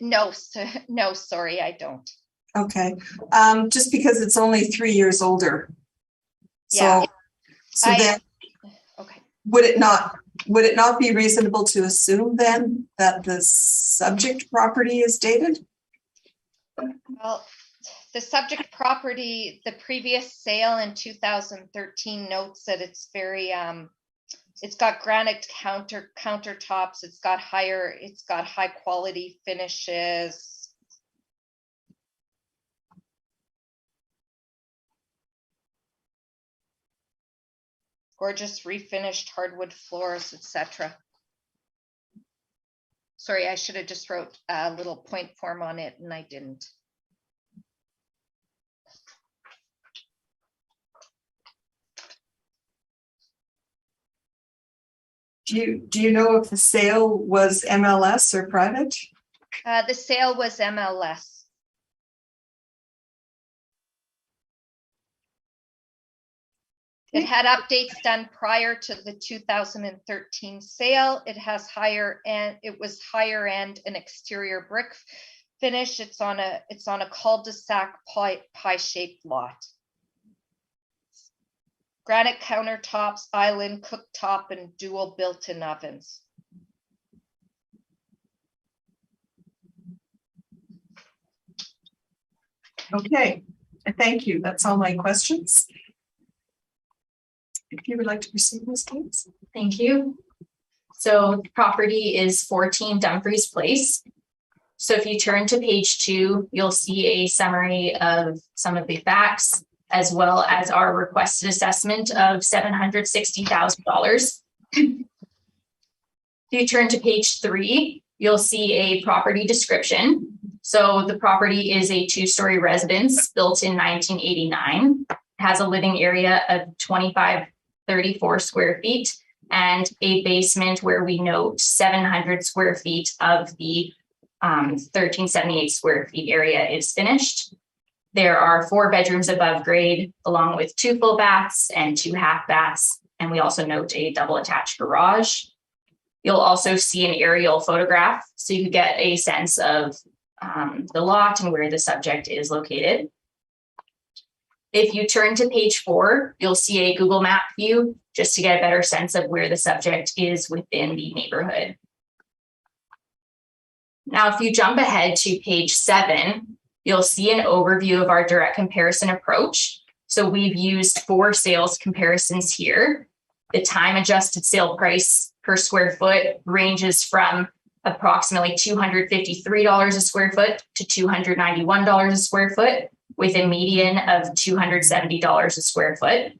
No, sorry, I don't. Okay. Just because it's only 3 years older. Yeah. So then, okay. would it not be reasonable to assume then that the subject property is dated? Well, the subject property, the previous sale in 2013 notes that it's very, it's got granite countertops, it's got high quality finishes. Gorgeous refinished hardwood floors, etc. Sorry, I should have just wrote a little point form on it and I didn't. Do you know if the sale was MLS or private? The sale was MLS. It had updates done prior to the 2013 sale. It has higher end, it was higher end and exterior brick finish. It's on a cul-de-sac pie-shaped lot. Granite countertops, island cooktop, and dual built-in ovens. Okay, thank you. That's all my questions. If you would like to proceed, Ms. Gates. Thank you. So the property is 14 Dumfries Place. So if you turn to page 2, you'll see a summary of some of the facts, as well as our requested assessment of $760,000. If you turn to page 3, you'll see a property description. So the property is a 2-story residence built in 1989. It has a living area of 2,534 square feet and a basement where we note 700 square feet of the 1,378 square feet area is finished. There are 4 bedrooms above grade, along with 2 full baths and 2 half baths. And we also note a double attached garage. You'll also see an aerial photograph, so you can get a sense of the lot and where the subject is located. If you turn to page 4, you'll see a Google Map view just to get a better sense of where the subject is within the neighborhood. Now, if you jump ahead to page 7, you'll see an overview of our direct comparison approach. So we've used 4 sales comparisons here. The time adjusted sale price per square foot ranges from approximately $253 a square foot to $291 a square foot, with a median of $270 a square foot.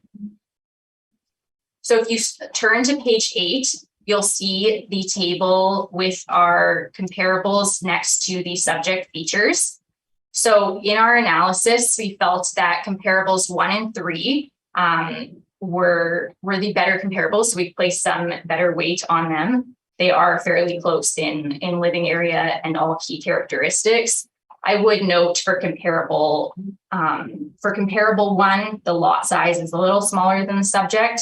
So if you turn to page 8, you'll see the table with our comparables next to the subject features. So in our analysis, we felt that comparables 1 and 3 were the better comparables. So we placed some better weight on them. They are fairly close in living area and all key characteristics. I would note for comparable 1, the lot size is a little smaller than the subject.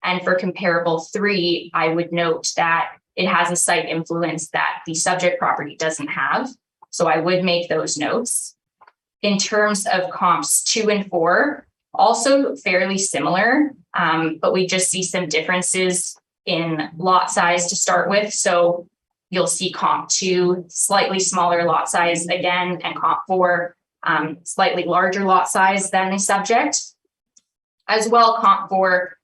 And for comparable 3, I would note that it has a site influence that the subject property doesn't have. So I would make those notes. In terms of comps 2 and 4, also fairly similar, but we just see some differences in lot size to start with. So you'll see comp 2, slightly smaller lot size again, and comp 4, slightly larger lot size than the subject. As well, comp 4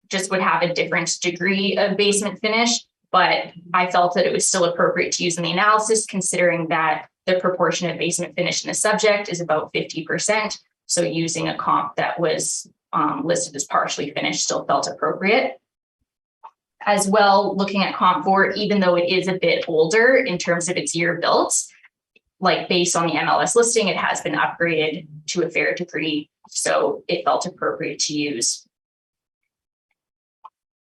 just would have a different degree of basement finish, but I felt that it was still appropriate to use in the analysis, considering that the proportion of basement finish in the subject is about 50%. So using a comp that was listed as partially finished still felt appropriate. As well, looking at comp 4, even though it is a bit older in terms of its year built, like based on the MLS listing, it has been upgraded to a fair degree, so it felt appropriate to use.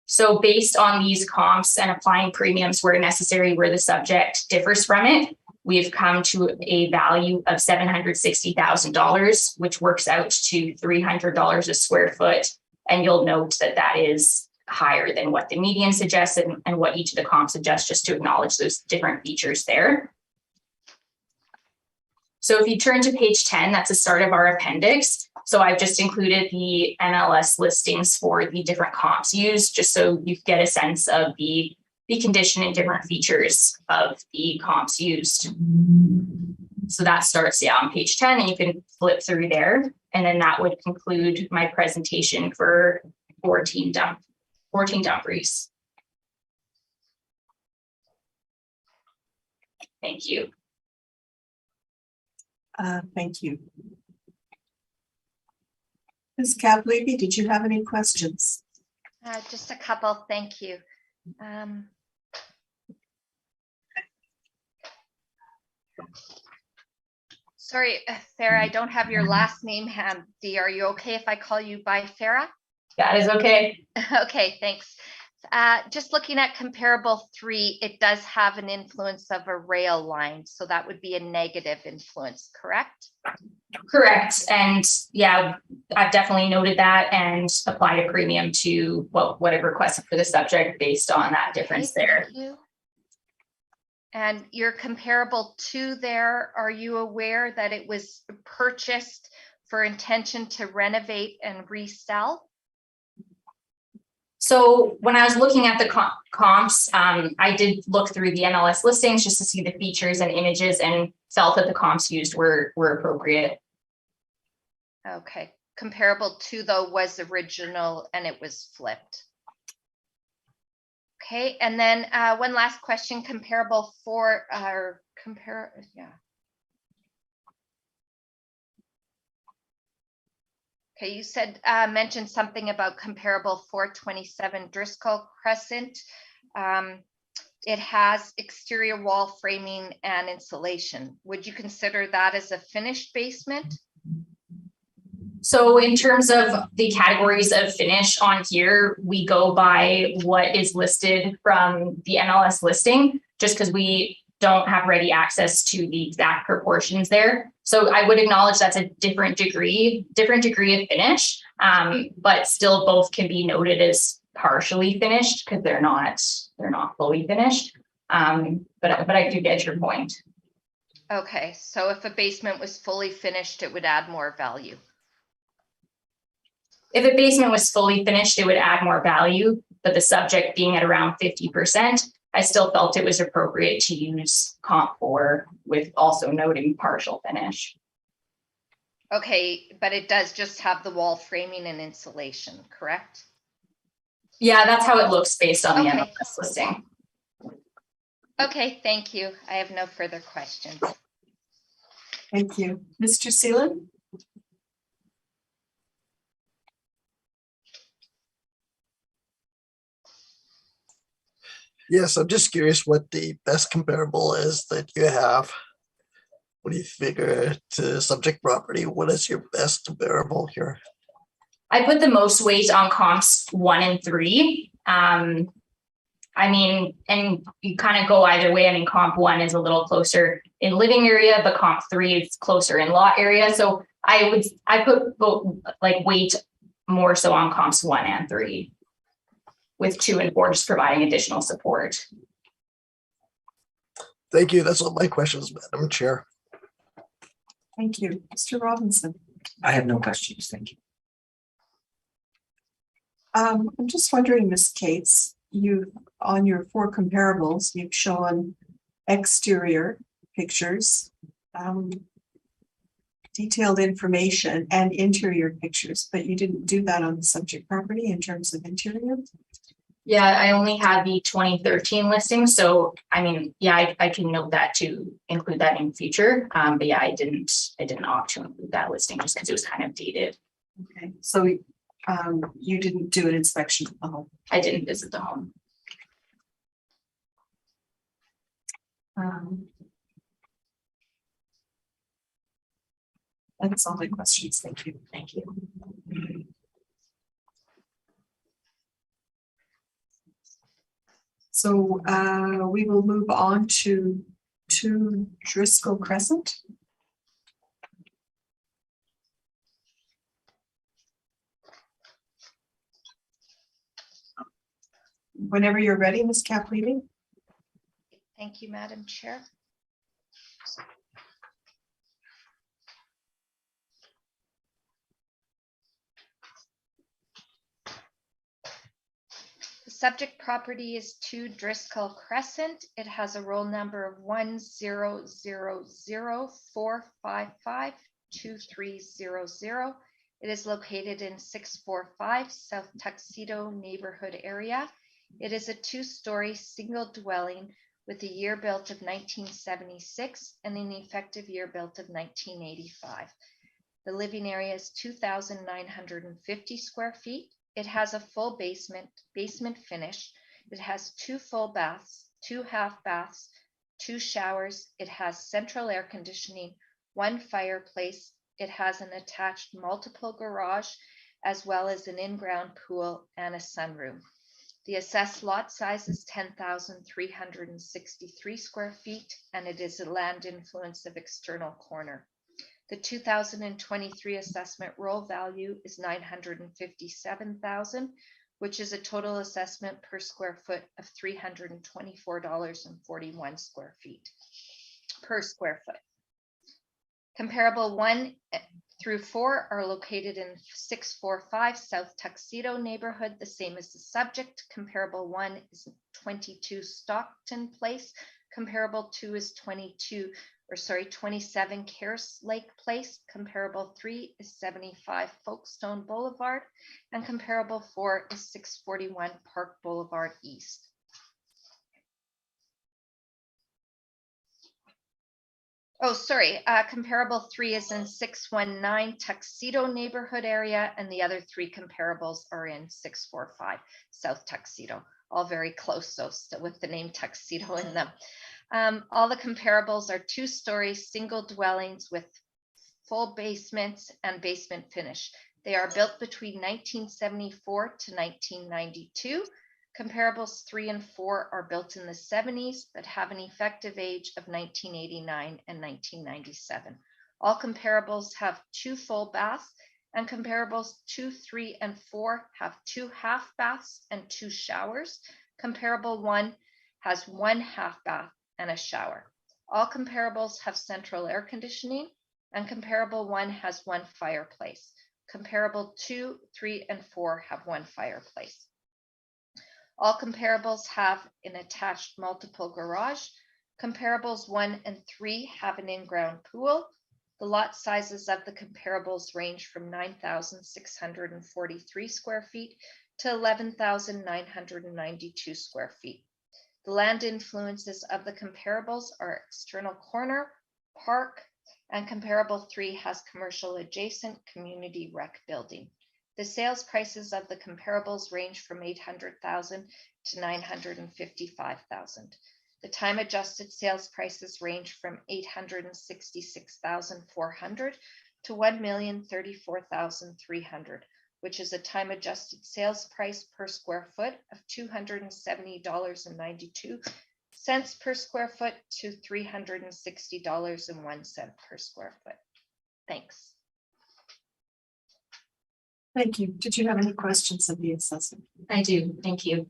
So based on these comps and applying premiums where necessary, where the subject differs from it, we've come to a value of $760,000, which works out to $300 a square foot. And you'll note that that is higher than what the median suggests and what each of the comps suggest, just to acknowledge those different features there. So if you turn to page 10, that's the start of our appendix. So I've just included the MLS listings for the different comps used, just so you get a sense of the condition and different features of the comps used. So that starts on page 10, and you can flip through there. And then that would conclude my presentation for 14 Dumfries. Thank you. Thank you. Ms. Kaplevy, did you have any questions? Just a couple, thank you. Sorry, Farah, I don't have your last name handy. Are you okay if I call you by Farah? That is okay. Okay, thanks. Just looking at comparable 3, it does have an influence of a rail line, so that would be a negative influence, correct? Correct. And yeah, I've definitely noted that and applied a premium to what I've requested for the subject based on that difference Okay, there. thank you. And your comparable 2 there, are you aware that it was purchased for intention to renovate and resell? So when I was looking at the comps, I did look through the MLS listings just to see the features and images and felt that the comps used were appropriate. Okay, comparable 2 though was original and it was flipped. Okay, and then one last question, comparable 4 yeah. Okay, you said mentioned something about comparable 427 Driscoll Crescent. It has exterior wall framing and insulation. Would you consider that as a finished basement? So in terms of the categories of finish on here, we go by what is listed from the MLS listing, just because we don't have ready access to the exact proportions there. So I would acknowledge that's a different degree of finish, but still both can be noted as partially finished because they're not fully finished. But I do get your point. Okay, so if a basement was fully finished, it would add more value. If a basement was fully finished, it would add more value, but the subject being at around 50%, I still felt it was appropriate to use comp 4 with also noting partial finish. Okay, but it does just have the wall framing and insulation, correct? Yeah, that's how it looks based on the Okay. MLS listing. Okay, thank you. I have no further questions. Thank you. Mr. Seelan? Yes, I'm just curious what the best comparable is that you have. What do you figure to subject property? What is your best comparable here? I put the most weight on comps 1 and 3. I mean, and you kind of go either way. I mean, comp 1 is a little closer in living area, but comp 3 is closer in lot area. So I put both like weight more so on comps 1 and 3, with 2 and 4 just providing additional support. Thank you. That's all my questions, Madam Chair. Thank you. Mr. Robinson? I have no questions. Thank you. I'm just wondering, Ms. Cates, on your 4 comparables, you've shown exterior pictures, detailed information and interior pictures, but you didn't do that on the subject property in terms of interior? Yeah, I only had the 2013 listing. So, I mean, yeah, I can note that to include that in future. But yeah, I didn't opt to include that listing just because it was kind of dated. Okay, so you didn't do an inspection of the home? I didn't visit the home. That's all my questions. Thank you. Thank you. So we will move on to Driscoll Crescent. Whenever you're ready, Ms. Caplini. Thank you, Madam Chair. The subject property is 2 Driscoll Crescent. It has a roll number of 100045523300. It is located in 645 South Tuxedo neighborhood area. It is a 2-story single dwelling with a year built of 1976 and an effective year built of 1985. The living area is 2,950 square feet. It has a full basement finish. It has 2 full baths, 2 half baths, 2 showers. It has central air conditioning, 1 fireplace. It has an attached multiple garage, as well as an in-ground pool and a sunroom. The assessed lot size is 10,363 square feet, and it is a land influence of external corner. The 2023 assessment roll value is $957,000, which is a total assessment per square foot of $324.41 per square foot. Comparable 1 through 4 are located in 645 South Tuxedo neighborhood, the same as the subject. Comparable 1 is 22 Stockton Place. Comparable 2 is 27 Cares Lake Place. Comparable 3 is 75 Folkestone Boulevard. And comparable 4 is 641 Park Boulevard East. Oh, sorry, comparable 3 is in 619 Tuxedo neighborhood area, and the other 3 comparables are in 645 South Tuxedo, all very close, so with the name Tuxedo in them. All the comparables are 2-story single dwellings with full basements and basement finish. They are built between 1974 to 1992. Comparables 3 and 4 are built in the 70s, but have an effective age of 1989 and 1997. All comparables have 2 full baths, and comparables 2, 3, and 4 have 2 half baths and 2 showers. Comparable 1 has 1 half bath and a shower. All comparables have central air conditioning, and comparable 1 has 1 fireplace. Comparable 2, 3, and 4 have 1 fireplace. All comparables have an attached multiple garage. Comparables 1 and 3 have an in-ground pool. The lot sizes of the comparables range from 9,643 square feet to 11,992 square feet. The land influences of the comparables are external corner, park, and comparable 3 has commercial adjacent community rec building. The sales prices of the comparables range from $800,000 to $955,000. The time adjusted sales prices range from $866,400 to $1,034,300, which is a time adjusted sales price per square foot of $270.92 per square foot to $360.01 per square foot. Thanks. Thank you. Did you have any questions of the assessor? I do, thank you.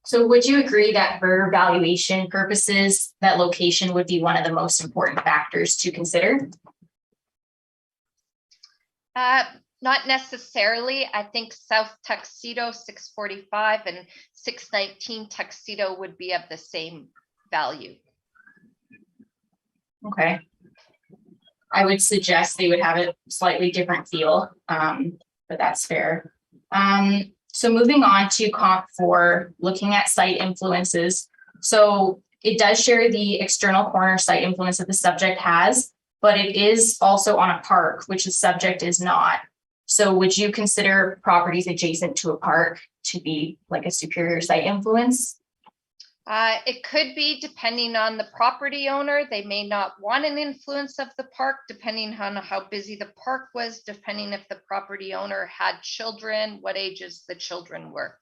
So would you agree that for valuation purposes, that location would be one of the most important factors to consider? Not necessarily. I think South Tuxedo 645 and 619 Tuxedo would be of the same value. Okay. I would suggest they would have a slightly different feel, but that's fair. So moving on to comp 4, looking at site influences. So it does share the external corner site influence that the subject has, but it is also on a park, which the subject is not. So would you consider properties adjacent to a park to be like a superior site influence? It could be depending on the property owner. They may not want an influence of the park, depending on how busy the park was, depending if the property owner had children, what ages the children were.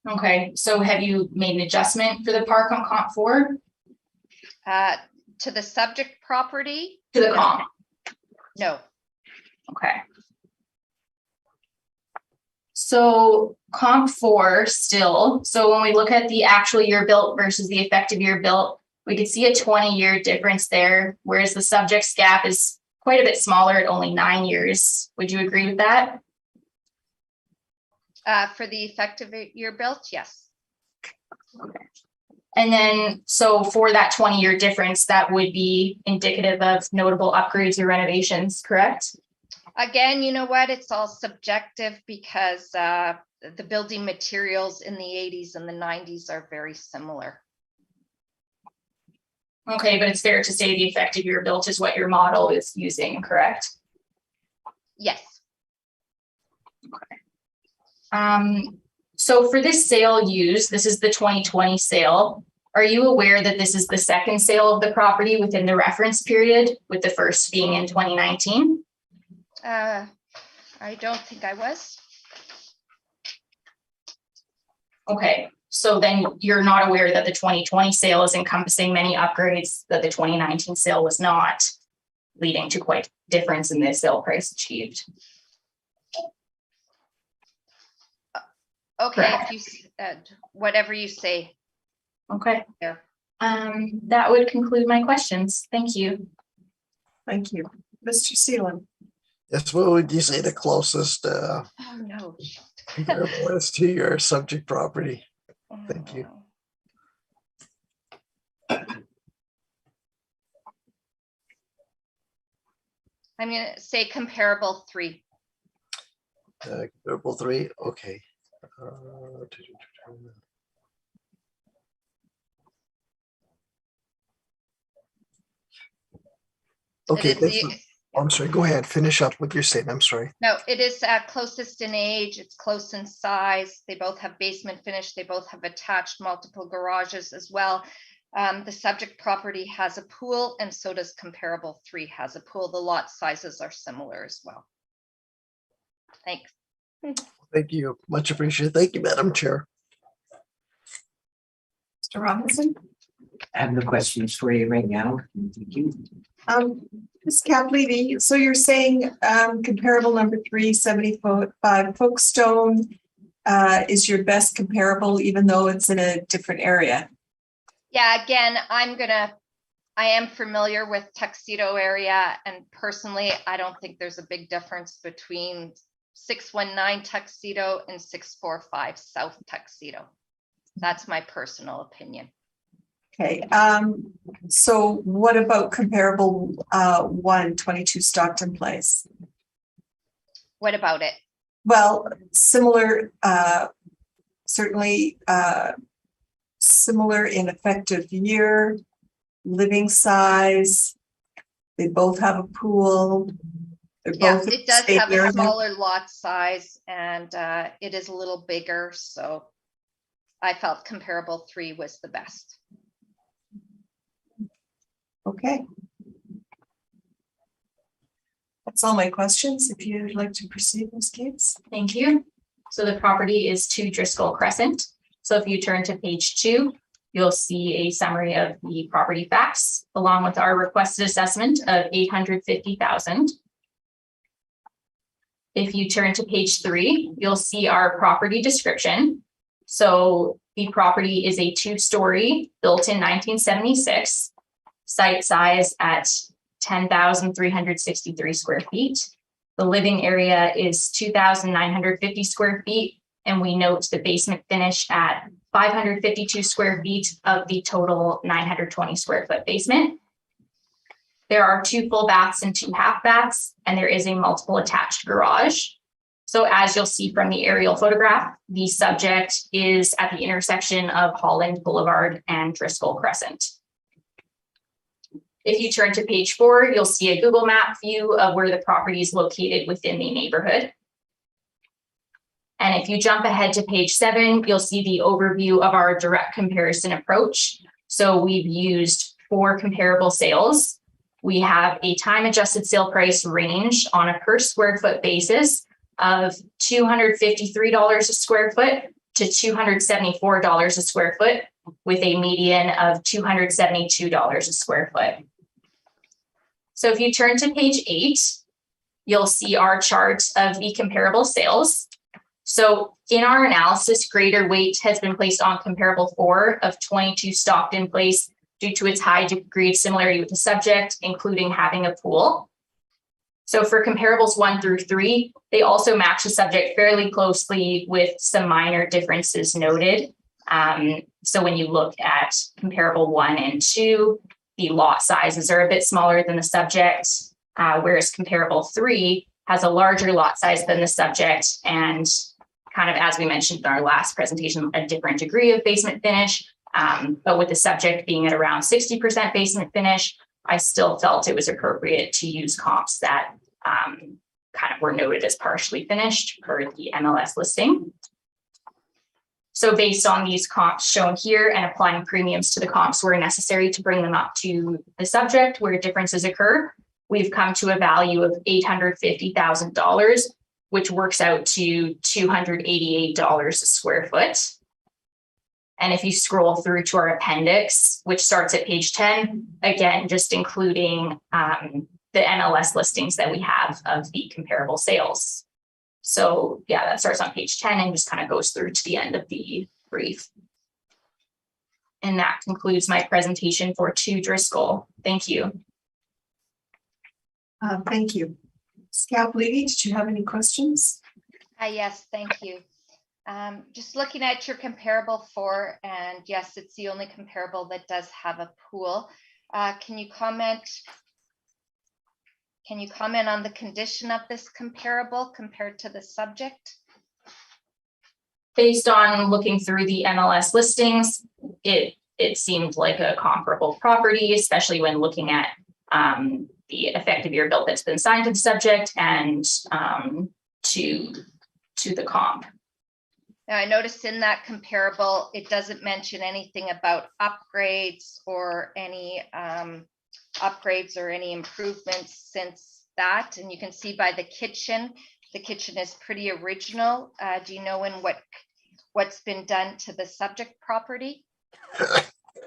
Okay, so have you made an adjustment for the park on comp 4? To the subject property? To the comp? No. Okay. So comp 4 still, so when we look at the actual year built versus the effective year built, we could see a 20-year difference there, whereas the subject's gap is quite a bit smaller at only 9 years. Would you agree with that? For the effective year built, yes. Okay. And then, so for that 20-year difference, that would be indicative of notable upgrades or renovations, correct? Again, you know what? It's all subjective because the building materials in the 80s and the 90s are very similar. Okay, but it's fair to say the effective year built is what your model is using, correct? Yes. Okay. So for this sale used, this is the 2020 sale. Are you aware that this is the second sale of the property within the reference period, with the first being in 2019? I don't think I was. Okay, so then you're not aware that the 2020 sale is encompassing many upgrades that the 2019 sale was not, leading to quite difference in the sale price achieved. Okay, if you said whatever you say. Okay. There. That would conclude my questions. Thank you. Thank you. Mr. Seelan. Yes, what would you say the closest Oh, no. comparable is to your subject property? Thank you. I'm gonna say comparable 3. Comparable 3, okay. Okay, It is I'm sorry, go ahead, finish up what you're saying, I'm sorry. No, it is closest in age, it's close in size. They both have basement finish. They both have attached multiple garages as well. The subject property has a pool, and so does comparable 3 has a pool. The lot sizes are similar as well. Thanks. Thank you, much appreciated. Thank you, Madam Chair. Mr. Robinson. I have no questions for you right now. Thank you. Ms. Caplevy, so you're saying comparable number 375 Folkestone is your best comparable, even though it's in a different area? Yeah, again, I am familiar with Tuxedo area, and personally, I don't think there's a big difference between 619 Tuxedo and 645 South Tuxedo. That's my personal opinion. Okay, so what about comparable 122 Stockton Place? What about it? Well, similar, certainly similar in effective year, living size. They both have a pool. They're Yeah, both it does same have a area. smaller lot size, and it is a little bigger, so I felt comparable 3 was the best. Okay. That's all my questions. If you'd like to proceed, Ms. Gates. Thank you. So the property is 2 Driscoll Crescent. So if you turn to page 2, you'll see a summary of the property facts along with our requested assessment of $850,000. If you turn to page 3, you'll see our property description. So the property is a 2-story built in 1976, site size at 10,363 square feet. The living area is 2,950 square feet, and we note the basement finish at 552 square feet of the total 920 square foot basement. There are 2 full baths and 2 half baths, and there is a multiple attached garage. So as you'll see from the aerial photograph, the subject is at the intersection of Holland Boulevard and Driscoll Crescent. If you turn to page 4, you'll see a Google map view of where the property is located within the neighborhood. And if you jump ahead to page 7, you'll see the overview of our direct comparison approach. So we've used 4 comparable sales. We have a time adjusted sale price range on a per square foot basis of $253 a square foot to $274 a square foot, with a median of $272 a square foot. So if you turn to page 8, you'll see our chart of the comparable sales. So in our analysis, greater weight has been placed on comparable 4 of 22 Stockton Place due to its high degree of similarity with the subject, including having a pool. So for comparables 1 through 3, they also match the subject fairly closely with some minor differences noted. So when you look at comparable 1 and 2, the lot sizes are a bit smaller than the subject, whereas comparable 3 has a larger lot size than the subject, and kind of, as we mentioned in our last presentation, a different degree of basement finish. But with the subject being at around 60% basement finish, I still felt it was appropriate to use comps that kind of were noted as partially finished per the MLS listing. So based on these comps shown here and applying premiums to the comps where necessary to bring them up to the subject where differences occur, we've come to a value of $850,000, which works out to $288 a square foot. And if you scroll through to our appendix, which starts at page 10, again, just including the MLS listings that we have of the comparable sales. So yeah, that starts on page 10 and just kind of goes through to the end of the brief. And that concludes my presentation for 2 Driscoll. Thank you. Thank you. Scout Levy, did you have any questions? Yes, thank you. Just looking at your comparable 4, and yes, it's the only comparable that does have a pool. Can you comment on the condition of this comparable compared to the subject? Based on looking through the MLS listings, it seemed like a comparable property, especially when looking at the effective year built that's been signed to the subject and to the comp. Now, I noticed in that comparable, it doesn't mention anything about upgrades or any improvements since that. And you can see by the kitchen is pretty original. Do you know what's been done to the subject property?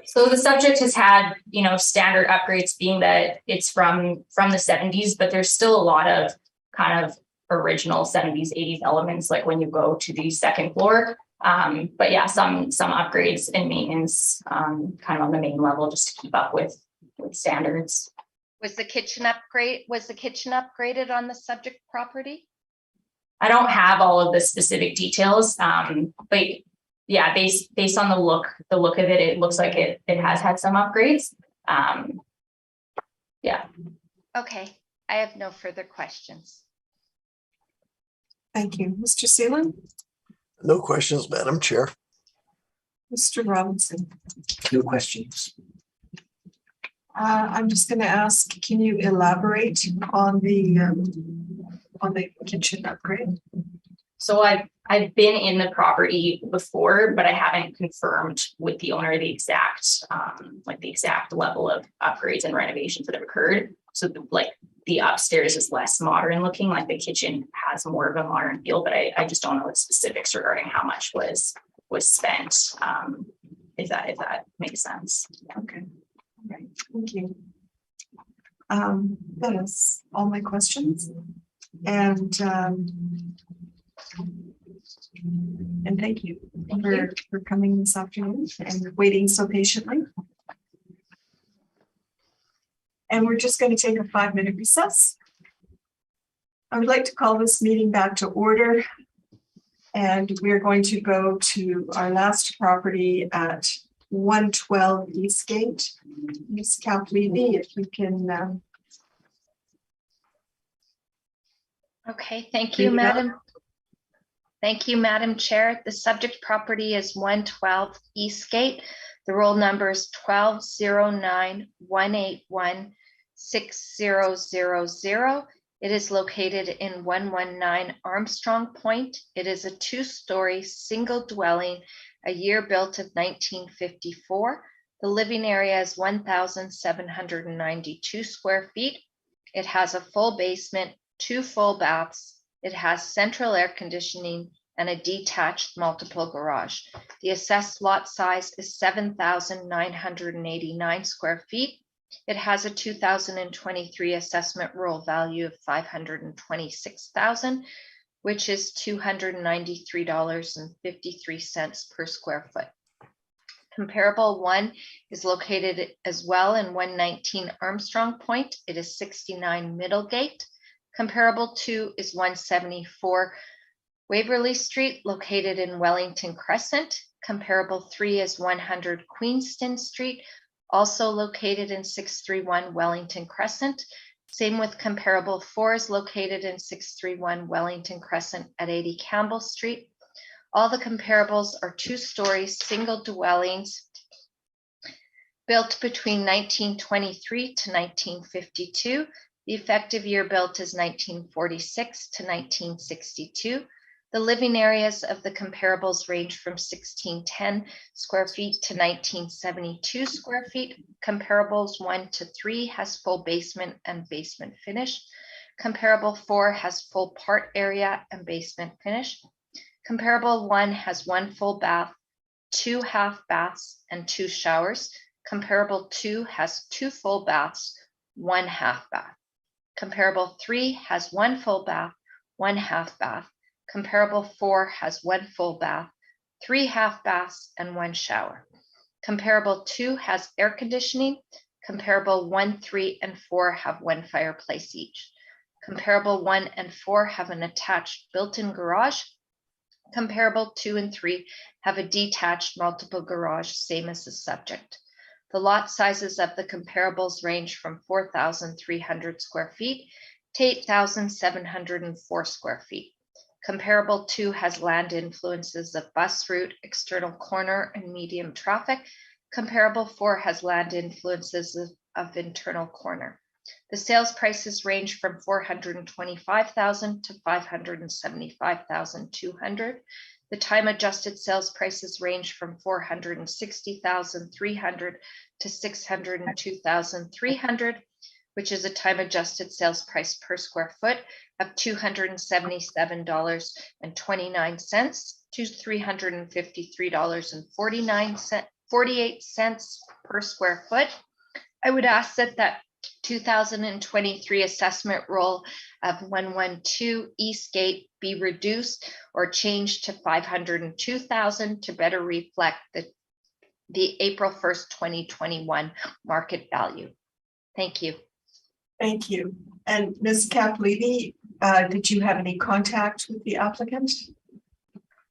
So the subject has had, standard upgrades, being that it's from the 70s, but there's still a lot of kind of original 70s, 80s elements, like when you go to the second floor. But yeah, some upgrades and maintenance kind of on the main level just to keep up with standards. Was the kitchen upgraded on the subject property? I don't have all of the specific details, but yeah, based on the look of it, it looks like it has had some upgrades. Yeah. Okay, I have no further questions. Thank you. Mr. Seelan? No questions, Madam Chair. Mr. Robinson? No questions. I'm just going to ask, can you elaborate on the kitchen upgrade? So I've been in the property before, but I haven't confirmed with the owner the exact level of upgrades and renovations that have occurred. So the upstairs is less modern looking, like the kitchen has more of a modern feel, but I just don't know the specifics regarding how much was spent. If that makes sense. Okay. All right. Thank you. That is all my questions. And thank you for coming this afternoon and waiting so patiently. And we're just going to take a 5-minute recess. I would like to call this meeting back to order. And we're going to go to our last property at 112 Eastgate. Ms. Kaplevy, if you can. Okay, thank you, Madam. Thank you, Madam Chair. The subject property is 112 Eastgate. The roll number is 1209-181-6000. It is located in 119 Armstrong Point. It is a 2-story single dwelling, a year built of 1954. The living area is 1,792 square feet. It has a full basement, 2 full baths. It has central air conditioning and a detached multiple garage. The assessed lot size is 7,989 square feet. It has a 2023 assessment roll value of $526,000, which is $293.53 per square foot. Comparable 1 is located as well in 119 Armstrong Point. It is 69 Middlegate. Comparable 2 is 174 Waverly Street, located in Wellington Crescent. Comparable 3 is 100 Queenston Street, also located in 631 Wellington Crescent. Same with comparable 4 is located in 631 Wellington Crescent at 80 Campbell Street. All the comparables are 2-story single dwellings built between 1923 to 1952. The effective year built is 1946 to 1962. The living areas of the comparables range from 1610 square feet to 1972 square feet. Comparables 1 to 3 has full basement and basement finish. Comparable 4 has full part area and basement finish. Comparable 1 has 1 full bath, 2 half baths, and 2 showers. Comparable 2 has 2 full baths, 1 half bath. Comparable 3 has 1 full bath, 1 half bath. Comparable 4 has 1 full bath, 3 half baths, and 1 shower. Comparable 2 has air conditioning. Comparable 1, 3, and 4 have 1 fireplace each. Comparable 1 and 4 have an attached built-in garage. Comparable 2 and 3 have a detached multiple garage, same as the subject. The lot sizes of the comparables range from 4,300 square feet to 8,704 square feet. Comparable 2 has land influences of bus route, external corner, and medium traffic. Comparable 4 has land influences of internal corner. The sales prices range from $425,000 to $575,200. The time adjusted sales prices range from $460,300 to $602,300, which is a time adjusted sales price per square foot of $277.29 to $353.48 per square foot. I would ask that 2023 assessment roll of 112 Eastgate be reduced or changed to $502,000 to better reflect the April 1st, 2021 market value. Thank you. Thank you. And Ms. Caplini, did you have any contact with the applicant?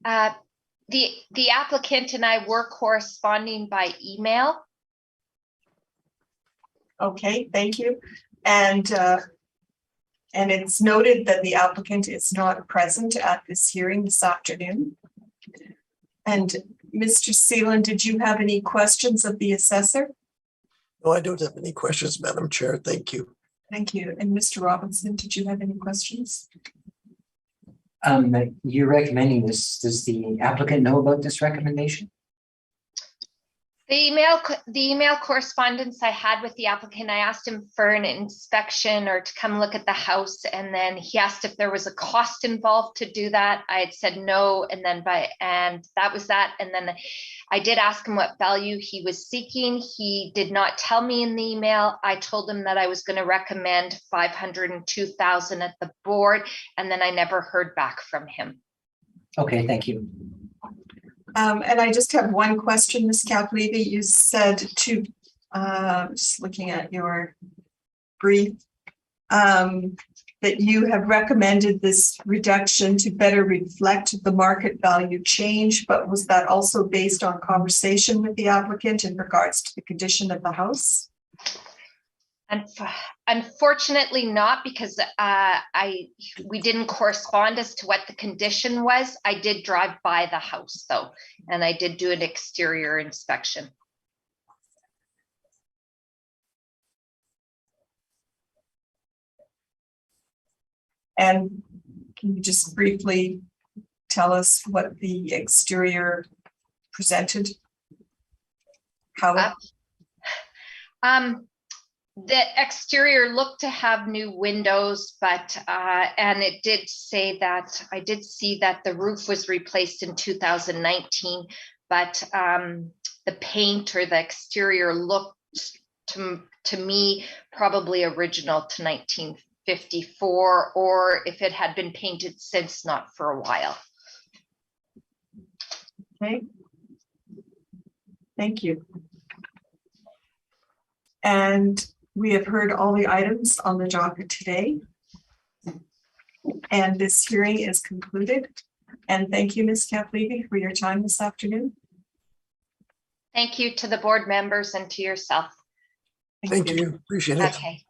The applicant and I were corresponding by email. Okay, thank you. And it's noted that the applicant is not present at this hearing this afternoon. And Mr. Seelan, did you have any questions of the assessor? No, I don't have any questions, Madam Chair. Thank you. Thank you. And Mr. Robinson, did you have any questions? You're recommending this. Does the applicant know about this recommendation? The email correspondence I had with the applicant, I asked him for an inspection or to come look at the house. And then he asked if there was a cost involved to do that. I had said no. And that was that. And then I did ask him what value he was seeking. He did not tell me in the email. I told him that I was going to recommend $502,000 at the board. And then I never heard back from him. Okay, thank you. And I just have one question, Ms. Caplini. You said to, just looking at your brief, that you have recommended this reduction to better reflect the market value change, but was that also based on conversation with the applicant in regards to the condition of the house? Unfortunately not, because we didn't correspond as to what the condition was. I did drive by the house though, and I did do an exterior inspection. And can you just briefly tell us what the exterior presented? How? The exterior looked to have new windows, but and it did say that I did see that the roof was replaced in 2019, but the paint or the exterior looked to me probably original to 1954, or if it had been painted since, not for a while. Okay. Thank you. And we have heard all the items on the docket today. And this hearing is concluded. And thank you, Ms. Caplini, for your time this afternoon. Thank you to the board members and to yourself. Thank you. Appreciate it. Okay.